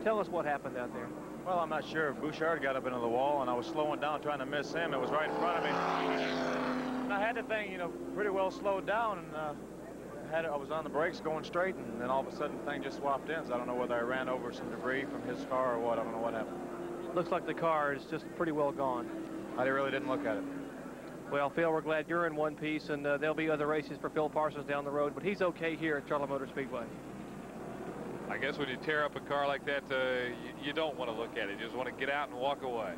Tell us what happened out there. Well, I'm not sure. Bouchard got up into the wall, and I was slowing down trying to miss him. It was right in front of me. And I had the thing, you know, pretty well slowed down, and I was on the brakes going straight, and then all of a sudden the thing just swapped in. So I don't know whether I ran over some debris from his car or what. I don't know what happened. Looks like the car is just pretty well gone. I really didn't look at it. Well, Phil, we're glad you're in one piece, and there'll be other races for Phil Parsons down the road, but he's okay here at Charlotte Motor Speedway. I guess when you tear up a car like that, you don't want to look at it. You just want to get out and walk away.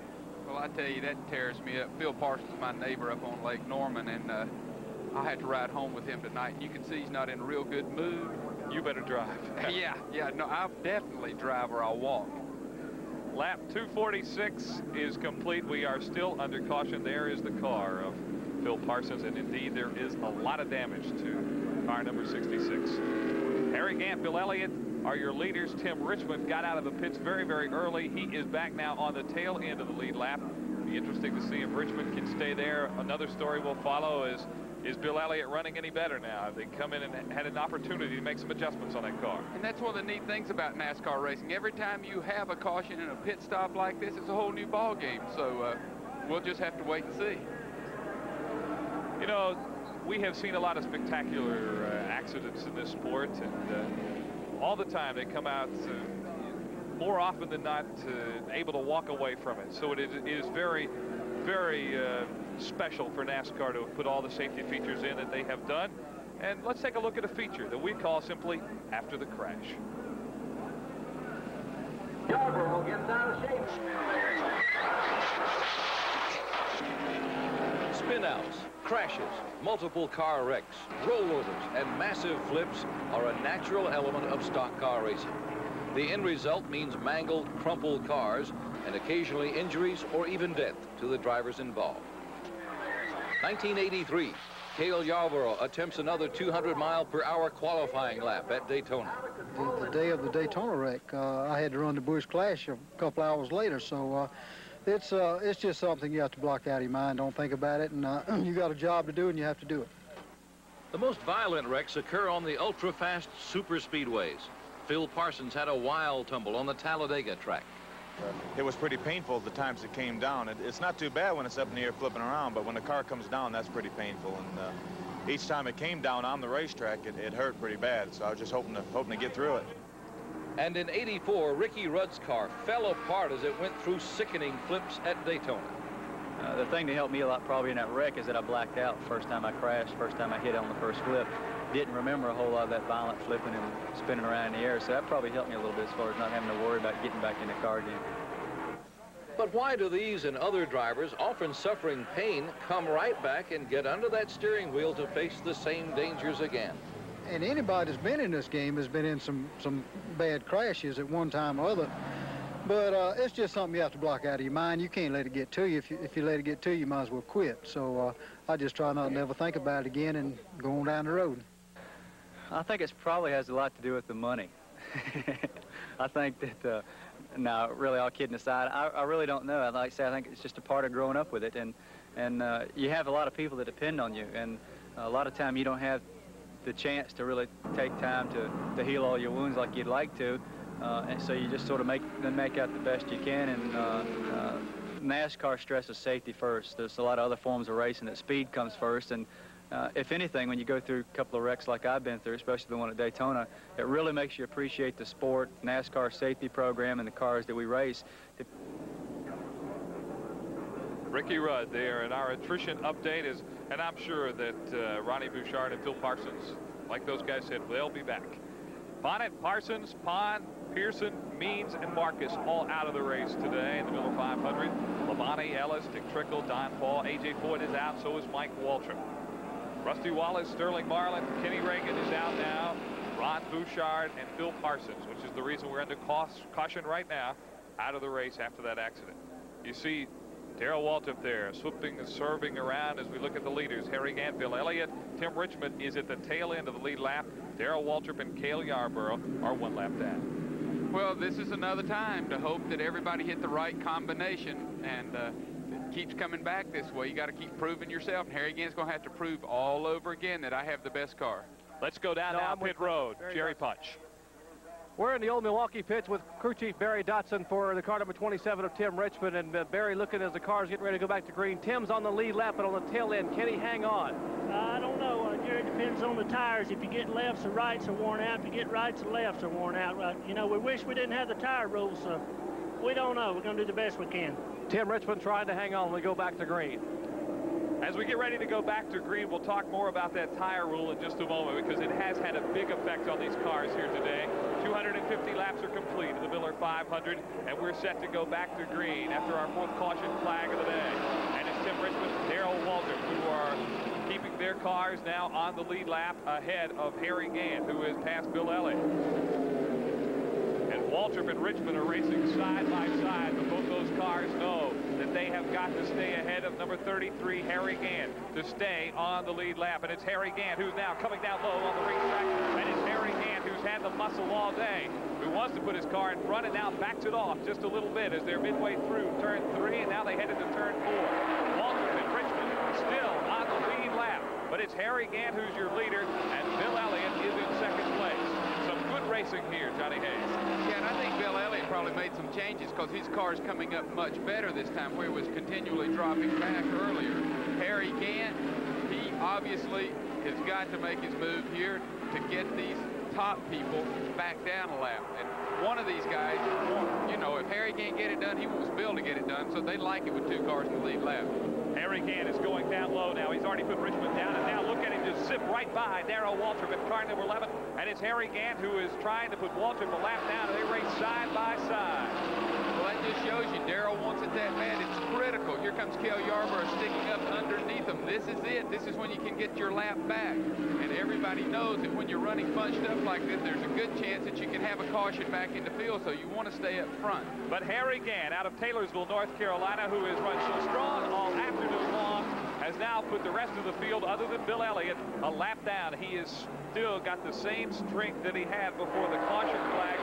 Well, I tell you, that tears me up. Phil Parsons is my neighbor up on Lake Norman, and I had to ride home with him tonight. And you can see he's not in a real good mood. You better drive. yeah, no, I'll definitely drive or I'll walk. Lap 246 is complete. We are still under caution. There is the car of Phil Parsons, and indeed there is a lot of damage to car number 66. Harry Gant, Bill Elliott are your leaders. Tim Richmond got out of the pits very, very early. He is back now on the tail end of the lead lap. It'll be interesting to see if Richmond can stay there. Another story we'll follow is Bill Elliott running any better now? Have they come in and had an opportunity to make some adjustments on that car? And that's one of the neat things about NASCAR racing. Every time you have a caution in a pit stop like this, it's a whole new ball game. So we'll just have to wait and see. You know, we have seen a lot of spectacular accidents in this sport, and all the time they come out more often than not able to walk away from it. So it is very, very special for NASCAR to put all the safety features in that they have done. And let's take a look at a feature that we call simply After the Crash. Yarborough gets out of shape. Spin-outs, crashes, multiple car wrecks, rollovers, and massive flips are a natural element of stock car racing. The end result means mangled, crumpled cars and occasionally injuries or even death to the drivers involved. 1983, Cale Yarborough attempts another 200-mile-per-hour qualifying lap at Daytona. The day of the Daytona wreck, I had to run the Bush Clash a couple hours later, so it's just something you have to block out of your mind. Don't think about it, and you got a job to do, and you have to do it. The most violent wrecks occur on the ultra-fast super speedways. Phil Parsons had a wild tumble on the Talladega track. It was pretty painful the times it came down. It's not too bad when it's up in the air flipping around, but when the car comes down, that's pretty painful. And each time it came down on the racetrack, it hurt pretty bad. So I was just hoping to get through it. And in '84, Ricky Rudd's car fell apart as it went through sickening flips at Daytona. The thing that helped me a lot probably in that wreck is that I blacked out first time I crashed, first time I hit on the first flip. Didn't remember a whole lot of that violent flipping and spinning around in the air, so that probably helped me a little bit as far as not having to worry about getting back in the car again. But why do these and other drivers, often suffering pain, come right back and get under that steering wheel to face the same dangers again? And anybody that's been in this game has been in some bad crashes at one time or other. But it's just something you have to block out of your mind. You can't let it get to you. If you let it get to you, you might as well quit. So I just try not to ever think about it again and go on down the road. I think it probably has a lot to do with the money. I think that, now, really, all kidding aside, I really don't know. Like I say, I think it's just a part of growing up with it. And you have a lot of people that depend on you. And a lot of time you don't have the chance to really take time to heal all your wounds like you'd like to. And so you just sort of make out the best you can. And NASCAR stresses safety first. There's a lot of other forms of racing that speed comes first. And if anything, when you go through a couple of wrecks like I've been through, especially the one at Daytona, it really makes you appreciate the sport, NASCAR safety program, and the cars that we race. Ricky Rudd there, and our attrition update is, and I'm sure that Ronnie Bouchard and Phil Parsons, like those guys said, they'll be back. Bonnet, Parsons, Pond, Pearson, Means, and Marcus all out of the race today in the Miller 500. Labonte, Ellis, Dick Trickle, Don Paul, A.J. Foyt is out, so is Mike Waltrip. Rusty Wallace, Sterling Marlin, Kenny Reagan is out now. Ron Bouchard and Phil Parsons, which is the reason we're under caution right now, out of the race after that accident. You see Darrell Waltrip there, swooping and serving around as we look at the leaders. Harry Gant, Bill Elliott, Tim Richmond is at the tail end of the lead lap. Darrell Waltrip and Cale Yarborough are 1 lap down. Well, this is another time to hope that everybody hit the right combination, and it keeps coming back this way. You got to keep proving yourself, and Harry Gant's going to have to prove all over again that I have the best car. Let's go down now pit road. Jerry Punch. We're in the old Milwaukee pits with crew chief Barry Dotson for the car number 27 of Tim Richmond, and Barry looking as the car's getting ready to go back to green. Tim's on the lead lap, but on the tail end, can he hang on? I don't know, Jerry. Depends on the tires. If you get lefts, the rights are worn out. If you get rights, the lefts are worn out. You know, we wish we didn't have the tire rules, so we don't know. We're going to do the best we can. Tim Richmond trying to hang on when we go back to green. As we get ready to go back to green, we'll talk more about that tire rule in just a moment, because it has had a big effect on these cars here today. 250 laps are complete of the Miller 500, and we're set to go back to green after our 4th caution flag of the day. And it's Tim Richmond and Darrell Waltrip who are keeping their cars now on the lead lap ahead of Harry Gant, who has passed Bill Elliott. And Waltrip and Richmond are racing side by side, but both those cars know that they have got to stay ahead of number 33, Harry Gant, to stay on the lead lap. And it's Harry Gant who's now coming down low on the racetrack. And it's Harry Gant who's had the muscle all day, who wants to put his car in front and now backs it off just a little bit as they're midway through turn 3, and now they headed to turn 4. Waltrip and Richmond still on the lead lap, but it's Harry Gant who's your leader, and Bill Elliott is in 2nd place. Some good racing here, Johnny Hayes. Yeah, and I think Bill Elliott probably made some changes because his car's coming up much better this time, where he was continually dropping back earlier. Harry Gant, he obviously has got to make his move here to get these top people back down a lap. And one of these guys, you know, if Harry can't get it done, he wants Bill to get it done, so they like it with 2 cars in the lead lap. Harry Gant is going down low now. He's already put Richmond down, and now look at him just zip right by Darrell Waltrip at car number 11. And it's Harry Gant who is trying to put Waltrip a lap down, and they race side by side. Well, that just shows you Darrell wants it that bad. It's critical. Here comes Cale Yarborough sticking up underneath him. This is it. This is when you can get your lap back. And everybody knows that when you're running bunched up like this, there's a good chance that you can have a caution back in the field, so you want to stay up front. But Harry Gant out of Taylorsville, North Carolina, who has run so strong all afternoon long, has now put the rest of the field, other than Bill Elliott, a lap down. He has still got the same strength that he had before the caution flag,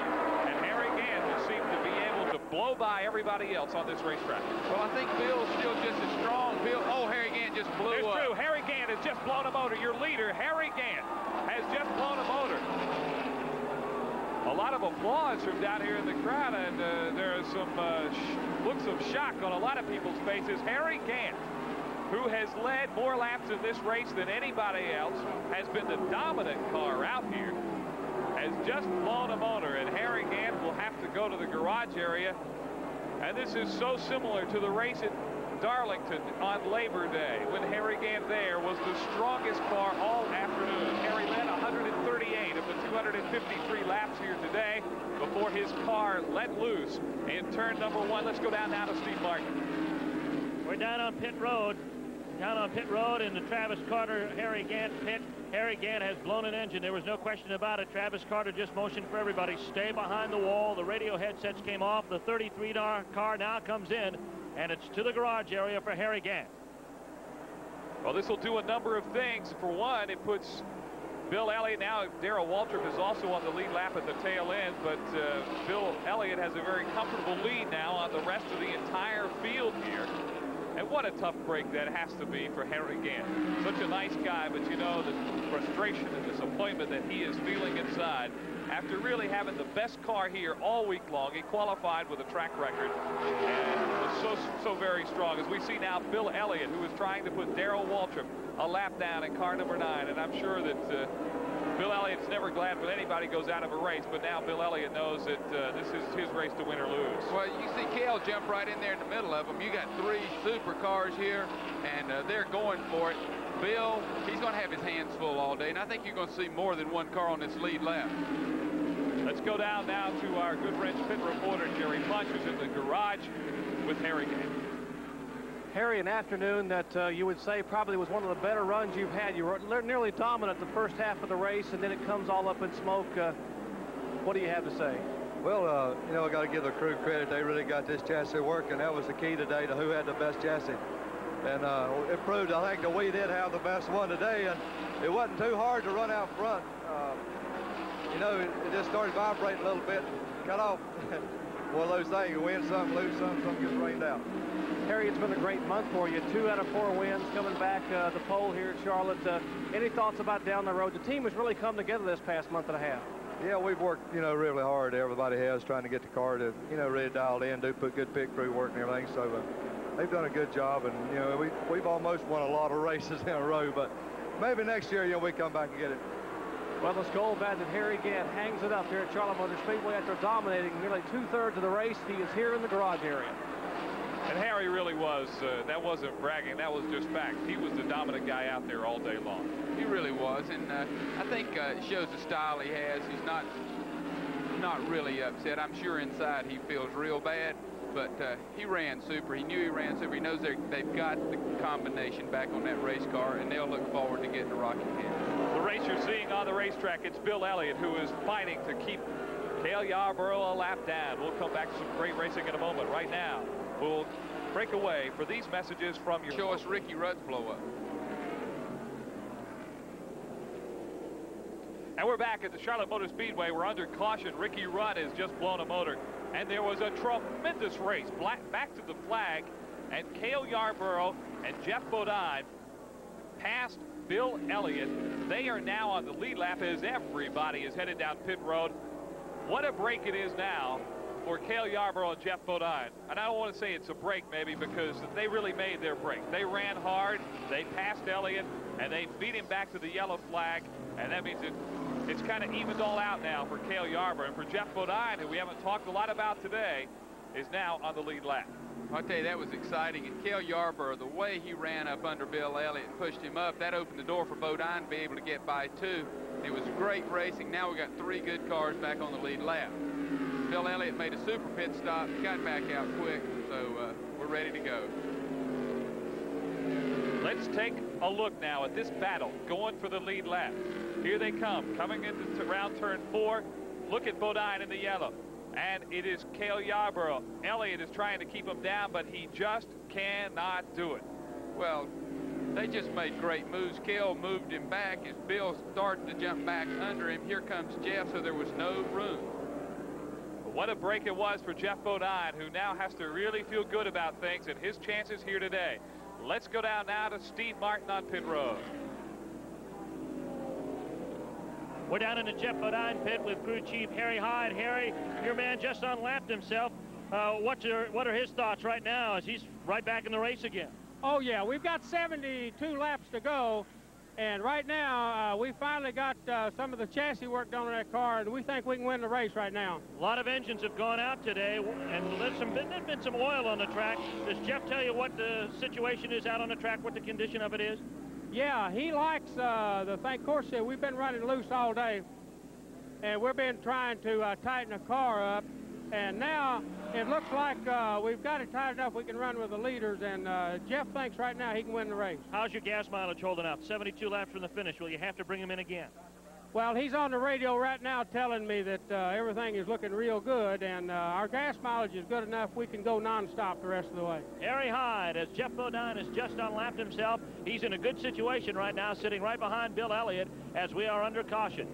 and Harry Gant just seems to be able to blow by everybody else on this racetrack. Well, I think Bill's still just as strong. Oh, Harry Gant just blew up. It's true. Harry Gant has just blown a motor. Your leader, Harry Gant, has just blown a motor. A lot of applause from down here in the crowd, and there are some looks of shock on a lot of people's faces. Harry Gant, who has led more laps in this race than anybody else, has been the dominant car out here, has just blown a motor, and Harry Gant will have to go to the garage area. And this is so similar to the race at Darlington on Labor Day, when Harry Gant there was the strongest car all afternoon. Harry led 138 of the 253 laps here today before his car let loose in turn number 1. Let's go down now to Steve Martin. We're down on pit road. Down on pit road in the Travis Carter Harry Gant pit. Harry Gant has blown an engine. There was no question about it. Travis Carter just motioned for everybody, stay behind the wall. The radio headsets came off. The 33 car now comes in, and it's to the garage area for Harry Gant. Well, this will do a number of things. For one, it puts Bill Elliott, now Darrell Waltrip is also on the lead lap at the tail end, but Bill Elliott has a very comfortable lead now on the rest of the entire field here. And what a tough break that has to be for Harry Gant. Such a nice guy, but you know the frustration and disappointment that he is feeling inside after really having the best car here all week long. He qualified with a track record and was so very strong. As we see now Bill Elliott, who is trying to put Darrell Waltrip a lap down in car number 9. And I'm sure that Bill Elliott's never glad when anybody goes out of a race, but now Bill Elliott knows that this is his race to win or lose. Well, you see Cale jump right in there in the middle of them. You got 3 supercars here, and they're going for it. Bill, he's going to have his hands full all day, and I think you're going to see more than one car on this lead lap. Let's go down now to our good friend pit reporter Jerry Punch, who's in the garage with Harry Gant. Harry, an afternoon that you would say probably was one of the better runs you've had. You were nearly dominant the first half of the race, and then it comes all up in smoke. What do you have to say? Well, you know, I got to give the crew credit. They really got this chassis working. That was the key today to who had the best chassis. And it proved, I think, that we did have the best one today, and it wasn't too hard to run out front. You know, it just started vibrating a little bit, cut off. One of those things, you win some, lose some gets rained out. Harry, it's been a great month for you. 2 out of 4 wins coming back the pole here at Charlotte. Any thoughts about down the road? The team has really come together this past month and a half. Yeah, we've worked, you know, really hard. Everybody has, trying to get the car to, you know, really dialed in, put good pit crew work and everything. So they've done a good job, and, you know, we've almost won a lot of races in a row, but maybe next year, you know, we come back and get it. Well, the Skull Bandit Harry Gant hangs it up here at Charlotte Motor Speedway after dominating nearly 2/3 of the race. He is here in the garage area. And Harry really was, that wasn't bragging, that was just fact. He was the dominant guy out there all day long. He really was, and I think it shows the style he has. He's not really upset. I'm sure inside he feels real bad, but he ran super. He knew he ran super. He knows they've got the combination back on that race car, and they'll look forward to getting to Rocky Canyon. The race you're seeing on the racetrack, it's Bill Elliott who is fighting to keep Cale Yarborough a lap down. We'll come back to some great racing in a moment. Right now, we'll break away for these messages from your... Show us Ricky Rudd's blow-up. And we're back at the Charlotte Motor Speedway. We're under caution. Ricky Rudd has just blown a motor. And there was a tremendous race. Back to the flag. And Cale Yarborough and Jeff Bodine passed Bill Elliott. They are now on the lead lap as everybody is headed down pit road. What a break it is now for Cale Yarborough and Jeff Bodine. And I don't want to say it's a break maybe, because they really made their break. They ran hard, they passed Elliott, and they beat him back to the yellow flag. And that means it's kind of evened all out now for Cale Yarborough. And for Jeff Bodine, who we haven't talked a lot about today, is now on the lead lap. I'll tell you, that was exciting. And Cale Yarborough, the way he ran up under Bill Elliott and pushed him up, that opened the door for Bodine to be able to get by too. It was great racing. Now we got 3 good cars back on the lead lap. Bill Elliott made a super pit stop, got back out quick, so we're ready to go. Let's take a look now at this battle going for the lead lap. Here they come, coming into round turn 4. Look at Bodine in the yellow. And it is Cale Yarborough. Elliott is trying to keep him down, but he just cannot do it. Well, they just made great moves. Cale moved him back as Bill started to jump back under him. Here comes Jeff, so there was no room. What a break it was for Jeff Bodine, who now has to really feel good about things and his chances here today. Let's go down now to Steve Martin on pit road. We're down in the Jeff Bodine pit with crew chief Harry Hyde. Harry, your man just unlapped himself. What are his thoughts right now as he's right back in the race again? Oh, yeah, we've got 72 laps to go. And right now, we finally got some of the chassis work done on that car, and we think we can win the race right now. A lot of engines have gone out today, and there's been some oil on the track. Does Jeff tell you what the situation is out on the track, what the condition of it is? Yeah, he likes the thing. Of course, we've been running loose all day, and we've been trying to tighten the car up. And now it looks like we've got it tight enough we can run with the leaders, and Jeff thinks right now he can win the race. How's your gas mileage holding out? 72 laps from the finish. Will you have to bring him in again? Well, he's on the radio right now telling me that everything is looking real good, and our gas mileage is good enough we can go nonstop the rest of the way. Harry Hyde, as Jeff Bodine has just unlapped himself, he's in a good situation right now, sitting right behind Bill Elliott as we are under caution.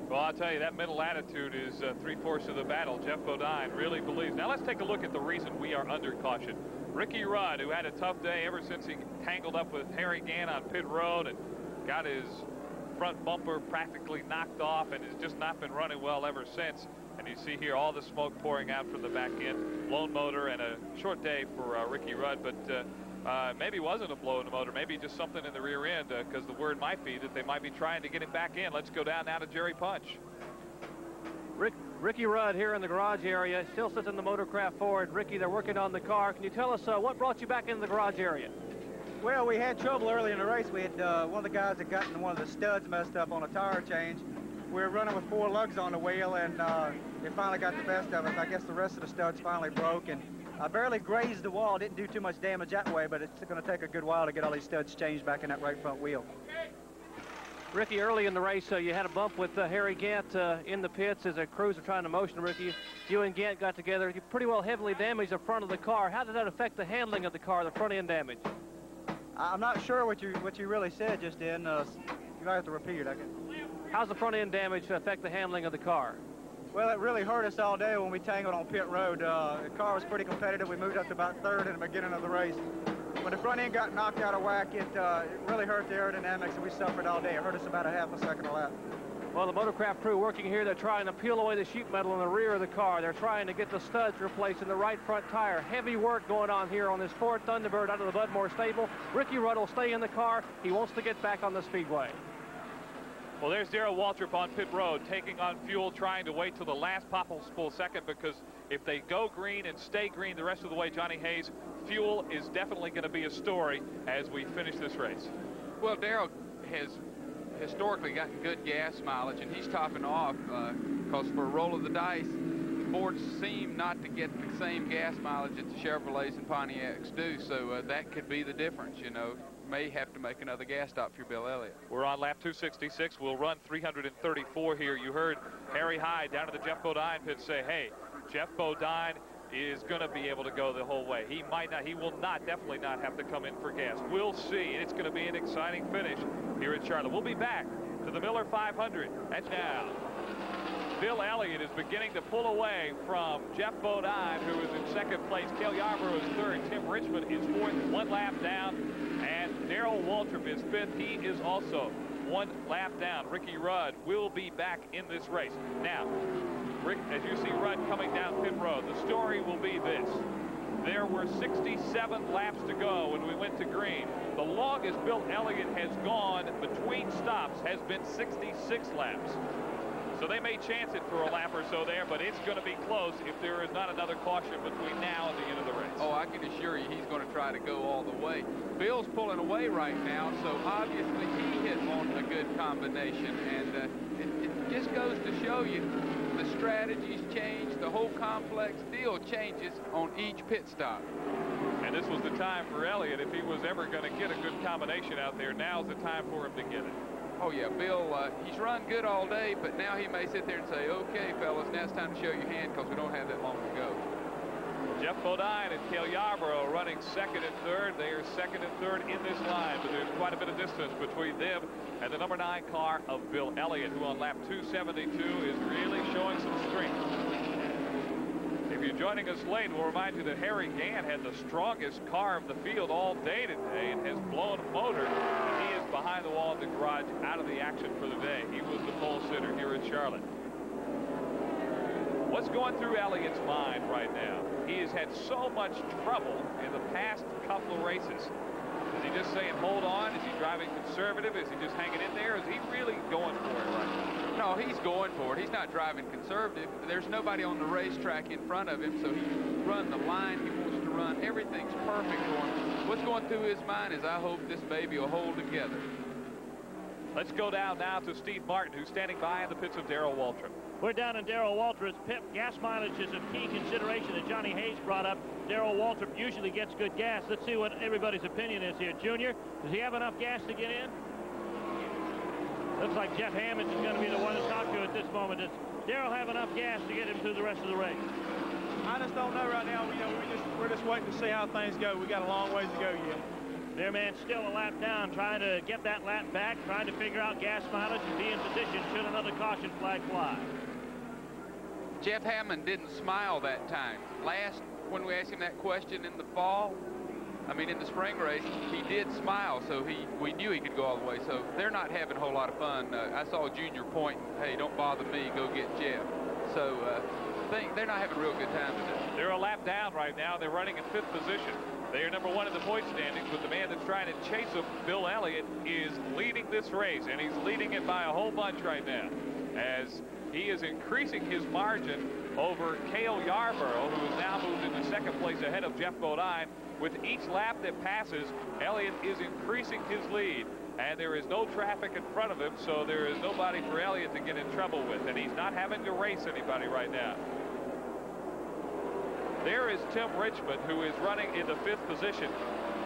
Well, I'll tell you, that mental attitude is 3/4 of the battle. Jeff Bodine really believes. Now, let's take a look at the reason we are under caution. Ricky Rudd, who had a tough day ever since he tangled up with Harry Gant on pit road and got his front bumper practically knocked off and has just not been running well ever since. And you see here all the smoke pouring out from the back end. Blown motor and a short day for Ricky Rudd, but maybe it wasn't a blow in the motor, maybe just something in the rear end, because the word might be that they might be trying to get him back in. Let's go down now to Jerry Punch. Ricky Rudd here in the garage area, still sits in the motorcraft forward. Ricky, they're working on the car. Can you tell us what brought you back into the garage area? Well, we had trouble early in the race. We had one of the guys had gotten one of the studs messed up on a tire change. We were running with 4 lugs on the wheel, and it finally got the best of us. I guess the rest of the studs finally broke, and I barely grazed the wall, didn't do too much damage that way, but it's going to take a good while to get all these studs changed back in that right front wheel. Ricky, early in the race, you had a bump with Harry Gant in the pits as a crews were trying to motion Ricky. You and Gant got together. You pretty well heavily damaged the front of the car. How did that affect the handling of the car, the front end damage? I'm not sure what you really said just then. You might have to repeat it, I guess. How's the front end damage affect the handling of the car? Well, it really hurt us all day when we tangled on pit road. The car was pretty competitive. We moved up to about third in the beginning of the race. When the front end got knocked out of whack, it really hurt the aerodynamics, and we suffered all day. It hurt us about a half a second a lap. Well, the Motorcraft crew working here, they're trying to peel away the sheet metal in the rear of the car. They're trying to get the studs replaced in the right front tire. Heavy work going on here on this Ford Thunderbird out of the Budmore stable. Ricky Rudd will stay in the car. He wants to get back on the speedway. Well, there's Darrell Waltrip on pit road, taking on fuel, trying to wait till the last possible second, because if they go green and stay green the rest of the way, Johnny Hayes, fuel is definitely going to be a story as we finish this race. Well, Darrell has historically gotten good gas mileage, and he's topping off because for a roll of the dice, the Fords seem not to get the same gas mileage that the Chevrolets and Pontiacs do, so that could be the difference, you know. May have to make another gas stop for Bill Elliott. We're on lap 266. We'll run 334 here. You heard Harry Hyde down at the Jeff Bodine pit say, hey, Jeff Bodine is going to be able to go the whole way. He might not, he will not, definitely not have to come in for gas. We'll see. It's going to be an exciting finish here at Charlotte. We'll be back to the Miller 500. And now, Bill Elliott is beginning to pull away from Jeff Bodine, who is in second place. Cale Yarborough is third. Tim Richmond is fourth, one lap down. And Darrell Waltrip is fifth. He is also one lap down. Ricky Rudd will be back in this race. Now, Rick, as you see Rudd coming down pit road, the story will be this. There were 67 laps to go when we went to green. The longest Bill Elliott has gone between stops has been 66 laps. So they may chance it for a lap or so there, but it's going to be close if there is not another caution between now and the end of the race. Oh, I can assure you he's going to try to go all the way. Bill's pulling away right now, so obviously he hit on a good combination, and it just goes to show you the strategies change, the whole complex deal changes on each pit stop. And this was the time for Elliott. If he was ever going to get a good combination out there, now's the time for him to get it. Oh, yeah, Bill, he's run good all day, but now he may sit there and say, okay, fellas, now it's time to show your hand because we don't have that long to go. Jeff Bodine and Cale Yarborough running second and third. They are second and third in this line, but there's quite a bit of distance between them and the number 9 car of Bill Elliott, who on lap 272 is really showing some strength. If you're joining us late, we'll remind you that Harry Gant had the strongest car of the field all day today and has blown a motor. And he is behind the wall in the garage, out of the action for the day. He was the pole sitter here in Charlotte. What's going through Elliott's mind right now? He has had so much trouble in the past couple of races. Is he just saying, hold on? Is he driving conservative? Is he just hanging in there? Is he really going for it right now? No, he's going for it. He's not driving conservative. There's nobody on the racetrack in front of him, so he's run the line he wants to run. Everything's perfect for him. What's going through his mind is, I hope this baby will hold together. Let's go down now to Steve Martin, who's standing by in the pits of Darrell Waltrip. We're down in Darrell Waltrip's pit. Gas mileage is a key consideration that Johnny Hayes brought up. Darrell Waltrip usually gets good gas. Let's see what everybody's opinion is here. Junior, does he have enough gas to get in? Looks like Jeff Hammond is going to be the one to talk to at this moment. Does Darrell have enough gas to get him through the rest of the race? I just don't know right now. We're just waiting to see how things go. We got a long ways to go yet. Their man still a lap down, trying to get that lap back, trying to figure out gas mileage and be in position should another caution flag fly. Jeff Hammond didn't smile that time. Last, when we asked him that question in the fall, in the spring race, he did smile, so we knew he could go all the way. So they're not having a whole lot of fun. I saw Junior point, hey, don't bother me, go get Jeff. So they're not having a real good time today. They're a lap down right now. They're running in 5th position. They are number 1 in the point standings, but the man that's trying to chase them, Bill Elliott, is leading this race, and he's leading it by a whole bunch right now, as he is increasing his margin over Cale Yarborough, who has now moved into 2nd place ahead of Jeff Bodine. With each lap that passes, Elliott is increasing his lead, and there is no traffic in front of him, so there is nobody for Elliott to get in trouble with, and he's not having to race anybody right now. There is Tim Richmond, who is running in the 5th position.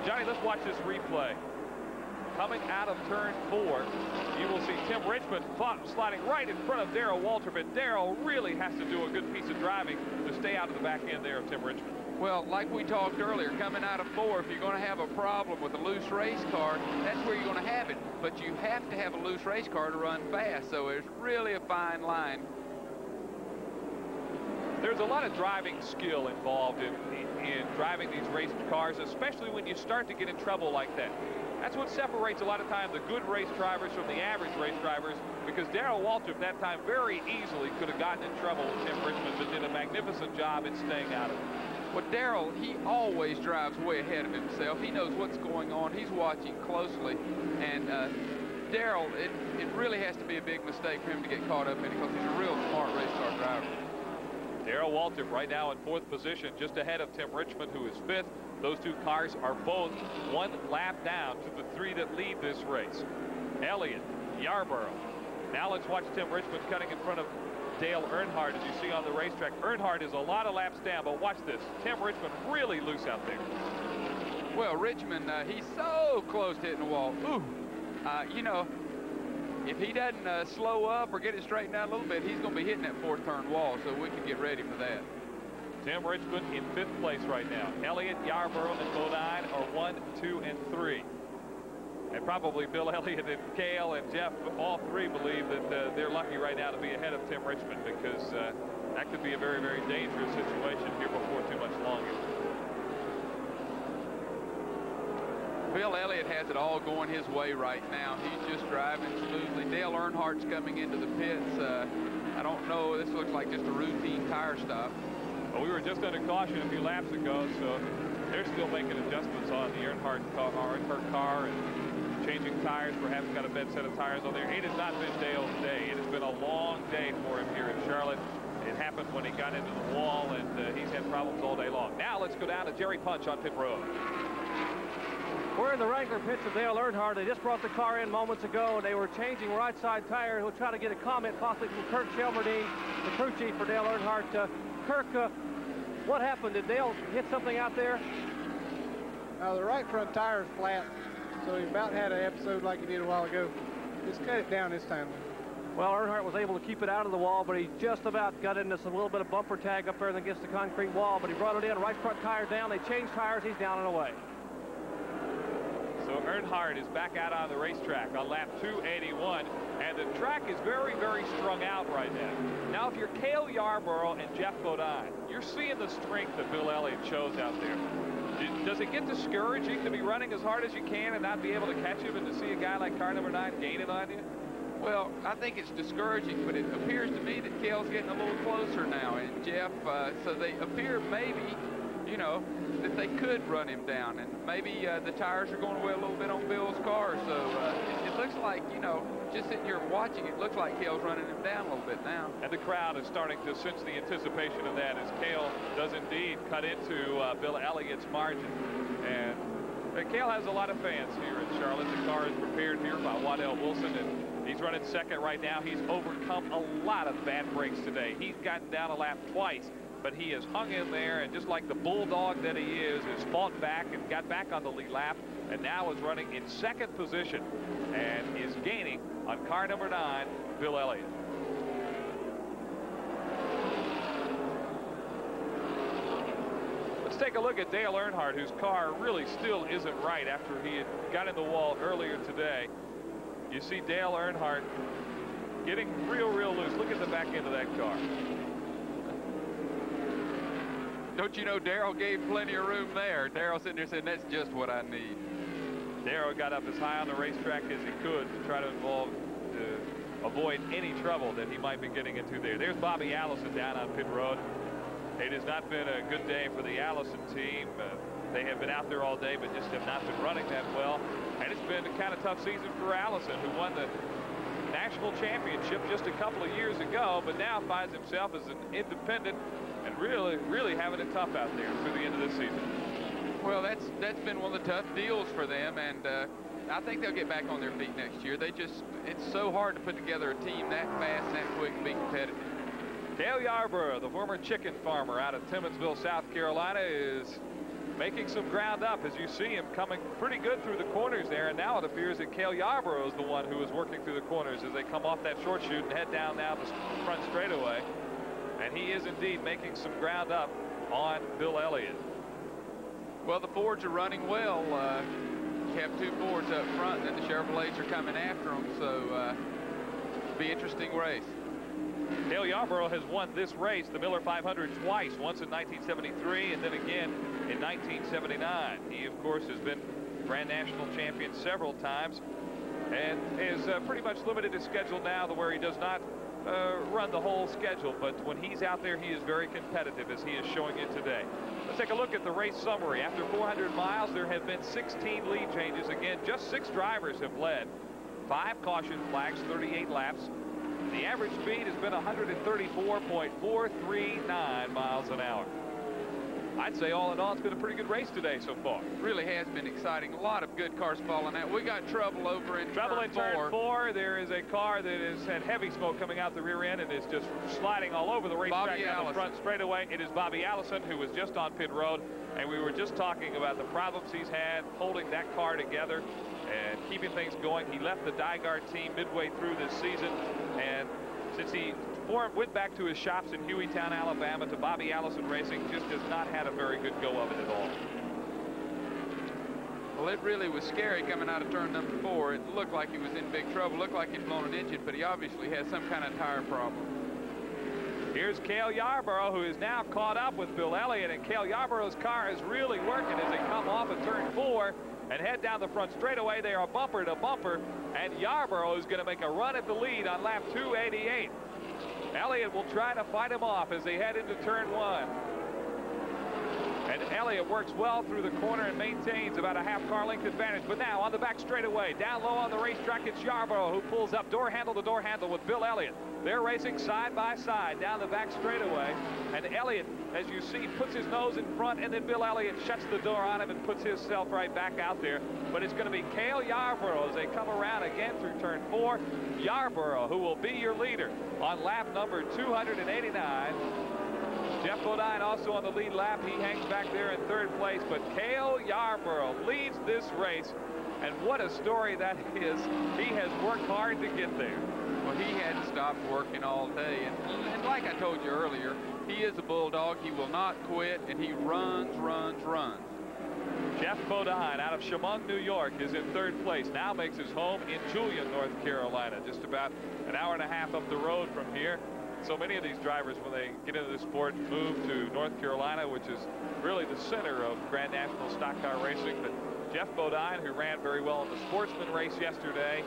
Johnny, let's watch this replay. Coming out of turn 4, you will see Tim Richmond sliding right in front of Darrell Walter, but Darrell really has to do a good piece of driving to stay out of the back end there of Tim Richmond. Well, like we talked earlier, coming out of 4, if you're going to have a problem with a loose race car, that's where you're going to have it. But you have to have a loose race car to run fast, so it's really a fine line. There's a lot of driving skill involved in driving these race cars, especially when you start to get in trouble like that. That's what separates a lot of times the good race drivers from the average race drivers, because Darrell Walter at that time very easily could have gotten in trouble with Tim Richmond, but did a magnificent job in staying out of it. Well, Darrell, he always drives way ahead of himself. He knows what's going on. He's watching closely. And Darrell, it really has to be a big mistake for him to get caught up in it, because he's a real smart race car driver. Darrell Walter right now in 4th position, just ahead of Tim Richmond, who is 5th. Those two cars are both 1 lap down to the 3 that lead this race. Elliott, Yarborough. Now let's watch Tim Richmond cutting in front of Dale Earnhardt, as you see on the racetrack. Earnhardt is a lot of laps down, but watch this. Tim Richmond really loose out there. Well, Richmond, he's so close to hitting the wall. Ooh, you know, if he doesn't slow up or get it straightened out a little bit, he's going to be hitting that 4th turn wall, so we can get ready for that. Tim Richmond in 5th place right now. Elliott, Yarborough, and Bodine are 1, 2, and 3. And probably Bill Elliott and Cale and Jeff, all 3 believe that they're lucky right now to be ahead of Tim Richmond, because that could be a very, very dangerous situation here before too much longer. Bill Elliott has it all going his way right now. He's just driving smoothly. Dale Earnhardt's coming into the pits. I don't know, this looks like just a routine tire stop. Well, we were just under caution a few laps ago, so they're still making adjustments on the Earnhardt car and changing tires. Perhaps got a bad set of tires on there. It has not been Dale's day. It has been a long day for him here in Charlotte. It happened when he got into the wall, and he's had problems all day long. Now let's go down to Jerry Punch on pit road. We're in the Wrangler pits of Dale Earnhardt. They just brought the car in moments ago, and they were changing right side tire. We'll try to get a comment possibly from Kirk Shelmerdine, the crew chief for Dale Earnhardt. Kirk, what happened? Did Dale hit something out there? The right front tire is flat, so he about had an episode like he did a while ago. Just cut it down this time. Well, Earnhardt was able to keep it out of the wall, but he just about got into some little bit of bumper tag up there against the concrete wall, but he brought it in. Right front tire down. They changed tires. He's down and away. So Earnhardt is back out on the racetrack on lap 281, and the track is very, very strung out right now. Now, if you're Cale Yarborough and Jeff Bodine, you're seeing the strength that Bill Elliott shows out there. Does it get discouraging to be running as hard as you can and not be able to catch him, and to see a guy like car number 9 gaining on you? Well, I think it's discouraging, but it appears to me that Cale's getting a little closer now, and Jeff, so they appear maybe, you know, that they could run him down, and maybe the tires are going away a little bit on Bill's car, so it looks like, you know, just sitting here watching, it looks like Cale's running him down a little bit now. And the crowd is starting to sense the anticipation of that, as Cale does indeed cut into Bill Elliott's margin. And Cale has a lot of fans here in Charlotte. The car is prepared here by Waddell Wilson, and he's running second right now. He's overcome a lot of bad breaks today. He's gotten down a lap twice, but he has hung in there, and just like the bulldog that he is, has fought back and got back on the lead lap, and now is running in second position and is gaining on car number 9, Bill Elliott. Let's take a look at Dale Earnhardt, whose car really still isn't right after he had got in the wall earlier today. You see Dale Earnhardt getting real loose. Look at the back end of that car. Don't you know Darrell gave plenty of room there? Darrell sitting there saying, that's just what I need. Darrell got up as high on the racetrack as he could to try to avoid any trouble that he might be getting into there. There's Bobby Allison down on pit road. It has not been a good day for the Allison team. They have been out there all day, but just have not been running that well. And it's been a kind of tough season for Allison, who won the national championship just a couple of years ago, but now finds himself as an independent and really having it tough out there through the end of this season. Well, that's been one of the tough deals for them, and I think they'll get back on their feet next year. It's so hard to put together a team that fast and that quick and be competitive. Cale Yarborough, the former chicken farmer out of Timmonsville, South Carolina, is making some ground up as you see him coming pretty good through the corners there. And now it appears that Cale Yarborough is the one who is working through the corners as they come off that short chute and head down now the front straightaway. And he is indeed making some ground up on Bill Elliott. Well, the Fords are running well. Kept 2 Fords up front, and then the Chevrolets are coming after them. So be an interesting race. Cale Yarborough has won this race, the Miller 500, twice, once in 1973 and then again in 1979. He, of course, has been Grand National champion several times and is pretty much limited his schedule now to where he does not run the whole schedule. But when he's out there, he is very competitive, as he is showing it today. Let's take a look at the race summary. After 400 miles, there have been 16 lead changes. Again, just 6 drivers have led. 5 caution flags, 38 laps. The average speed has been 134.439 miles an hour. I'd say all in all, it's been a pretty good race today so far. Really has been exciting. A lot of good cars falling out. We got trouble over in turn 4. There is a car that has had heavy smoke coming out the rear end and is just sliding all over the racetrack down the front straightaway. It is Bobby Allison, who was just on pit road, and we were just talking about the problems he's had holding that car together and keeping things going. He left the Dygaard team midway through this season, and since he went back to his shops in Hueytown, Alabama, to Bobby Allison Racing, just has not had a very good go of it at all. Well, it really was scary coming out of turn number 4. It looked like he was in big trouble, looked like he'd blown an engine, but he obviously has some kind of tire problem. Here's Cale Yarborough, who is now caught up with Bill Elliott, and Cale Yarborough's car is really working as they come off of turn 4 and head down the front straightaway. They are bumper to bumper, and Yarborough is going to make a run at the lead on lap 288. Elliott will try to fight him off as they head into turn 1. And Elliott works well through the corner and maintains about a half-car length advantage. But now on the back straightaway, down low on the racetrack, it's Yarborough who pulls up door handle to door handle with Bill Elliott. They're racing side by side down the back straightaway. And Elliott, as you see, puts his nose in front, and then Bill Elliott shuts the door on him and puts himself right back out there. But it's going to be Cale Yarborough as they come around again through turn 4. Yarborough, who will be your leader on lap number 289. Jeff Bodine also on the lead lap. He hangs back there in 3rd place, but Cale Yarborough leads this race, and what a story that is. He has worked hard to get there. Well, he hadn't stopped working all day, and like I told you earlier, he is a bulldog. He will not quit, and he runs. Jeff Bodine out of Chemung, New York, is in 3rd place. Now makes his home in Julian, North Carolina, just about an hour and a half up the road from here. So many of these drivers, when they get into the sport, move to North Carolina, which is really the center of Grand National stock car racing. But Jeff Bodine, who ran very well in the Sportsman race yesterday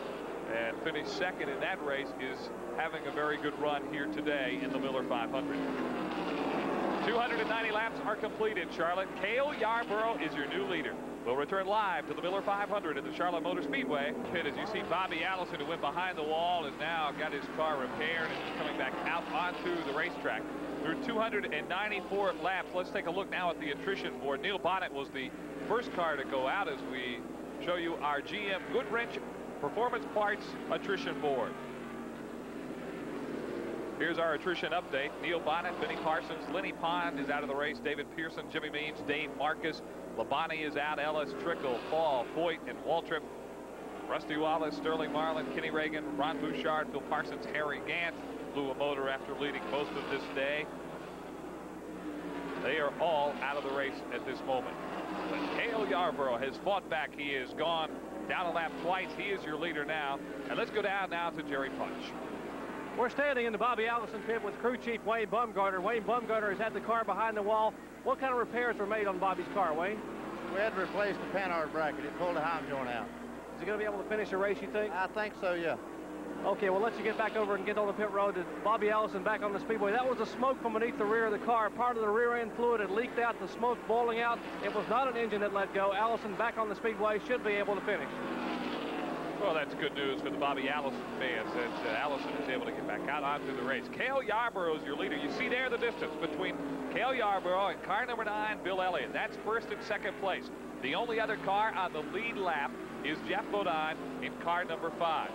and finished 2nd in that race, is having a very good run here today in the Miller 500. 290 laps are completed, Charlotte. Cale Yarborough is your new leader. We'll return live to the Miller 500 at the Charlotte Motor Speedway pit. As you see, Bobby Allison, who went behind the wall, has now got his car repaired and is coming back out onto the racetrack. Through 294 laps, let's take a look now at the attrition board. Neil Bonnet was the first car to go out as we show you our GM Goodwrench Performance Parts attrition board. Here's our attrition update. Neil Bonnet, Benny Parsons, Lenny Pond is out of the race. David Pearson, Jimmy Means, Dave Marcus, Labonte is out. Ellis, Trickle, Paul, Foyt, and Waltrip. Rusty Wallace, Sterling Marlin, Kenny Reagan, Ron Bouchard, Phil Parsons, Harry Gant blew a motor after leading most of this day. They are all out of the race at this moment. But Cale Yarborough has fought back. He has gone down a lap twice. He is your leader now. And let's go down now to Jerry Punch. We're standing in the Bobby Allison pit with crew chief Wayne Bumgarner. Wayne Bumgarner has had the car behind the wall. What kind of repairs were made on Bobby's car, Wayne? We had to replace the panhard bracket. It pulled the heim joint out. Is he going to be able to finish the race, you think? I think so, yeah. Okay, we'll let you get back over and get on the pit road. Bobby Allison back on the speedway. That was the smoke from beneath the rear of the car. Part of the rear end fluid had leaked out, the smoke boiling out. It was not an engine that let go. Allison back on the speedway, should be able to finish. Well, that's good news for the Bobby Allison fans that Allison is able to get back out onto the race. Cale Yarborough is your leader. You see there the distance between Cale Yarborough and car number 9, Bill Elliott. That's 1st and 2nd place. The only other car on the lead lap is Jeff Bodine in car number 5.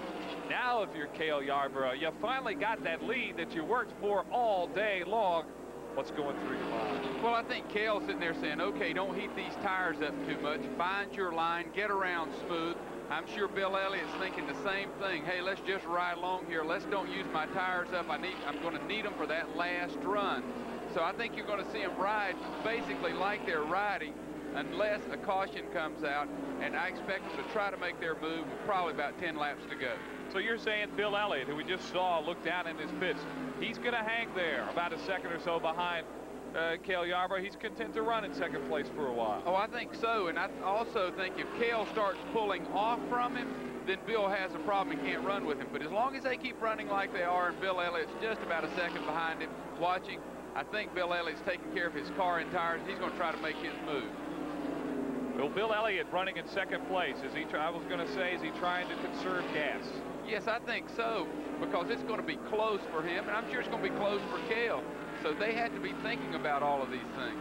Now, if you're Cale Yarborough, you finally got that lead that you worked for all day long. What's going through your mind? Well, I think Cale's sitting there saying, okay, don't heat these tires up too much. Find your line, get around smooth. I'm sure Bill Elliott's thinking the same thing. Hey, let's just ride along here. Let's don't use my tires up. I'm going to need them for that last run. So I think you're going to see them ride basically like they're riding unless a caution comes out, and I expect them to try to make their move with probably about 10 laps to go. So you're saying Bill Elliott, who we just saw look down in his pits, he's going to hang there about a second or so behind Cale Yarborough. He's content to run in second place for a while. Oh, I think so, and I also think if Cale starts pulling off from him, then Bill has a problem and can't run with him. But as long as they keep running like they are, and Bill Elliott's just about a second behind him watching, I think Bill Elliott's taking care of his car and tires. He's going to try to make his move. Well, Bill Elliott running in second place. I was going to say, is he trying to conserve gas? Yes, I think so, because it's going to be close for him, and I'm sure it's going to be close for Cale. So they had to be thinking about all of these things.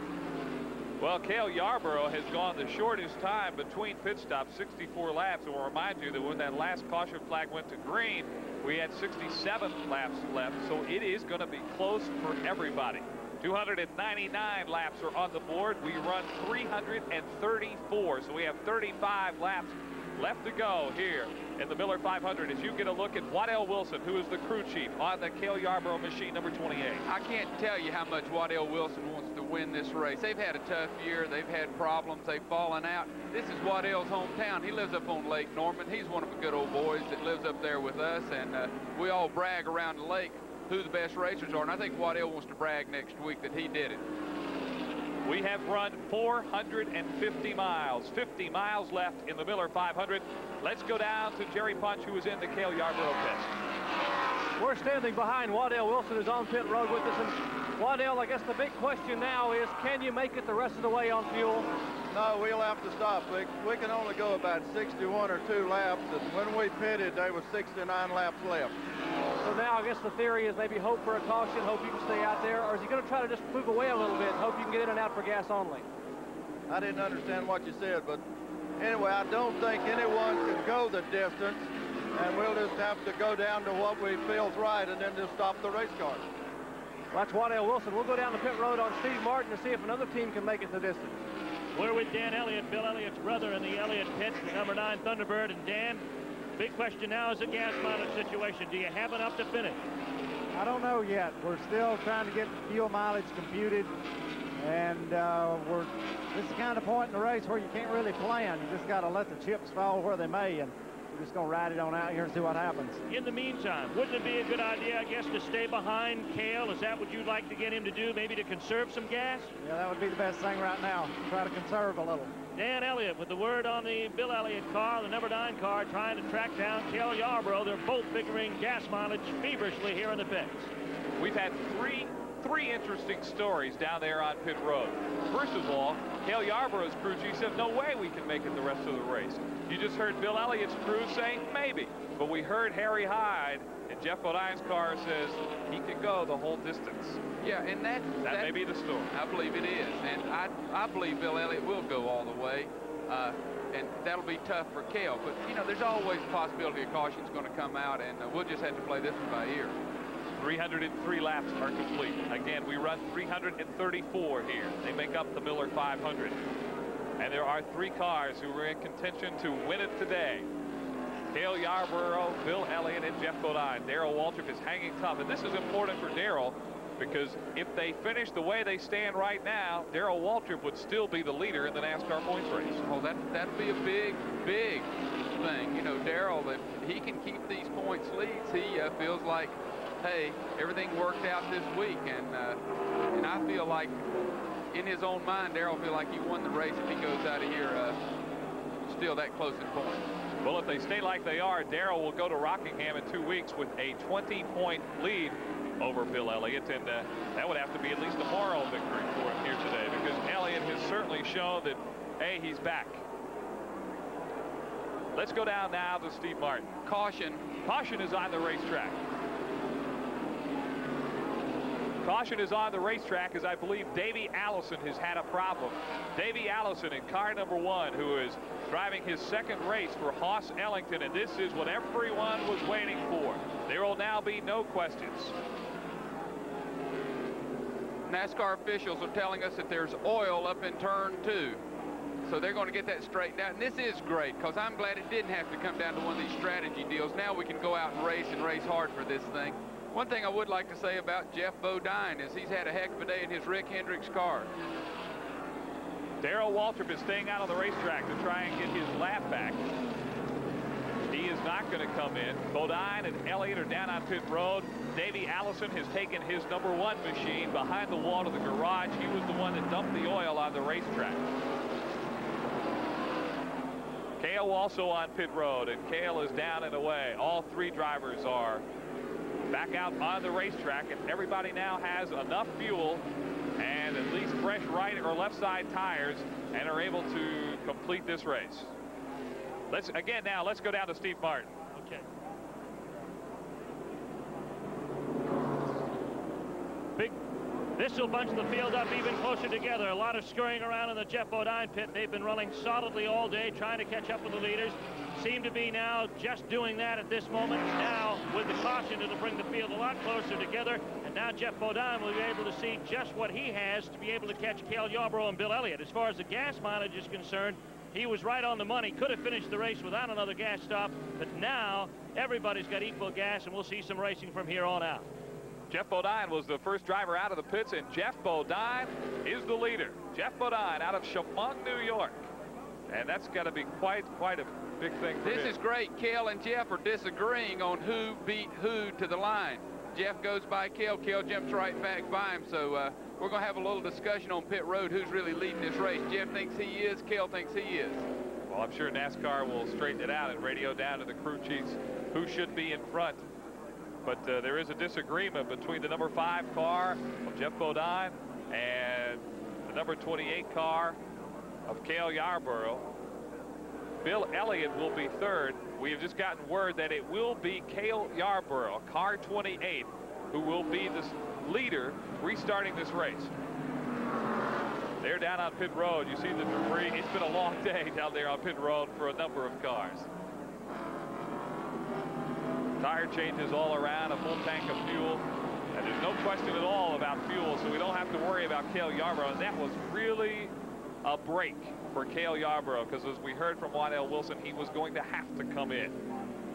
Well, Cale Yarborough has gone the shortest time between pit stops, 64 laps. And we'll remind you that when that last caution flag went to green, we had 67 laps left. So it is going to be close for everybody. 299 laps are on the board. We run 334. So we have 35 laps left to go here in the Miller 500 as you get a look at Waddell Wilson, who is the crew chief on the Cale Yarborough machine, number 28. I can't tell you how much Waddell Wilson wants to win this race. They've had a tough year. They've had problems. They've fallen out. This is Waddell's hometown. He lives up on Lake Norman. He's one of the good old boys that lives up there with us, and we all brag around the lake who the best racers are, and I think Waddell wants to brag next week that he did it. We have run 450 miles, 50 miles left in the Miller 500. Let's go down to Jerry Punch, who is in the Cale Yarborough pit. We're standing behind Waddell Wilson, who's on pit road with us. And Waddell, I guess the big question now is, can you make it the rest of the way on fuel? No, we'll have to stop. We can only go about 61 or 2 laps, and when we pitted, there was 69 laps left. So now I guess the theory is maybe hope for a caution, hope you can stay out there, or is he going to try to just move away a little bit, hope you can get in and out for gas only? I didn't understand what you said, but anyway, I don't think anyone can go the distance, and we'll just have to go down to what we feel's right and then just stop the race car. Well, that's Waddell Wilson. We'll go down the pit road on Steve Martin to see if another team can make it the distance. We're with Dan Elliott, Bill Elliott's brother in the Elliott pits, the number 9 Thunderbird. And Dan, big question now is a gas mileage situation. Do you have enough to finish? I don't know yet. We're still trying to get fuel mileage computed, and this is the kind of point in the race where you can't really plan. You just got to let the chips fall where they may, and we're just going to ride it on out here and see what happens. In the meantime, wouldn't it be a good idea, I guess, to stay behind Cale? Is that what you'd like to get him to do, maybe to conserve some gas? Yeah, that would be the best thing right now. Try to conserve a little. Dan Elliott with the word on the Bill Elliott car, the number 9 car, trying to track down Cale Yarborough. They're both figuring gas mileage feverishly here in the pits. We've had three interesting stories down there on pit road. First of all, Cale Yarborough's crew chief said, no way we can make it the rest of the race. You just heard Bill Elliott's crew saying maybe, but we heard Harry Hyde, and Jeff Bodine's car says he can go the whole distance. Yeah, and that may be the story. I believe it is, and I believe Bill Elliott will go all the way, and that'll be tough for Cale. But, you know, there's always a possibility a caution's going to come out, and we'll just have to play this one by ear. 303 laps are complete. Again, we run 334 here. They make up the Miller 500. And there are 3 cars who are in contention to win it today. Cale Yarborough, Bill Elliott, and Jeff Bodine. Darrell Waltrip is hanging tough. And this is important for Darrell, because if they finish the way they stand right now, Darrell Waltrip would still be the leader in the NASCAR points race. Oh, that'll be a big, big thing. You know, Darrell, if he can keep these points leads, he feels like, hey, everything worked out this week, and I feel like in his own mind, Darrell feel like he won the race if he goes out of here still that close in points. Well, if they stay like they are, Darrell will go to Rockingham in 2 weeks with a 20-point lead over Bill Elliott, and that would have to be at least a moral victory for him here today, because Elliott has certainly shown that, hey, he's back. Let's go down now to Steve Martin. Caution is on the racetrack. Caution is on the racetrack as I believe Davey Allison has had a problem. Davey Allison in car number 1, who is driving his second race for Hoss Ellington, and this is what everyone was waiting for. There will now be no questions. NASCAR officials are telling us that there's oil up in turn 2. So they're going to get that straightened out. And this is great, because I'm glad it didn't have to come down to one of these strategy deals. Now we can go out and race hard for this thing. One thing I would like to say about Jeff Bodine is he's had a heck of a day in his Rick Hendricks car. Darrell Waltrip is staying out on the racetrack to try and get his lap back. He is not going to come in. Bodine and Elliott are down on pit road. Davey Allison has taken his number 1 machine behind the wall of the garage. He was the one that dumped the oil on the racetrack. Cale also on pit road, and Cale is down and away. All 3 drivers are back out on the racetrack, and everybody now has enough fuel and at least fresh right or left side tires and are able to complete this race. Let's go down to Steve Martin. Okay. This will bunch the field up even closer together. A lot of scurrying around in the Jeff Bodine pit. They've been running solidly all day, trying to catch up with the leaders. Seem to be now just doing that at this moment. Now, with the caution, it'll bring the field a lot closer together. And now Jeff Bodine will be able to see just what he has to be able to catch Cale Yarborough and Bill Elliott. As far as the gas mileage is concerned, he was right on the money. Could have finished the race without another gas stop. But now, everybody's got equal gas, and we'll see some racing from here on out. Jeff Bodine was the first driver out of the pits, and Jeff Bodine is the leader. Jeff Bodine out of Chemung, New York. And that's got to be quite a big thing for him. This is great. Cale and Jeff are disagreeing on who beat who to the line. Jeff goes by Cale. Cale jumps right back by him. So we're going to have a little discussion on pit road who's really leading this race. Jeff thinks he is. Cale thinks he is. Well, I'm sure NASCAR will straighten it out and radio down to the crew chiefs who should be in front. But there is a disagreement between the number 5 car of Jeff Bodine and the number 28 car of Cale Yarborough. Bill Elliott will be 3rd. We have just gotten word that it will be Cale Yarborough, car 28, who will be the leader restarting this race. They're down on pit road. You see the debris. It's been a long day down there on pit road for a number of cars. Tire changes all around, a full tank of fuel, and there's no question at all about fuel, so we don't have to worry about Cale Yarborough. And that was really a break for Cale Yarborough, because as we heard from Waddell Wilson, he was going to have to come in.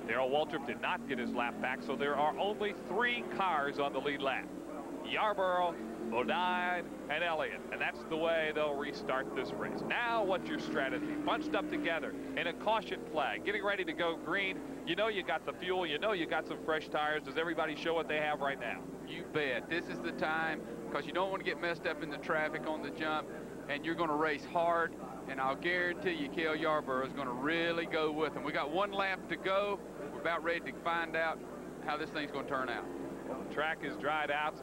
Darrell Waltrip did not get his lap back, so there are only 3 cars on the lead lap. Yarborough, Bodine, and Elliott, and that's the way they'll restart this race. Now, what's your strategy? Bunched up together in a caution flag, getting ready to go green. You know you got the fuel. You know you got some fresh tires. Does everybody show what they have right now? You bet. This is the time, because you don't want to get messed up in the traffic on the jump, and you're going to race hard, and I'll guarantee you Cale Yarborough is going to really go with them. We got 1 lap to go. We're about ready to find out how this thing's going to turn out. Well, the track is dried out.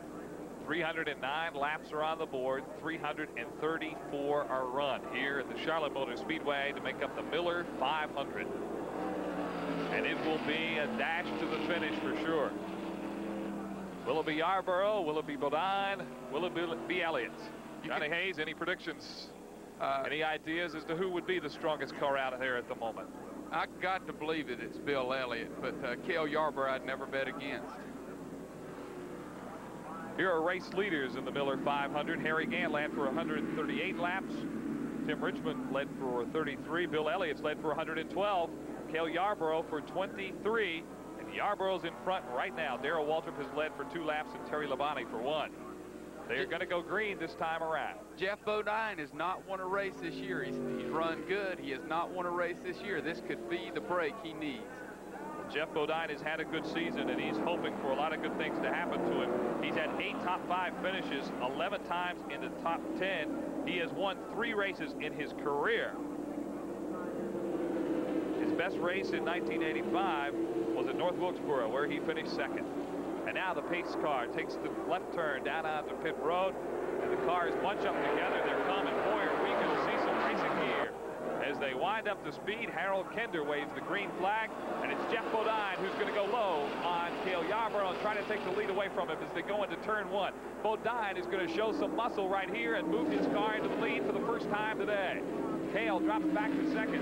309 laps are on the board. 334 are run here at the Charlotte Motor Speedway to make up the Miller 500. And it will be a dash to the finish for sure. Will it be Yarborough? Will it be Bodine? Will it be Elliott? Johnny Hayes, any predictions? Any ideas as to who would be the strongest car out of there at the moment? I got to believe that it's Bill Elliott, but Cale Yarborough I'd never bet against. Here are race leaders in the Miller 500. Harry Gant led for 138 laps. Tim Richmond led for 33. Bill Elliott's led for 112. Cale Yarborough for 23. And Yarborough's in front right now. Darrell Waltrip has led for 2 laps and Terry Labonte for 1. They're going to go green this time around. Jeff Bodine has not won a race this year. He's run good. He has not won a race this year. This could be the break he needs. Jeff Bodine has had a good season, and he's hoping for a lot of good things to happen to him. He's had 8 top 5 finishes, 11 times in the top 10. He has won 3 races in his career. His best race in 1985 was at North Wilkesboro, where he finished 2nd. And now the pace car takes the left turn down onto pit road, and the cars bunch up together. They're coming. Boy, are we going to see some racing here. As they wind up the speed, Harold Kender waves the green flag, and it's Jeff Bodine who's going to go low on Cale Yarborough. Yarborough and try to take the lead away from him as they go into turn 1. Bodine is going to show some muscle right here and move his car into the lead for the first time today. Cale drops back to second,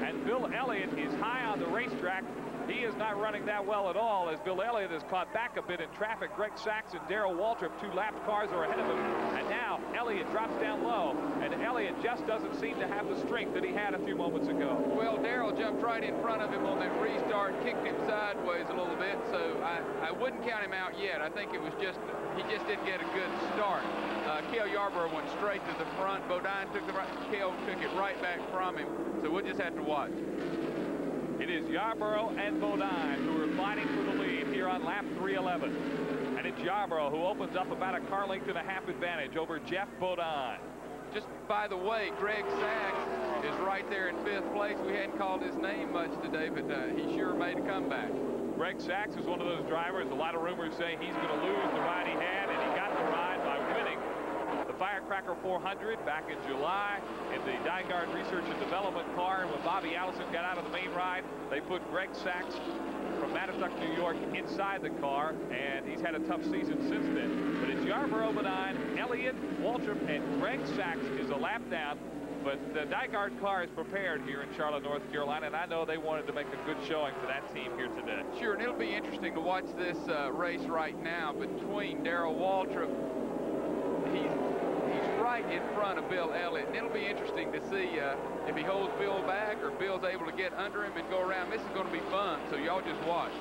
and Bill Elliott is high on the racetrack. He is not running that well at all as Bill Elliott is caught back a bit in traffic. Greg Sachs and Darrell Waltrip, 2 lapped cars, are ahead of him. And now Elliott drops down low, and Elliott just doesn't seem to have the strength that he had a few moments ago. Well, Darrell jumped right in front of him on that restart, kicked him sideways a little bit, so I wouldn't count him out yet. I think it was just, he just didn't get a good start. Cale Yarborough went straight to the front. Bodine took the right, Cale took it right back from him, so we'll just have to watch. It is Yarborough and Bodine who are fighting for the lead here on lap 311. And it's Yarborough who opens up about a car length and a half advantage over Jeff Bodine. Just by the way, Greg Sachs is right there in 5th place. We hadn't called his name much today, but he sure made a comeback. Greg Sachs is one of those drivers. A lot of rumors say he's going to lose the ride he had, and he got the ride by winning the Firecracker 400 back in July in the Dygaard Research and Development car. And when Bobby Allison got out of the main ride, they put Greg Sachs from Matatuck, New York, inside the car, and he's had a tough season since then. But it's Yarborough, Bodine, Elliott, Waltrip, and Greg Sachs is a lap down. But the Dygaard car is prepared here in Charlotte, North Carolina, and I know they wanted to make a good showing for that team here today. Sure, and it'll be interesting to watch this race right now between Darrell Waltrip. He's right in front of Bill Elliott, and it'll be interesting to see if he holds Bill back or Bill's able to get under him and go around. This is going to be fun, so y'all just watch.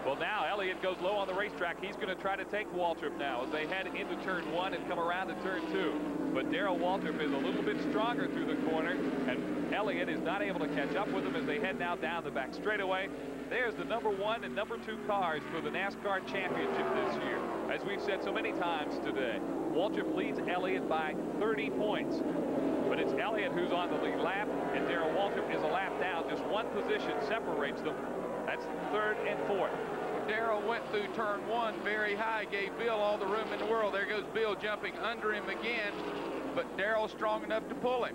Well, now Elliott goes low on the racetrack. He's going to try to take Waltrip now as they head into turn 1 and come around to turn 2. But Darrell Waltrip is a little bit stronger through the corner, and Elliott is not able to catch up with him as they head now down the back straightaway. There's the number 1 and number 2 cars for the NASCAR championship this year. As we've said so many times today, Waltrip leads Elliott by 30 points. But it's Elliott who's on the lead lap, and Darrell Waltrip is a lap down. Just one position separates them. That's 3rd and 4th. Darrell went through turn 1 very high, gave Bill all the room in the world. There goes Bill jumping under him again, but Darrell's strong enough to pull him.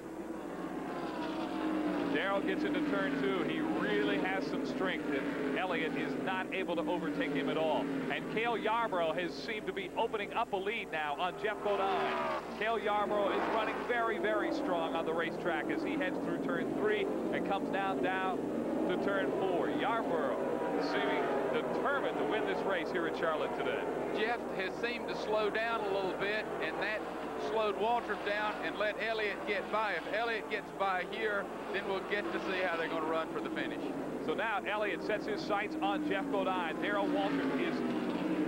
Darrell gets into turn 2. He really has some strength, and Elliott is not able to overtake him at all. And Cale Yarborough has seemed to be opening up a lead now on Jeff Bodine. Cale Yarborough is running very, very strong on the racetrack as he heads through turn 3 and comes down to turn 4. Yarborough seeming determined to win this race here at Charlotte today. Jeff has seemed to slow down a little bit, and that slowed Waltrip down and let Elliott get by. If Elliott gets by here, then we'll get to see how they're going to run for the finish. So now Elliott sets his sights on Jeff Bodine. Darrell Waltrip is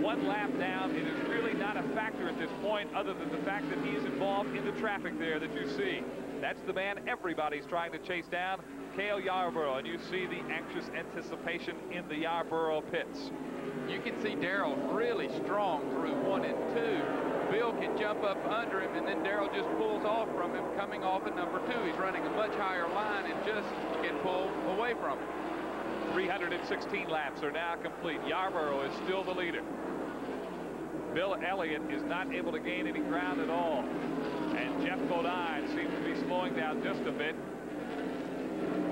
1 lap down. It is really not a factor at this point other than the fact that he's involved in the traffic there that you see. That's the man everybody's trying to chase down, Cale Yarborough, and you see the anxious anticipation in the Yarborough pits. You can see Darrell's really strong through 1 and 2. Bill can jump up under him, and then Darrell just pulls off from him coming off at number 2. He's running a much higher line and just can pull away from him. 316 laps are now complete. Yarborough is still the leader. Bill Elliott is not able to gain any ground at all. And Jeff Bodine seems to be slowing down just a bit.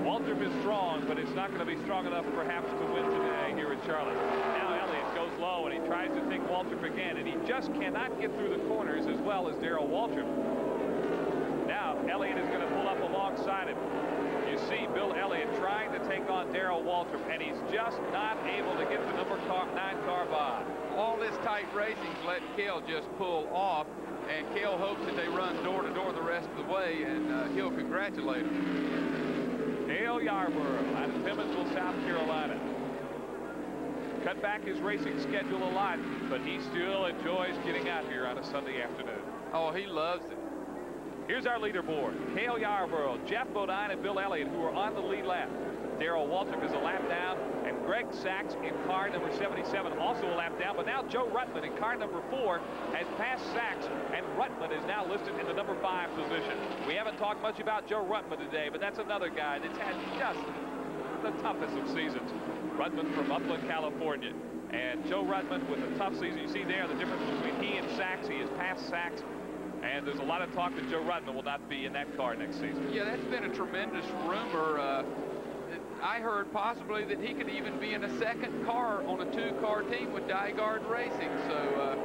Waltrip is strong, but it's not going to be strong enough perhaps to win today here at Charlotte. Now Elliott goes low, and he tries to take Waltrip again, and he just cannot get through the corners as well as Darrell Waltrip. Now Elliott is going to pull up alongside him. You see Bill Elliott trying to take on Darrell Waltrip, and he's just not able to get the number 9 car by. All this tight racing's let Cale just pull off, and Cale hopes that they run door to door the rest of the way, and he'll congratulate him. Cale Yarborough out of Pimmonsville, South Carolina. Cut back his racing schedule a lot, but he still enjoys getting out here on a Sunday afternoon. Oh, he loves it. Here's our leaderboard. Cale Yarborough, Jeff Bodine, and Bill Elliott, who are on the lead lap. Darrell Waltrip is a lap down, and Greg Sachs in car number 77 also a lap down. But now Joe Ruttman in car number 4 has passed Sachs, and Ruttman is now listed in the number 5 position. We haven't talked much about Joe Ruttman today, but that's another guy that's had just the toughest of seasons. Ruttman from Upland, California. And Joe Ruttman with a tough season. You see there the difference between he and Sachs. He has passed Sachs. And there's a lot of talk that Joe Ruttman will not be in that car next season. Yeah, that's been a tremendous rumor. I heard possibly that he could even be in a second car on a 2-car team with Dygard Racing. So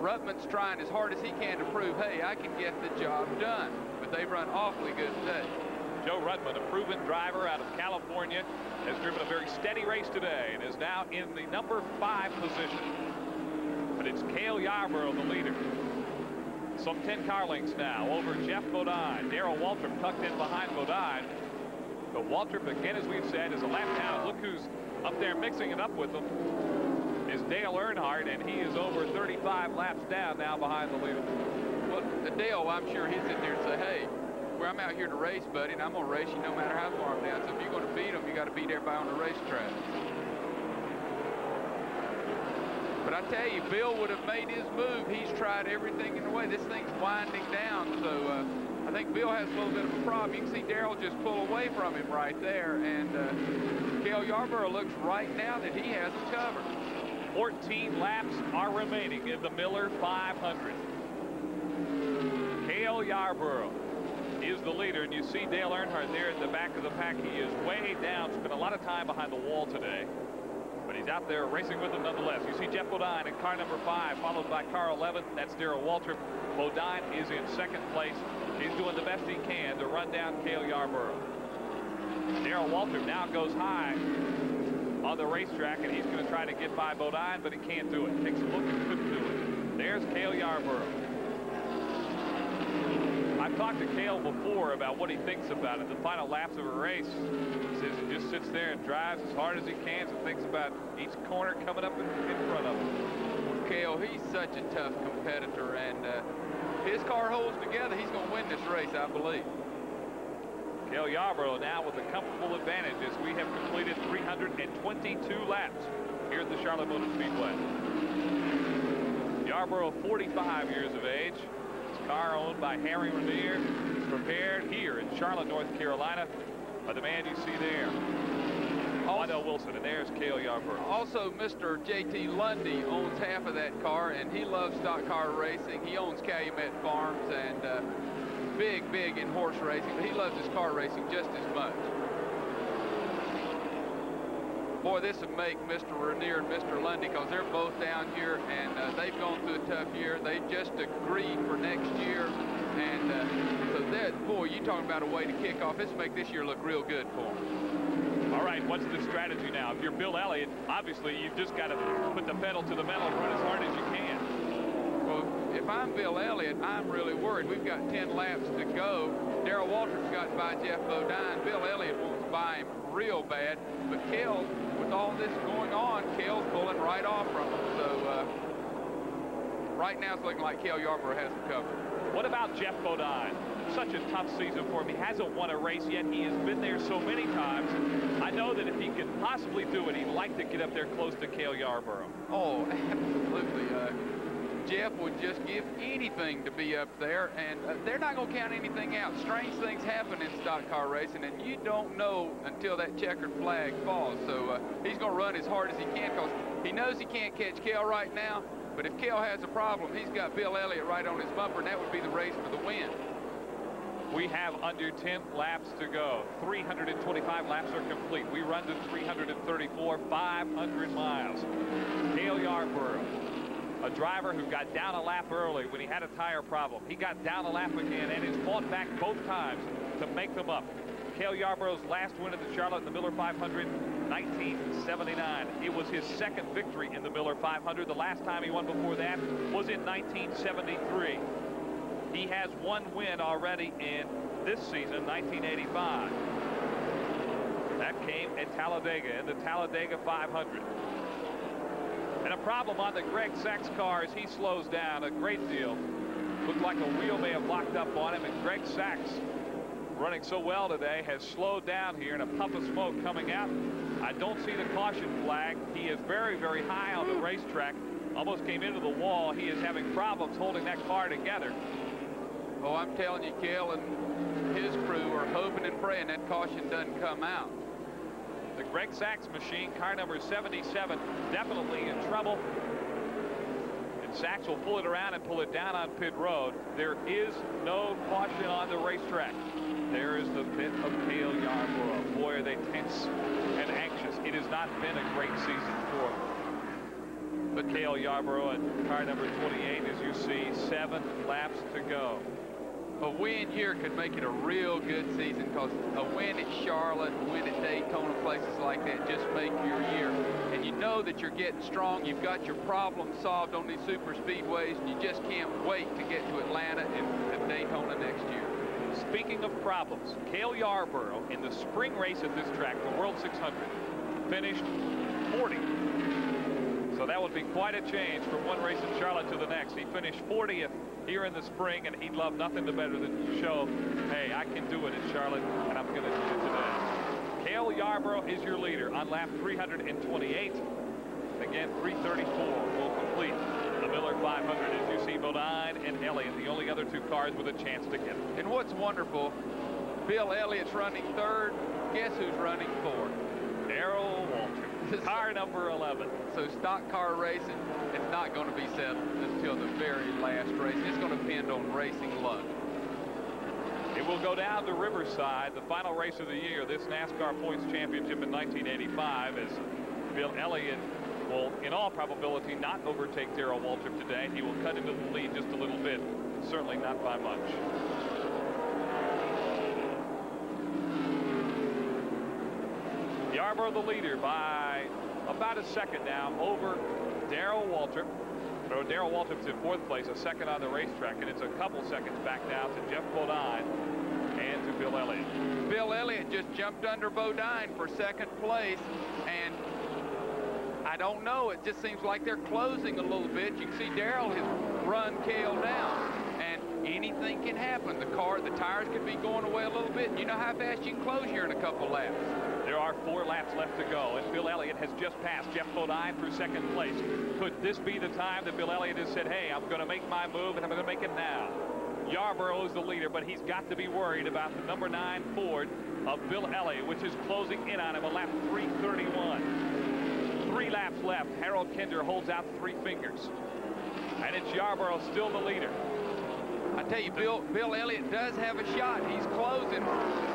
Ruttman's trying as hard as he can to prove, hey, I can get the job done. But they've run awfully good today. Joe Ruttman, a proven driver out of California, has driven a very steady race today and is now in the number 5 position. But it's Cale Yarborough, the leader. Some 10 car lengths now over Jeff Bodine. Darrell Waltrip tucked in behind Bodine. But Waltrip, again, as we've said, is a lap down. Look who's up there mixing it up with them. Is Dale Earnhardt, and he is over 35 laps down now behind the leader. Well, Dale, I'm sure he's in there and say, hey, I'm out here to race, buddy, and I'm going to race you no matter how far I'm down. So if you're going to beat them, you got to beat everybody on the racetrack. But I tell you, Bill would have made his move. He's tried everything in the way. This thing's winding down, so I think Bill has a little bit of a problem. You can see Darrell just pull away from him right there, and Cale Yarborough looks right now that he has it covered. 14 laps are remaining in the Miller 500. Cale Yarborough is the leader, and you see Dale Earnhardt there at the back of the pack. He is way down, spent a lot of time behind the wall today, but he's out there racing with them nonetheless. You see Jeff Bodine in car number 5, followed by car 11. That's Darrell Waltrip. Bodine is in second place. He's doing the best he can to run down Cale Yarborough. Darrell Waltrip now goes high on the racetrack, and he's going to try to get by Bodine, but he can't do it. Takes a look and couldn't do it. There's Cale Yarborough. I've talked to Cale before about what he thinks about it. The final laps of a race, he says he just sits there and drives as hard as he can and thinks about each corner coming up in front of him. Cale, he's such a tough competitor, and his car holds together. He's going to win this race, I believe. Cale Yarborough now with a comfortable advantage as we have completed 322 laps here at the Charlotte Motor Speedway. Yarborough, 45 years of age. Car owned by Harry Ranier, prepared here in Charlotte, North Carolina, by the man you see there, Wendell Wilson, and there's Cale Yarborough. Also, Mr. J.T. Lundy owns half of that car, and he loves stock car racing. He owns Calumet Farms and big in horse racing, but he loves his car racing just as much. Boy, this would make Mr. Ranier and Mr. Lundy, because they're both down here, and they've gone through a tough year. They just agreed for next year, and so that, boy, you talking about a way to kick off. This will make this year look real good for them. All right, what's the strategy now? If you're Bill Elliott, obviously you've just got to put the pedal to the metal and run as hard as you can. Well, if I'm Bill Elliott, I'm really worried. We've got 10 laps to go. Darrell Waltrip's got by Jeff Bodine. Bill Elliott wants by him real bad, but Cale, with all this going on, Cale's pulling right off from him. So right now it's looking like Cale Yarborough has it covered. What about Jeff Bodine? Such a tough season for him. He hasn't won a race yet. He has been there so many times. I know that if he could possibly do it, he'd like to get up there close to Cale Yarborough. Oh, absolutely. Jeff would just give anything to be up there, and they're not going to count anything out. Strange things happen in stock car racing, and you don't know until that checkered flag falls. So he's going to run as hard as he can, because he knows he can't catch Cale right now. But if Cale has a problem, he's got Bill Elliott right on his bumper, and that would be the race for the win. We have under 10 laps to go. 325 laps are complete. We run to 334, 500 miles. Cale Yarborough, a driver who got down a lap early when he had a tire problem. He got down a lap again and has fought back both times to make them up. Cale Yarborough's last win at the Charlotte in the Miller 500, 1979. It was his second victory in the Miller 500. The last time he won before that was in 1973. He has one win already in this season, 1985. That came at Talladega, in the Talladega 500. And a problem on the Greg Sachs car as he slows down a great deal. Looked like a wheel may have locked up on him, and Greg Sachs, running so well today, has slowed down here, and a puff of smoke coming out. I don't see the caution flag. He is very, very high on the racetrack. Almost came into the wall. He is having problems holding that car together. Oh, I'm telling you, Cale and his crew are hoping and praying that caution doesn't come out. The Greg Sachs machine, car number 77, definitely in trouble. And Sachs will pull it around and pull it down on pit road. There is no caution on the racetrack. There is the pit of Cale Yarborough. Boy, are they tense and anxious. It has not been a great season for Cale Yarborough at car number 28. As you see, 7 laps to go. A win here could make it a real good season, because a win at Charlotte, a win at Daytona, places like that just make your year. And you know that you're getting strong. You've got your problem solved on these super speedways, and you just can't wait to get to Atlanta and Daytona next year. Speaking of problems, Cale Yarborough in the spring race at this track, the World 600, finished 40. So that would be quite a change from one race in Charlotte to the next. He finished 40th here in the spring, and he'd love nothing to better than to show, hey, I can do it in Charlotte, and I'm going to do it today. Cale Yarborough is your leader on lap 328. Again, 334 will complete the Miller 500. As you see, Bodine and Elliott, the only other 2 cars with a chance to get it. And what's wonderful, Bill Elliott's running 3rd. Guess who's running 4th? Darrell Waltrip, car number 11. So stock car racing, it's not going to be settled until the very last race. It's going to depend on racing luck. It will go down to Riverside, the final race of the year, this NASCAR Points Championship in 1985, as Bill Elliott will, in all probability, not overtake Darrell Waltrip today. He will cut into the lead just a little bit, certainly not by much. Yarborough the leader by about a second now over Darrell Waltrip. So Darrell Waltrip's in 4th place, a second on the racetrack, and it's a couple seconds back now to Jeff Bodine and to Bill Elliott. Bill Elliott just jumped under Bodine for 2nd place, and I don't know, it just seems like they're closing a little bit. You can see Darrell has run Cale down, and anything can happen. The tires could be going away a little bit. You know how fast you can close here in a couple laps. There are 4 laps left to go, and Bill Elliott has just passed Jeff Bodine for 2nd place. Could this be the time that Bill Elliott has said, hey, I'm going to make my move, and I'm going to make it now? Yarborough is the leader, but he's got to be worried about the number 9 Ford of Bill Elliott, which is closing in on him, a lap 331. 3 laps left. Harold Kinder holds out 3 fingers. And it's Yarborough still the leader. I tell you, Bill Elliott does have a shot. He's closing.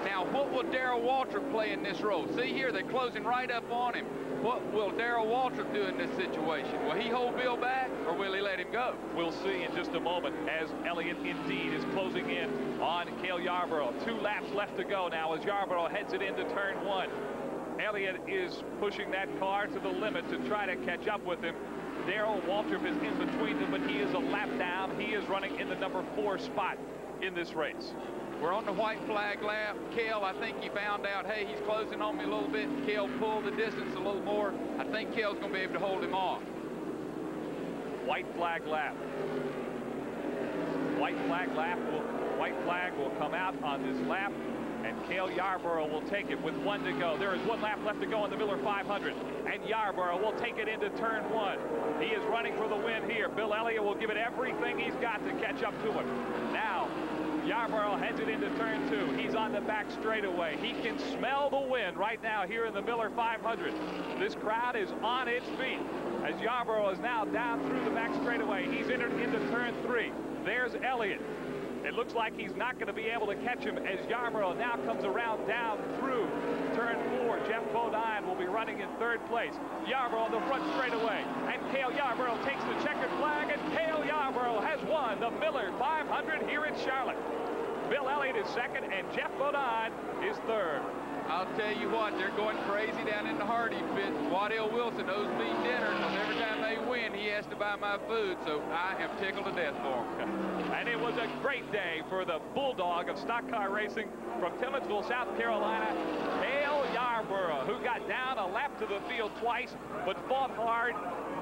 Now, what will Darrell Waltrip play in this role? See here, they're closing right up on him. What will Darrell Waltrip do in this situation? Will he hold Bill back, or will he let him go? We'll see in just a moment, as Elliott indeed is closing in on Cale Yarborough. 2 laps left to go now as Yarborough heads it into turn 1. Elliott is pushing that car to the limit to try to catch up with him. Darrell Waltrip is in between them, but he is a lap down. He is running in the number 4 spot in this race. We're on the white flag lap. Cale, I think he found out, hey, he's closing on me a little bit. Cale pulled the distance a little more. I think Cale's going to be able to hold him off. White flag lap. White flag will come out on this lap, and Cale Yarborough will take it with 1 to go. There is 1 lap left to go in the Miller 500, and Yarborough will take it into turn 1. He is running for the win here. Bill Elliott will give it everything he's got to catch up to him. Now, Yarborough heads it into turn 2. He's on the back straightaway. He can smell the wind right now here in the Miller 500. This crowd is on its feet as Yarborough is now down through the back straightaway. He's entered into turn 3. There's Elliott. It looks like he's not going to be able to catch him as Yarborough now comes around down through turn 4. Jeff Bodine will be running in 3rd place. Yarborough on the front straightaway, and Cale Yarborough takes the checkered flag, and Cale Yarborough has won the Miller 500 here in Charlotte. Bill Elliott is 2nd, and Jeff Bodine is 3rd. I'll tell you what, they're going crazy down in the Hardy pit. Waddell Wilson owes me dinner, because every time they win, he has to buy my food, so I am tickled to death for him. And it was a great day for the bulldog of stock car racing from Tillmansville, South Carolina, Cale Yarborough, who got down a lap to the field twice, but fought hard,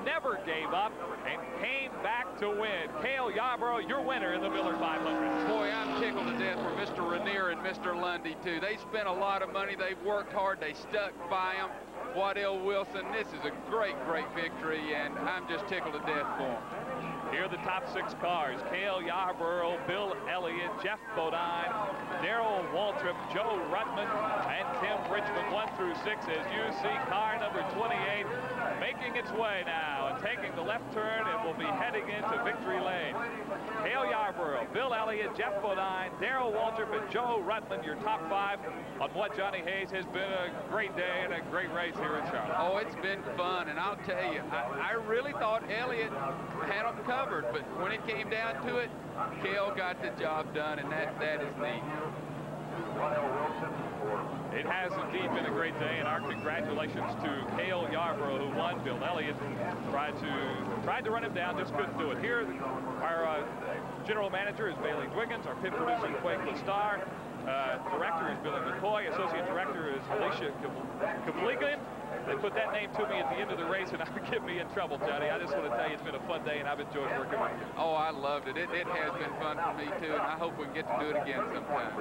never gave up, and came back to win. Cale Yarborough, your winner in the Miller 500. Boy, I'm tickled to death for Mr. Rainier and Mr. Lundy, too. They spent a lot of money. They've worked hard. They stuck by him. Waddell Wilson, this is a great, great victory, and I'm just tickled to death for him. Here are the top 6 cars. Cale Yarborough, Bill Elliott, Jeff Bodine, Darrell Waltrip, Joe Rutman, and Tim Richmond, 1 through 6, as you see car number 28 making its way now and taking the left turn. It will be heading into victory lane. Cale Yarborough, Bill Elliott, Jeff Bodine, Darrell Waltrip, and Joe Rutman, your top 5 on what Johnny Hayes has been a great day and a great race here in Charlotte. Oh, it's been fun, and I'll tell you, I really thought Elliott had them covered, but when it came down to it, Cale got the job done, and that is neat. It has indeed been a great day, and our congratulations to Cale Yarborough, who won. Bill Elliott tried to run him down, just couldn't do it. Here, our general manager is Bailey Dwiggins, our pit producer Quake Lestar, director is Billy McCoy, associate director is Alicia Kapligan. They put that name to me at the end of the race, and it would get me in trouble, Johnny. I just want to tell you it's been a fun day, and I've enjoyed working with you. Oh, I loved it. It has been fun for me, too, and I hope we can get to do it again sometime.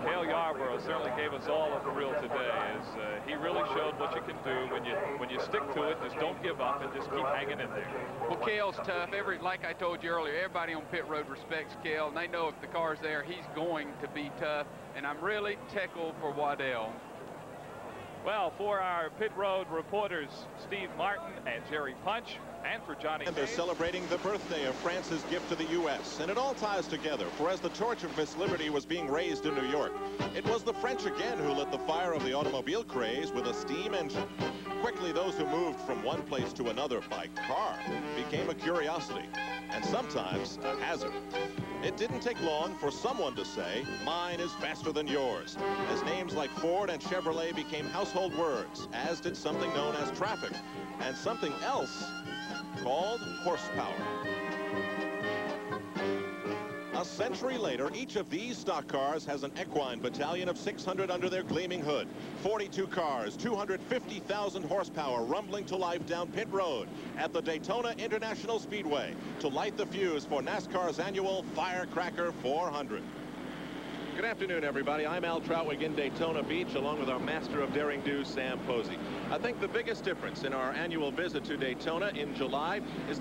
Cale Yarborough certainly gave us all a thrill today, as he really showed what you can do when you stick to it. Just don't give up and just keep hanging in there. Well, Cale's tough. Like I told you earlier, everybody on pit road respects Cale, and they know if the car's there, he's going to be tough, and I'm really tickled for Waddell. Well, for our pit road reporters, Steve Martin and Jerry Punch, and for Johnny And they're Hayes. celebrating the birthday of France's gift to the U.S. And it all ties together, for as the torch of Miss Liberty was being raised in New York, it was the French again who lit the fire of the automobile craze with a steam engine. Quickly, those who moved from one place to another by car became a curiosity, and sometimes a hazard. It didn't take long for someone to say, "Mine is faster than yours," as names like Ford and Chevrolet became household words, as did something known as traffic, and something else called horsepower. A century later, each of these stock cars has an equine battalion of 600 under their gleaming hood. 42 cars, 250,000 horsepower rumbling to life down pit road at the Daytona International Speedway to light the fuse for NASCAR's annual Firecracker 400. Good afternoon, everybody. I'm Al Troutwig in Daytona Beach, along with our master of daring do, Sam Posey. I think the biggest difference in our annual visit to Daytona in July is